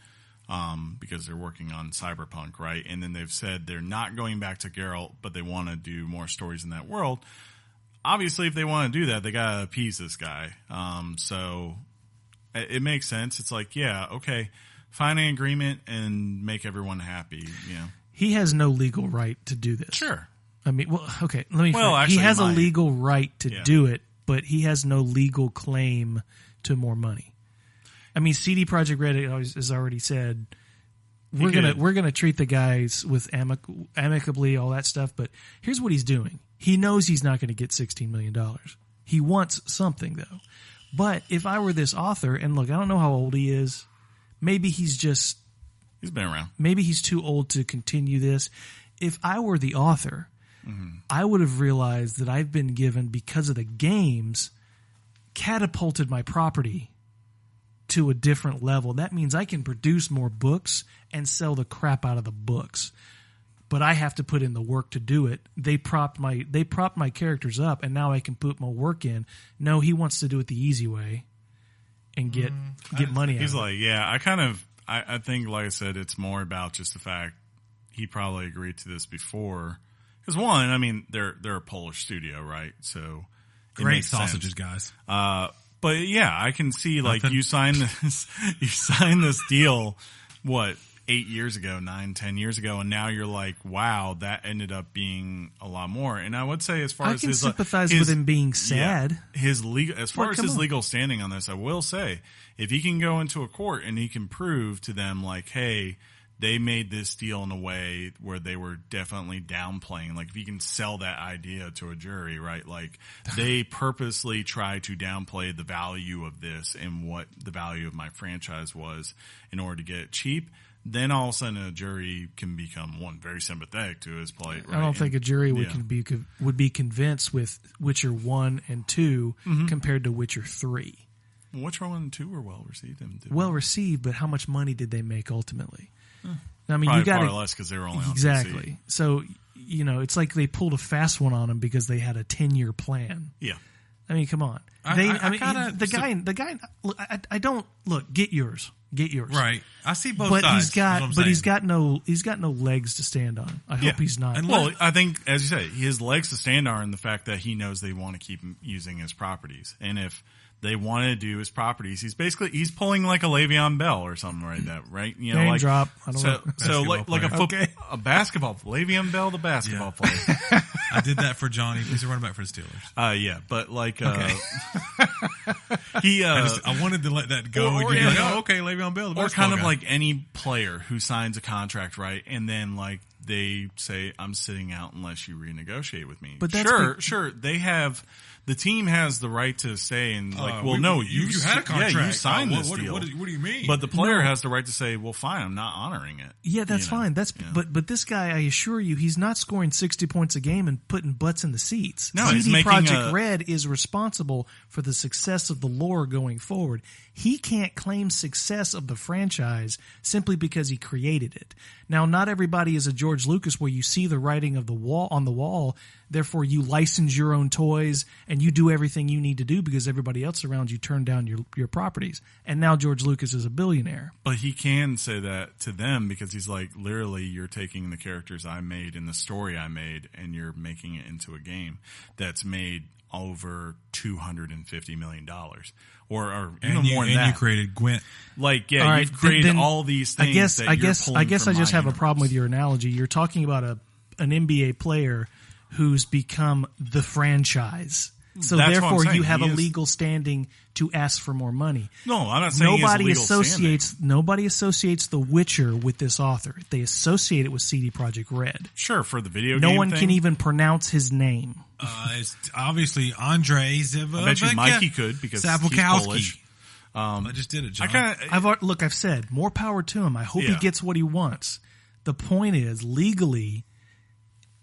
Because they're working on Cyberpunk, right? And then they've said they're not going back to Geralt, but they want to do more stories in that world. Obviously, if they want to do that, they got to appease this guy. So it makes sense. It's like, yeah, okay, find an agreement and make everyone happy, He has no legal right to do this. Sure. I mean, well, okay, let me. Well, he actually, has he a might. legal right to do it, but he has no legal claim to more money. I mean, CD Projekt Red has already said we're gonna treat the guys with amicably, all that stuff. But here's what he's doing: he knows he's not going to get $16 million. He wants something though. But if I were this author, and look, I don't know how old he is. Maybe he's been around. Maybe he's too old to continue this. If I were the author, I would have realized that I've been given, because of the games, catapulted my property to a different level. That means I can produce more books and sell the crap out of the books. But I have to put in the work to do it. They propped my characters up, and now I can put more work in. No, he wants to do it the easy way and get money out He's of it. like, yeah, I think, like I said, it's more about just the fact he probably agreed to this before. Because one, I mean, they're a Polish studio, right? So it Great makes sausages, sense. guys. But yeah, I can see like you signed this deal, what, 8 years ago, 10 years ago, and now you're like, wow, that ended up being a lot more. And I would say, as far I as can his sympathize with him being sad. yeah, his legal, as far Well, as come his on. legal standing on this, I will say, if he can go into a court and he can prove to them like, hey, they made this deal in a way where they were definitely downplaying. Like, if you can sell that idea to a jury, right? Like, they purposely try to downplay the value of this and what the value of my franchise was in order to get it cheap. Then all of a sudden a jury can become, very sympathetic to his plight. Right? I don't think a jury yeah. would be convinced with Witcher 1 and 2 compared to Witcher 3. Witcher 1 and 2 were well received. Well received, but how much money did they make ultimately? I mean, Probably you got far less because they were only on exactly. PC. So it's like they pulled a fast one on him because they had a 10-year plan. Yeah. I mean, come on. I don't look. Get yours. get yours. Right. I see both But sides. he's got no legs to stand on. I hope he's not. Well, I think, as you say, his legs to stand on are in the fact that he knows they want to keep using his properties. And if they want to do his properties, he's pulling like a Le'Veon Bell or something like that, right? You know, Name like drop. I don't know. So like a basketball, Le'Veon Bell, the basketball player. I did that for Johnny. He's a running back for the Steelers. Yeah, but like, I wanted to let that go. Okay, Le'Veon Bell, the or kind of guy. like any player who signs a contract, right? And then like they say, "I'm sitting out unless you renegotiate with me." But that's sure, they have. The team has the right to say and like, well, no, you had a contract. Yeah, you signed this what, deal. What do you mean? But the player has the right to say, well, fine, I'm not honoring it. Yeah, that's fine. But this guy, I assure you, he's not scoring 60 points a game and putting butts in the seats. No, he's CD making Projekt Red is responsible for the success of the lore going forward. He can't claim success of the franchise simply because he created it. Now, not everybody is a George Lucas where you see the writing of the wall on the wall. Therefore, you license your own toys and you do everything you need to do because everybody else around you turned down your properties. And now George Lucas is a billionaire. But he can say that to them because he's like, literally, you're taking the characters I made and the story I made and you're making it into a game that's made over $250 million. Or even more than that. And you created Gwent. Like, yeah, All right, you've created then all these things I guess I just have a problem with your analogy. You're talking about an NBA player who's become the franchise. So That's therefore what I'm saying. you have He a is- legal standing to ask for more money. No, I'm not saying Nobody associates The Witcher with this author. They associate it with CD Projekt Red. Sure, for the video game No one thing. can even pronounce his name. It's obviously Andre I bet you Mikey could because he's Polish. I just did it, John. I've said more power to him. I hope he Yeah. gets what he wants. The point is, legally,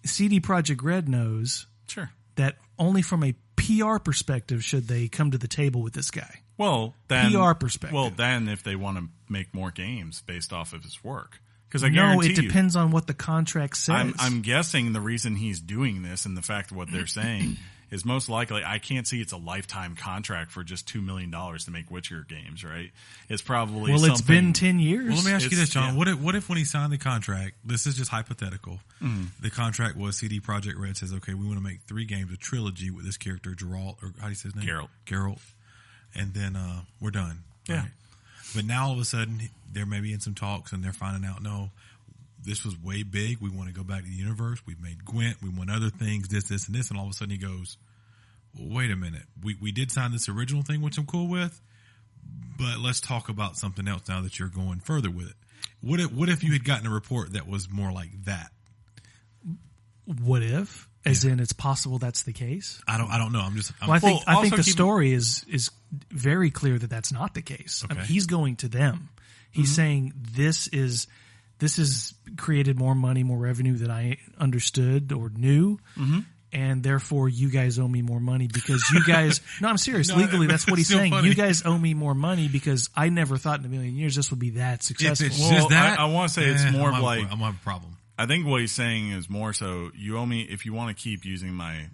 CD Projekt Red knows Sure. that only from a PR perspective should they come to the table with this guy. Well, then PR perspective. Well, then if they want to make more games based off of his work, because I guarantee it depends on what the contract says. I'm guessing the reason he's doing this and the fact of what they're saying is most likely I can't see it's a lifetime contract for just $2 million to make Witcher games, right? It's probably it's been 10 years. Well, let me ask you this, John. Yeah. What if when he signed the contract, this is just hypothetical, the contract was CD Projekt Red says, okay, we want to make 3 games, a trilogy with this character, Geralt, or how do you say his name? Geralt. And then we're done. Yeah. Right? But now all of a sudden, they're maybe in some talks and they're finding out, no, this was way big. We want to go back to the universe. We've made Gwent. We want other things, this, and this. And all of a sudden he goes, well, wait a minute. We did sign this original thing, which I'm cool with, but let's talk about something else now that you're going further with it. What if you had gotten a report that was more like that? What if? As in, it's possible that's the case. I don't know. I think the story is very clear that that's not the case. Okay. I mean, he's going to them. He's saying this is created more money, more revenue than I understood or knew. And therefore, you guys owe me more money because you guys. No, I'm serious. Legally, that's what he's saying. Funny. You guys owe me more money because I never thought in a million years this would be that successful. If it's just that, I want to say it's more of like I'm gonna have a problem. I think what he's saying is more so you owe me if you want to keep using my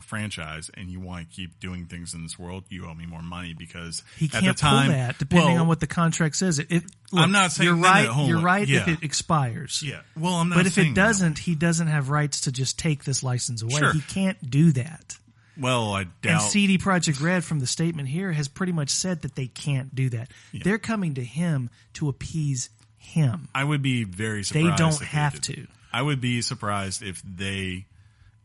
franchise and you want to keep doing things in this world, you owe me more money because he at can't the time, pull that depending on what the contract says. Look, I'm not saying you're right. You're right yeah. if it expires. Yeah. Well, I'm not. But if saying it doesn't, he doesn't have rights to just take this license away. Sure. He can't do that. Well, I doubt. And CD Projekt Red, from the statement here, has pretty much said that they can't do that. Yeah. They're coming to him to appease him. I would be very surprised. They don't if have did. to. I would be surprised if they,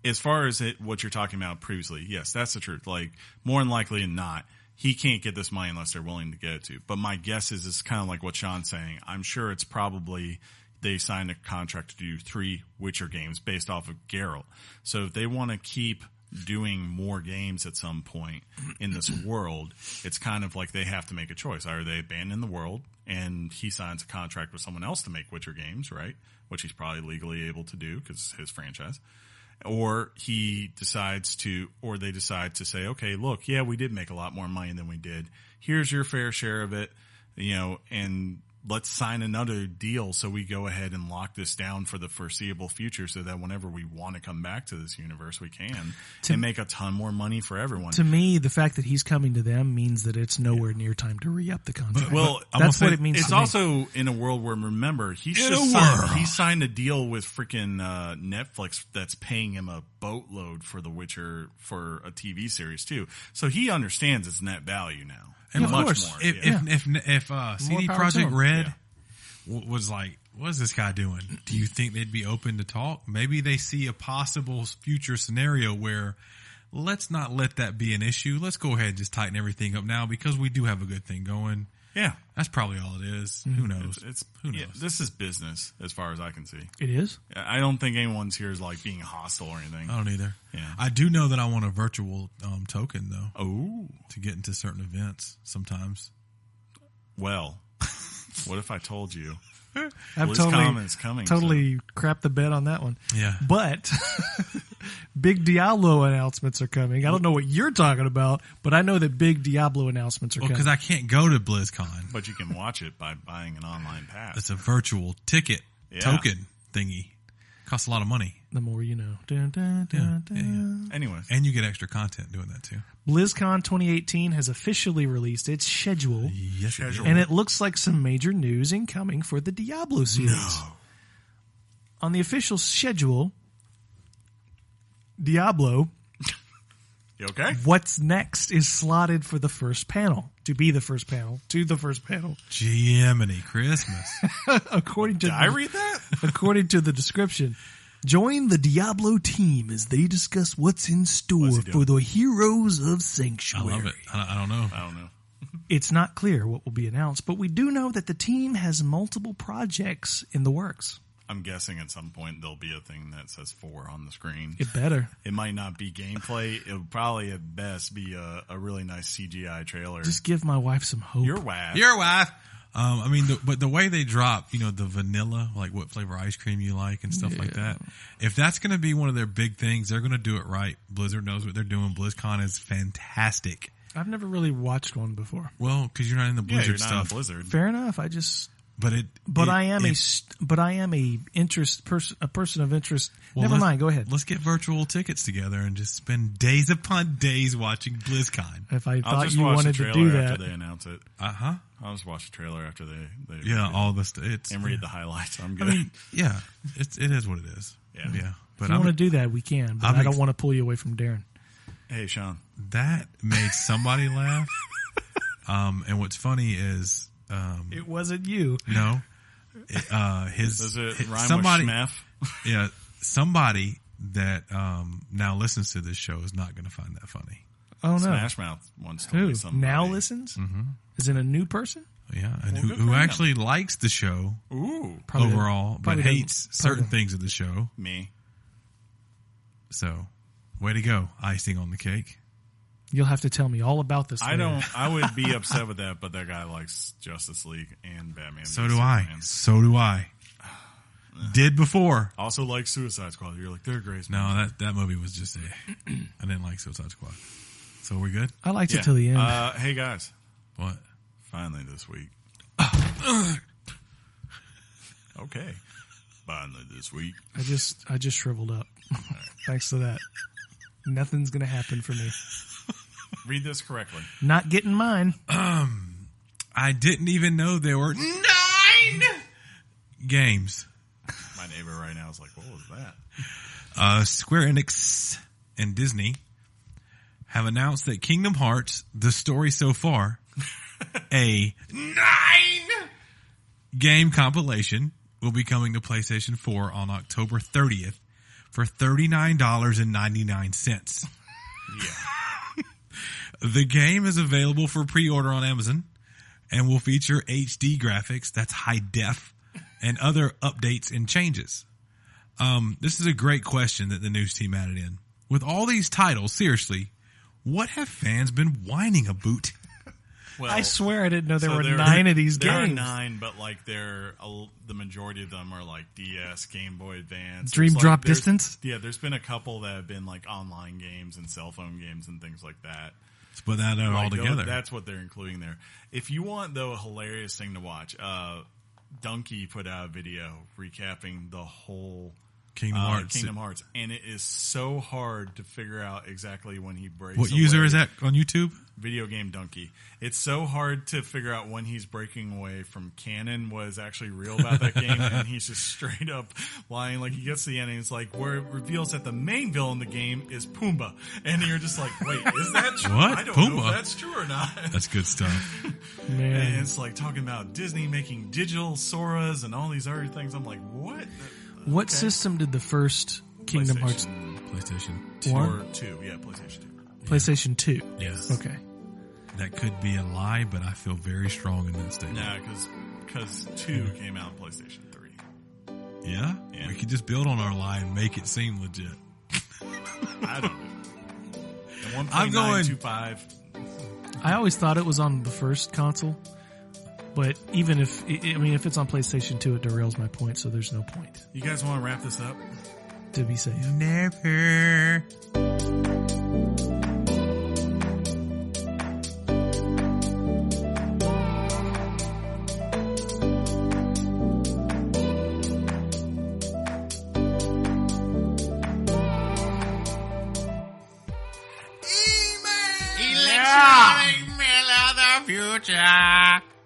as far as what you're talking about previously, yes, that's the truth. Like, more than likely than not, he can't get this money unless they're willing to get it to. But my guess is it's kind of like what Sean's saying. I'm sure it's probably they signed a contract to do 3 Witcher games based off of Geralt. So if they want to keep doing more games at some point in this world, it's kind of like they have to make a choice. Either they abandon the world and he signs a contract with someone else to make Witcher games, right? Which he's probably legally able to do because it's his franchise. Or they decide to say, okay, look, yeah, we did make a lot more money than we did. Here's your fair share of it, and let's sign another deal so we go ahead and lock this down for the foreseeable future so that whenever we want to come back to this universe, we can and make a ton more money for everyone. To me, the fact that he's coming to them means that it's nowhere near time to re-up the contract. Well, that's what it means it's to me. also in a world where, remember, he signed a deal with freaking Netflix that's paying him a boatload for The Witcher for a TV series too. So he understands its net value now. And of much course. more. If CD power to Projekt him. Red was like, what's this guy doing? Do you think they'd be open to talk? Maybe they see a possible future scenario where let's not let that be an issue. Let's go ahead and just tighten everything up now because we do have a good thing going. Yeah. That's probably all it is. Who knows? Who knows? Yeah, this is business as far as I can see. It is? I don't think anyone's here is like being hostile or anything. I don't either. Yeah. I do know that I want a virtual token though. Oh. To get into certain events sometimes. Well, what if I told you? I've BlizzCon is coming. totally crapped the bed on that one. Yeah. But big Diablo announcements are coming. I don't know what you're talking about, but I know that big Diablo announcements are Well, coming. because I can't go to BlizzCon. But you can watch it by buying an online pass. It's a virtual ticket token thingy. Costs a lot of money. The more you know. Dun, dun, dun, dun. Anyways. And you get extra content doing that too. BlizzCon 2018 has officially released its schedule, Yes, it is. and it looks like some major news incoming for the Diablo series. On the official schedule, Diablo, You okay? What's Next is slotted for the first panel, to be the first panel, Jiminy Christmas. according to Did I read that? according to the description. Join the Diablo team as they discuss what's in store for the heroes of I Sanctuary. love it. I don't know. I don't know. It's not clear what will be announced, but we do know that the team has multiple projects in the works. I'm guessing at some point there'll be a thing that says 4 on the screen. It better. It might not be gameplay. It'll probably at best be a really nice CGI trailer. Just give my wife some hope. Your wife. Your wife. I mean, but the way they drop, the vanilla, like what flavor ice cream you like and stuff like that. If that's going to be one of their big things, they're going to do it right. Blizzard knows what they're doing. BlizzCon is fantastic. I've never really watched one before. Well, because you're not in the Blizzard you're not stuff. in Blizzard. Fair enough. I am a person of interest. Well, Never mind. Go ahead. Let's get virtual tickets together and just spend days upon days watching BlizzCon. If I I'll thought just you watch wanted the to trailer do after that, they announce it. Uh-huh. I'll just watch the trailer after they Yeah, all this. It's and read the highlights. I'm good. I mean, yeah, it is what it is. Yeah. But if you want to do that, we can. But I don't want to pull you away from Darren. Hey, Sean. that made somebody laugh. And what's funny is, It wasn't you. no, Does it rhyme somebody, with schmaff? yeah, somebody that now listens to this show is not going to find that funny. Oh no. Smash Mouth wants to be Who somebody. now listens? Mm-hmm. Is it a new person? Yeah, and Well, good who for him. actually likes the show Ooh, Probably overall, but probably hates doesn't- probably certain things of the show. me. So, way to go, icing on the cake. You'll have to tell me all about this. I later. don't. I would be upset with that, but that guy likes Justice League and Batman. So v do I. Superman. So do I. Did before. Also like Suicide Squad. You're like, they're great. No, that movie was just I didn't like Suicide Squad. So we good? I liked Yeah. it till the end. Hey guys, What? finally this week. Okay, finally this week. I just shriveled up. Thanks to that. Nothing's gonna happen for me. Read this correctly. Not getting mine. I didn't even know there were 9 games. My neighbor right now is like, what was that? Square Enix and Disney have announced that Kingdom Hearts, the story so far, a 9 game compilation, will be coming to PlayStation 4 on October 30th for $39.99. Yeah. The game is available for pre-order on Amazon and will feature HD graphics, that's high def, and other updates and changes. This is a great question that the news team added in. With all these titles, seriously, what have fans been whining about? Well, I swear I didn't know there so were there- 9 of these there games. are 9, but like the majority of them are like DS, Game Boy Advance, Dream There's, Drop there's- Distance? Yeah, there's been a couple that have been like online games and cell phone games and things like that. Let's put that all Like, together. that's what they're including there. If you want, though, a hilarious thing to watch, Donkey put out a video recapping the whole Kingdom Hearts, and it is so hard to figure out exactly when he breaks. What user away. is that on YouTube? Video Game Donkey. It's so hard to figure out when he's breaking away from canon, what is actually real about that game, and he's just straight up lying. Like, he gets to the end, and it's like, where it reveals that the main villain in the game is Pumbaa. And you're just like, wait, is that true? What? I don't know Pumbaa? if that's true or not. That's good stuff. Man. And it's like talking about Disney making digital Soras and all these other things. I'm like, what? What Okay. system did the first Kingdom Hearts? PlayStation 2. One? Or 2. Yeah, PlayStation 2. PlayStation 2. Yes. Okay. That could be a lie, but I feel very strong in that statement. Nah, because 2 came out on PlayStation 3. Yeah? Yeah. We could just build on our lie and make it seem legit. I don't know. And I'm going- 1.925. I always thought it was on the first console, but even if if it's on PlayStation 2, it derails my point, so there's no point You guys want to wrap this up? to be safe. Never.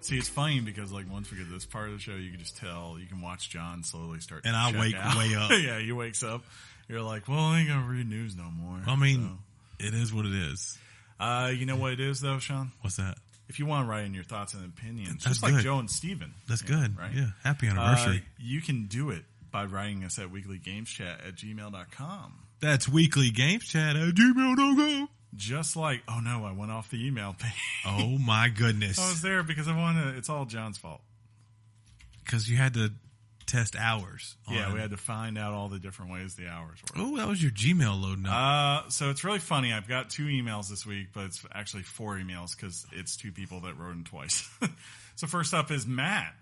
See, it's funny because like once we get to this part of the show, you can just tell, you can watch John slowly start to And I check wake out. way up. Yeah, he wakes up. You're like, well, I ain't gonna read news no more. I mean, it is what it is. You know what it is though, Sean? What's that? If you want to write in your thoughts and opinions, That's just like good. Joe and Steven. That's you know, good. right? Yeah. Happy anniversary. You can do it by writing us at weeklygameschat@gmail.com. That's weeklygameschat@gmail.com. Just like, oh no, I went off the email page. Oh my goodness. I was there because I wanted. It's all John's fault. Because you had to test hours. Yeah, we had to find out all the different ways the hours work. Oh, that was your Gmail loading up. So it's really funny. I've got 2 emails this week, but it's actually 4 emails because it's 2 people that wrote in twice. So first up is Matt.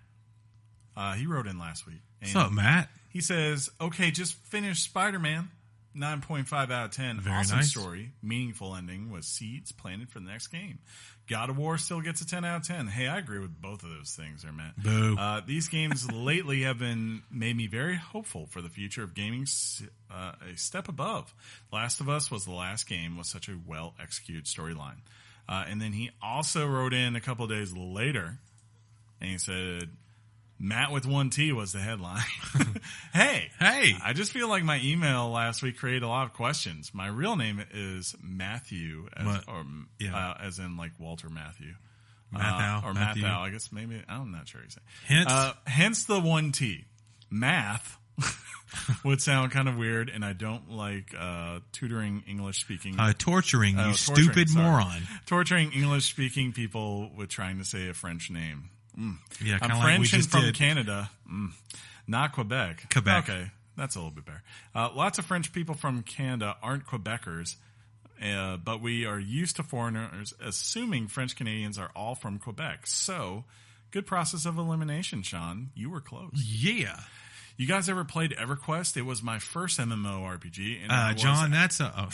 He wrote in last week. And What's up, Matt? he says, okay, just finished Spider-Man. 9.5 out of 10. Very Awesome nice. story. Meaningful ending with seeds planted for the next game. God of War still gets a 10 out of 10. Hey, I agree with both of those things there, Matt. Boo. These games lately have made me very hopeful for the future of gaming a step above. Last of Us was the last game with such a well-executed storyline. And then he also wrote in a couple of days later, and he said, Matt with 1 T was the headline. Hey. I just feel like my email last week created a lot of questions. My real name is Matthew, as in like Walter Matthew. Matthew. Or Matthew. Mathau. I guess maybe, I'm not sure he's Hence? hence the 1 T. Math would sound kind of weird, and I don't like tutoring English speaking. Torturing, you torturing, stupid sorry. moron. Torturing English speaking people with trying to say a French name. Yeah, I'm kind of like we French and just from did. Canada, not Quebec. Quebec. Okay, that's a little bit better. Lots of French people from Canada aren't Quebecers, but we are used to foreigners assuming French Canadians are all from Quebec. So, good process of elimination, Sean. You were close. Yeah. You guys ever played EverQuest? It was my first MMORPG. And John, that's a...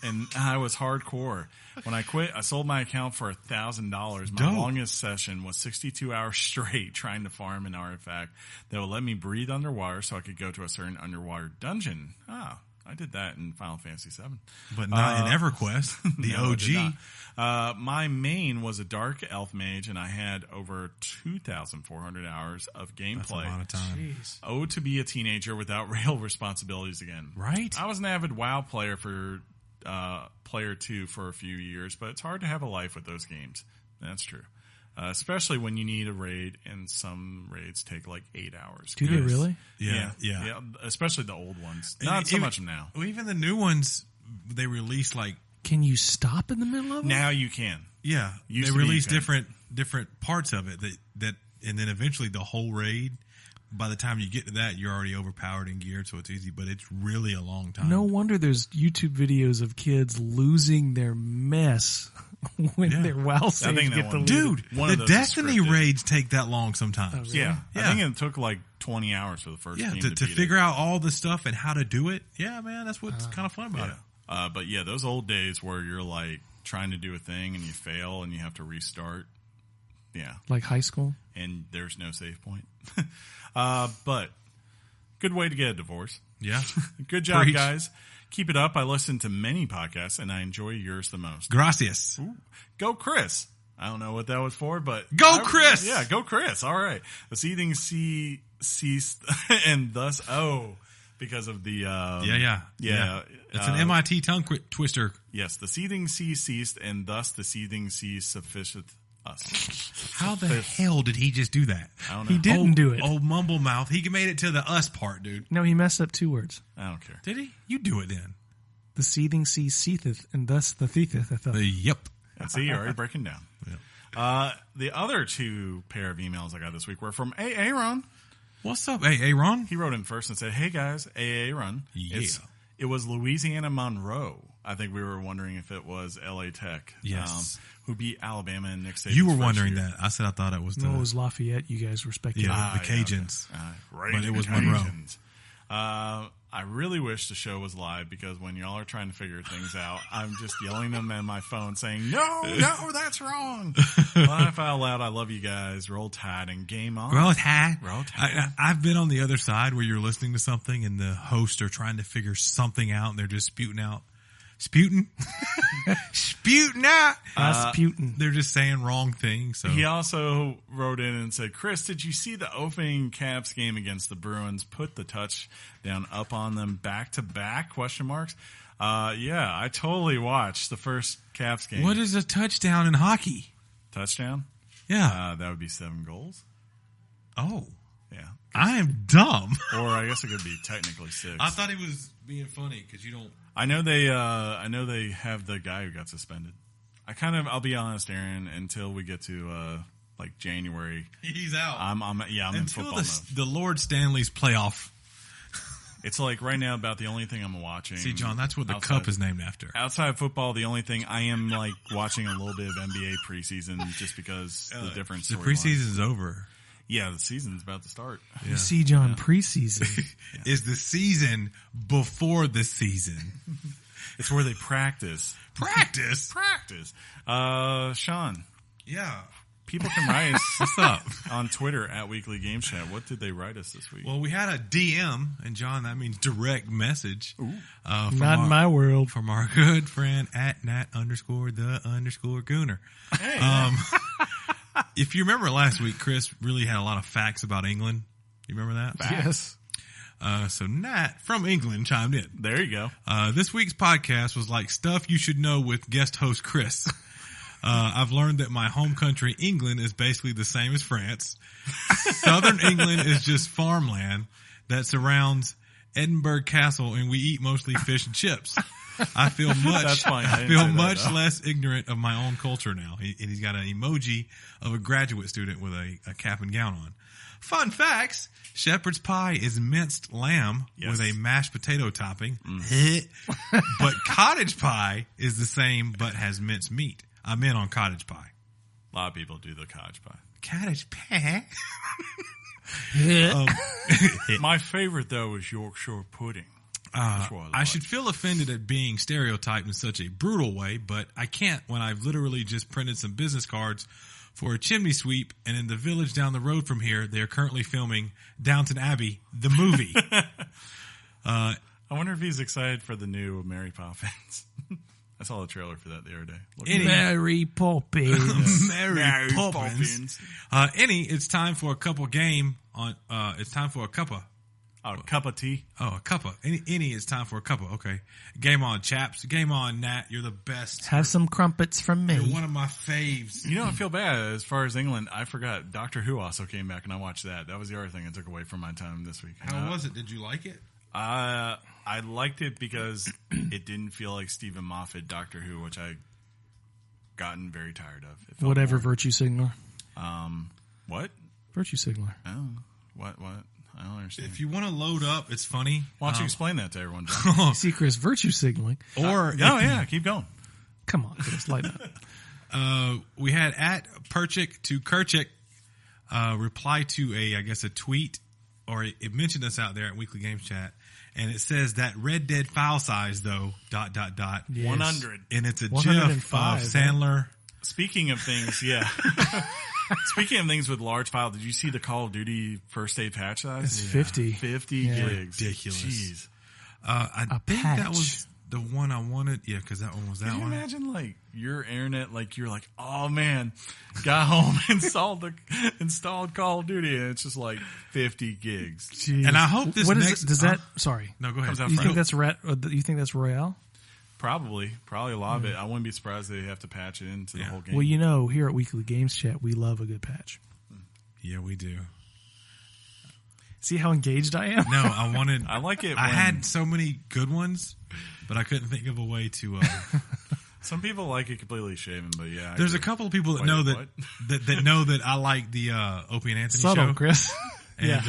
and I was hardcore. When I quit, I sold my account for $1,000. My Dope. longest session was 62 hours straight trying to farm an artifact that would let me breathe underwater so I could go to a certain underwater dungeon. I did that in Final Fantasy VII. But not in EverQuest, the No, I did OG. not. My main was a dark elf mage, and I had over 2,400 hours of gameplay. That's a lot of time. Jeez. Oh, to be a teenager without real responsibilities again. Right? I was an avid WoW player for Player 2 for a few years, but it's hard to have a life with those games. That's true. Especially when you need a raid, and some raids take like 8 hours. Do they really? Yeah. Especially the old ones. And Not so even- that now. Well, even the new ones, they release like... Can you stop in the middle of it? Now you can. Yeah. Used They to be release you can. different parts of it that and then eventually the whole raid. By the time you get to that, you're already overpowered and geared, so it's easy. But it's really a long time. No wonder there's YouTube videos of kids losing their mess when their WoW saves think that get one- deleted. Dude, One the of those is Destiny scripted. raids take that long sometimes. really? Yeah. Yeah. I think it took like 20 hours for the first Yeah, game to beat figure it. out all the stuff and how to do it. Yeah, man, that's what's kind of fun about it. But yeah, those old days where you're like trying to do a thing and you fail and you have to restart. Yeah. Like high school? And there's no save point. But good way to get a divorce. Yeah. Good job, Preach. guys. Keep it up. I listen to many podcasts, and I enjoy yours the most. Gracias. Ooh. Go, Chris. I don't know what that was for, but... Go, Chris! Yeah, go, Chris. All right. The seething sea ceased, and thus, because of the... Yeah. It's an MIT tongue twister. Yes, the seething sea ceased, and thus the seething sea sufficient us. How the hell did he just do that? I don't know. He didn't do it. Oh, mumble mouth. He made it to the us part, dude. No, he messed up 2 words. I don't care. Did he? You do it then. The seething sea seetheth, and thus the thiefeth. Yep. And see, you're already breaking down. Yep. The other 2 pair of emails I got this week were from AA Ron. What's up, AA Ron? He wrote in first and said, "Hey guys, AA Ron." Yeah. It was Louisiana Monroe. I think we were wondering if it was LA Tech. Yes. Who beat Alabama in Nick Saban's You were first wondering year. that. I said I thought it was the... No, it was Lafayette. You guys were speculating. the Cajuns. Right, But it was the Monroe. Cajuns. I really wish the show was live because when y'all are trying to figure things out, I'm just yelling them at my phone saying, no, that's wrong. Laugh out loud. I love you guys. Roll Tide and game on. Roll Tide. Roll Tide. I've been on the other side where you're listening to something and the hosts are trying to figure something out and they're just spewing out. Sputin'? Sputin' out. Rasputin. They're just saying wrong things. So He also wrote in and said, Chris, did you see the opening Caps game against the Bruins? Put the touchdown up on them back-to-back? ? Yeah, I totally watched the first Caps game. what is a touchdown in hockey? Touchdown? Yeah. That would be 7 goals. Oh. Yeah. I am dumb. Or I guess it could be technically 6. I thought he was being funny because you don't. I know they have the guy who got suspended. I'll be honest, Aaron, until we get to like January. He's out. I'm in Until football mode. the Lord Stanley's playoff. It's like right now about the only thing I'm watching. See, John, that's what the outside- cup is named after. Outside of football, the only thing I am like watching a little bit of NBA preseason just because the difference. The preseason's over. Yeah, the season's about to start. Yeah. You see, John, preseason. Is the season before the season. It's where they practice. Practice? Sean, Yeah. people can write us What's up? on Twitter at Weekly Game Chat. What did they write us this week? Well, we had a DM, and John, that means direct message. From Not in my world. From our good friend at Nat_the_Gooner. Hey, If you remember last week, Chris really had a lot of facts about England. You remember that? Yes. So Nat from England chimed in. there you go. This week's podcast was like stuff you should know with guest host Chris. I've learned that my home country, England, is basically the same as France. Southern England is just farmland that surrounds Edinburgh Castle, and we eat mostly fish and chips. I feel much, That's fine. I I didn't feel say that, much though. less ignorant of my own culture now. And he's got an emoji of a graduate student with a cap and gown on. Fun facts: shepherd's pie is minced lamb Yes. with a mashed potato topping. But cottage pie is the same, but has minced meat. I'm in on cottage pie. A lot of people do the cottage pie. Cottage pie. My favorite, though, is Yorkshire pudding. That's what I like. should feel offended at being stereotyped in such a brutal way, but I can't when I've literally just printed some business cards for a chimney sweep, and in the village down the road from here, they're currently filming Downton Abbey, the movie. I wonder if he's excited for the new Mary Poppins. I saw the trailer for that the other day. Mary Poppins. Mary Poppins. It's time for a cuppa game on. It's time for a cuppa. A cup of tea. Oh, a cuppa. It's time for a cuppa. Okay. Game on, chaps. Game on, Nat. You're the best. Have some crumpets from You're me. one of my faves. You know, I feel bad as far as England. I forgot Doctor Who also came back, and I watched that. That was the other thing I took away from my time this week. How was it? Did you like it? I liked it because it didn't feel like Stephen Moffat Doctor Who, which I gotten very tired of. It felt Whatever, boring. virtue signaler. What? Virtue signaler. Oh, what? I don't understand. If you want to load up, it's funny. Why don't you explain that to everyone, John? See, Chris, virtue signaling. Or Yeah, keep going. Come on, Chris, light up. we had at Perchik to Kerchik reply to a tweet, or it mentioned us out there at Weekly Games Chat, and it says that Red Dead file size though ... Yes. 100. and it's a GIF of 105, Sandler. Speaking of things, yeah. Speaking of things with large file, did you see the Call of Duty first day patch size? It's 50. 50 Yeah. gigs. Ridiculous. Jeez. I think that patch. was the one I wanted. Yeah, because that one was that Can you one. imagine like your internet, like you're like, oh man, got home, installed Call of Duty, and it's just like 50 gigs. Jeez. And I hope this What is next- it? Does that? Sorry. No, go ahead. Comes out You Friday. think that's Royale? Probably a lot of it. I wouldn't be surprised they have to patch it into the whole game. Well, here at Weekly Games Chat, we love a good patch. Yeah, we do. See how engaged I am? No, I wanted. I like it. I when had so many good ones, but I couldn't think of a way to. some people like it completely shaven, but yeah, There's a couple of people that Wait, know what? that know that I like the Opie and Anthony Subtle, show. Chris. And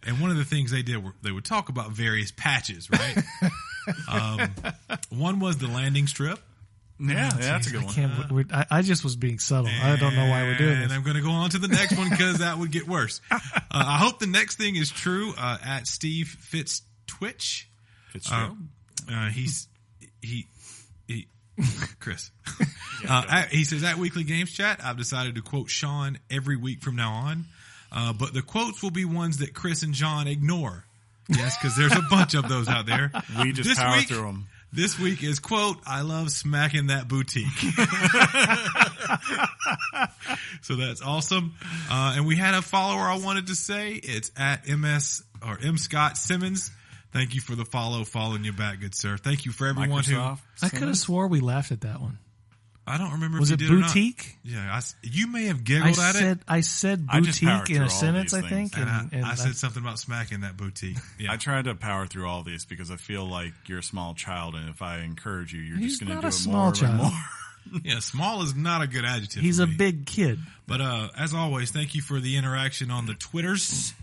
and one of the things they did were they would talk about various patches, right? One was the landing strip. Yeah, that's a good one. I just was being subtle. I don't know why we're doing And this. I'm going to go on to the next one because that would get worse. I hope the next thing is true. At Steve Fitz Twitch, Fitzgerald. he Chris. He says at Weekly Games Chat, I've decided to quote Sean every week from now on, but the quotes will be ones that Chris and John ignore. Yes, because there's a bunch of those out there. We just This power week- through them. This week is, quote, I love smacking that boutique. So that's awesome. And we had a follower I wanted to say. It's at MS or M. Scott Simmons. Thank you for the follow. Following you back, good sir. Thank you for everyone Microsoft. I could have swore we laughed at that one. I don't remember Was if it you did or not. boutique? Yeah, you may have giggled at it. I said I just powered boutique in through a all sentence, these I think. things. And I said something about smacking that boutique. Yeah. I tried to power through all these because I feel like you're a small child, and if I encourage you, you're He's just going to not do a it small more child. and more. Yeah, small is not a good adjective. He's for a me. big kid. But as always, thank you for the interaction on the Twitters.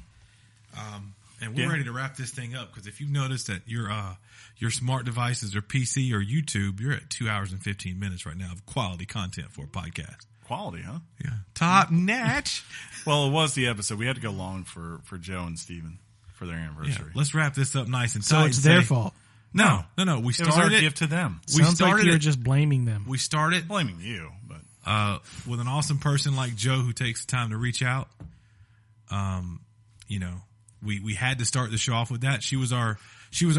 And we're Yeah. ready to wrap this thing up because if you've noticed that your smart devices or PC or YouTube, you're at 2 hours and 15 minutes right now of quality content for a podcast. Quality, huh? Yeah, top notch. Well, it was the episode. We had to go long for Joe and Steven for their Yeah, anniversary. let's wrap this up nice and So tight it's and their say- fault. No. We It was our started it. gift to them. We Sounds like started you're it. just blaming them. We started Blaming you, but with an awesome person like Joe who takes the time to reach out. We had to start the show off with that. She was our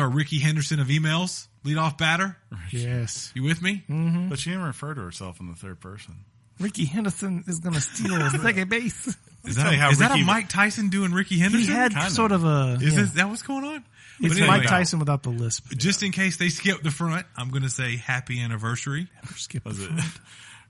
Ricky Henderson of emails, leadoff batter. Yes. You with me? but she didn't refer to herself in the third person. Ricky Henderson is going to steal second base. Is tell you how that a Ricky- Mike Tyson doing Ricky Henderson? He had Kind of. sort of a... Is yeah. that what's going on? It's But anyway, Mike Tyson without the lisp. Just in case they skip the front, I'm going to say happy anniversary. Skip the Was it? front.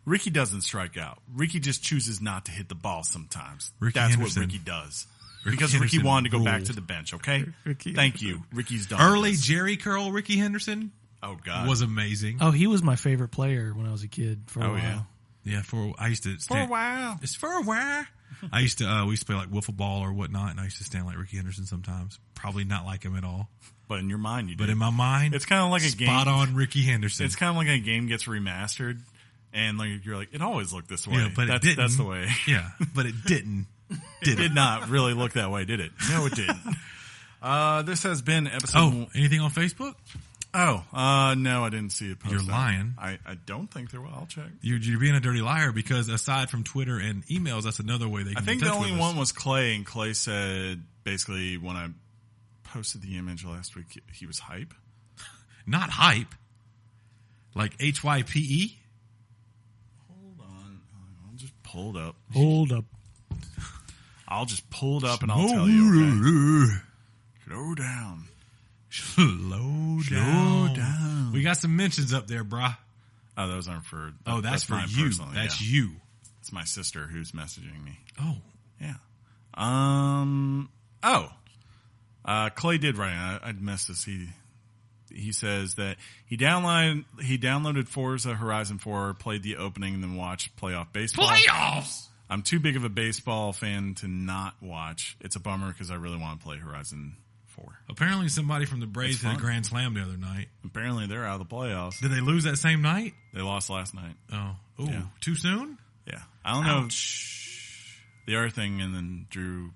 Ricky doesn't strike out. Ricky just chooses not to hit the ball sometimes. Ricky That's Henderson. what Ricky does. Ricky Because Ricky Henderson wanted to go back ruled. to the bench, okay? Ricky Thank you. Ricky's done. Early this. Jerry curl Ricky Henderson Oh, God. was amazing. Oh, he was my favorite player when I was a kid for a Oh, while. yeah. Yeah, I used to For a stand, while. It's for a while. We used to play like wiffle ball or whatnot, and I used to stand like Ricky Henderson sometimes. Probably not like him at all, But in your mind, you but did. in my mind, It's kind of like a game. spot on Ricky Henderson. It's kind of like a game gets remastered, and like you're like, it always looked this way. Yeah, but that's, it didn't. That's the way. Yeah, but it didn't. It did not really look that way, did it? No, it didn't. This has been episode. Oh, anything on Facebook? no, I didn't see it. You're lying. I don't think there will. I'll check. You're being a dirty liar because aside from Twitter and emails, that's another way they can I think get in the touch only with us. one was Clay, and Clay said basically when I posted the image last week, he was hype. Not hype, like HYPE. Hold on, I'll just pull it up. Hold up. I'll just pull it up and I'll tell you. Okay? Slow down. Slow down. We got some mentions up there, brah. Oh, those aren't for. Oh, that's for mine you. personally, That's yeah. you. It's my sister who's messaging me. Oh, Yeah. Clay did write. I'd missed this. He says that he downloaded Forza Horizon 4, played the opening, and then watched playoff baseball. playoffs. I'm too big of a baseball fan to not watch. It's a bummer because I really want to play Horizon 4. Apparently, somebody from the Braves It's hit a fun. grand slam the other night. Apparently, they're out of the playoffs. Did they lose that same night? They lost last night. Oh, ooh, Yeah. too soon? Yeah, I don't know. The other thing, and then Drew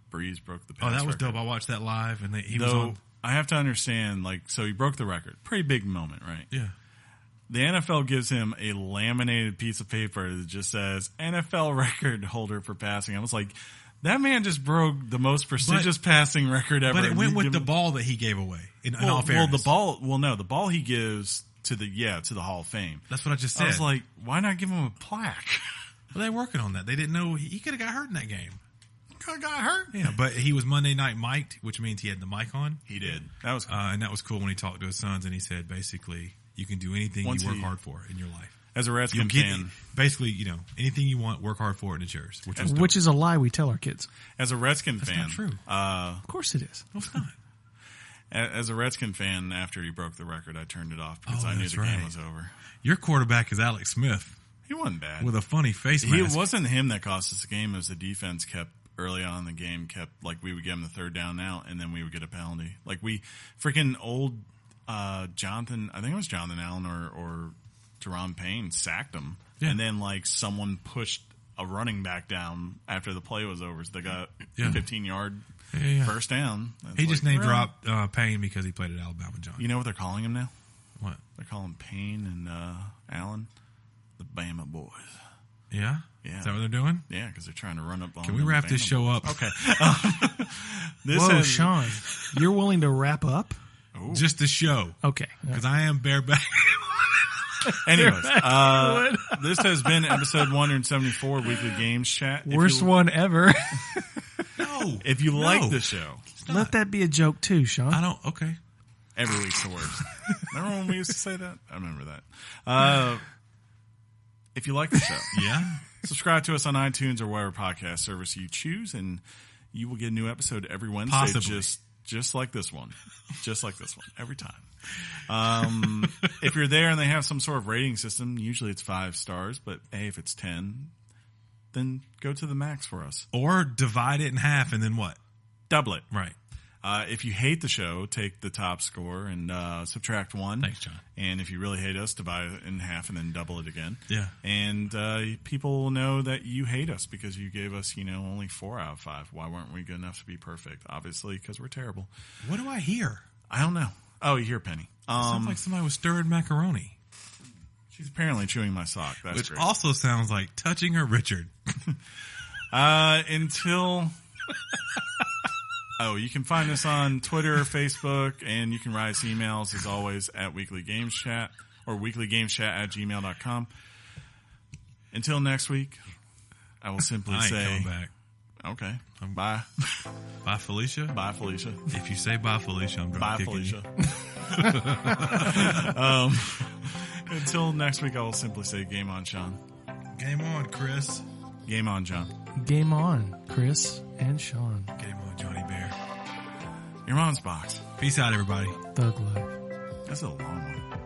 Brees broke the. Oh, that pass was record. dope. I watched that live, and he was Though on. I have to understand, like, so he broke the record. Pretty big moment, right? Yeah, the NFL gives him a laminated piece of paper that just says NFL record holder for passing. I was like, that man just broke the most prestigious passing record ever. But it went with the ball that he gave away. In all fairness, the ball he gives to the Hall of Fame. That's what I just said. I was like, why not give him a plaque? Well, they're working on that. They didn't know he could have got hurt in that game. Could have got hurt. Yeah, but he was Monday night mic'd, which means he had the mic on. He did. That was cool. And that was cool when he talked to his sons, and he said basically, you can do anything you work hard for in your life. As a Redskin fan, basically, anything you want, work hard for it, and it's yours. Which is a lie we tell our kids. As a Redskin fan, not true. Of course it is. No, it's not. As a Redskin fan, after he broke the record, I turned it off because I knew the game was over. Your quarterback is Alex Smith. He wasn't bad. With a funny face mask. It wasn't him that cost us the game. It was the defense early on in the game we would give him the third down out, and then we would get a penalty. Like we freaking old Jonathan, I think it was Jonathan Allen or Teron Payne sacked him. Yeah. And then someone pushed a running back down after the play was over. So they got 15-yard first down. He just name dropped Payne because he played at Alabama, John. You know what they're calling him now? What? They're calling Payne and Allen the Bama Boys. Yeah? Yeah. Is that what they're doing? Yeah, because they're trying to run up on Can we wrap this show up? Okay. Whoa, Sean. You're willing to wrap up? Ooh. Just the show. Okay. Because I am bareback. Anyways, this has been episode 174, Weekly Games Chat. Worst one ever. No. If you like the show. Let that be a joke too, Sean. I don't. Okay. Every week's the worst. Remember when we used to say that? I remember that. If you like the show, subscribe to us on iTunes or whatever podcast service you choose, and you will get a new episode every Wednesday. Possibly. Just like this one. Just like this one. Every time. If you're there and they have some sort of rating system, usually it's 5 stars, but hey, if it's 10, then go to the max for us. Or divide it in half and then what? Double it. Right. If you hate the show, take the top score and subtract 1. Thanks, John. And if you really hate us, divide it in half and then double it again. Yeah. And people will know that you hate us because you gave us, only 4 out of 5. Why weren't we good enough to be perfect? Obviously, because we're terrible. What do I hear? I don't know. Oh, you hear Penny. Sounds like somebody was stirring macaroni. She's apparently chewing my sock. That's Which great. also sounds like touching her Richard. Until... Oh, you can find us on Twitter, Facebook, and you can write us emails, as always, at Weekly Games Chat or weeklygameschat@gmail.com. Until next week, I will simply say... I ain't coming back. Okay. Bye. Bye, Felicia. Bye, Felicia. If you say bye, Felicia, I'm Bye, kicking Felicia. you. Until next week, I will simply say game on, Sean. Game on, Chris. Game on, John. Game on, Chris and Sean. Game on, Johnny Bear. Your mom's box. Peace out, everybody. Thug life. That's a long one.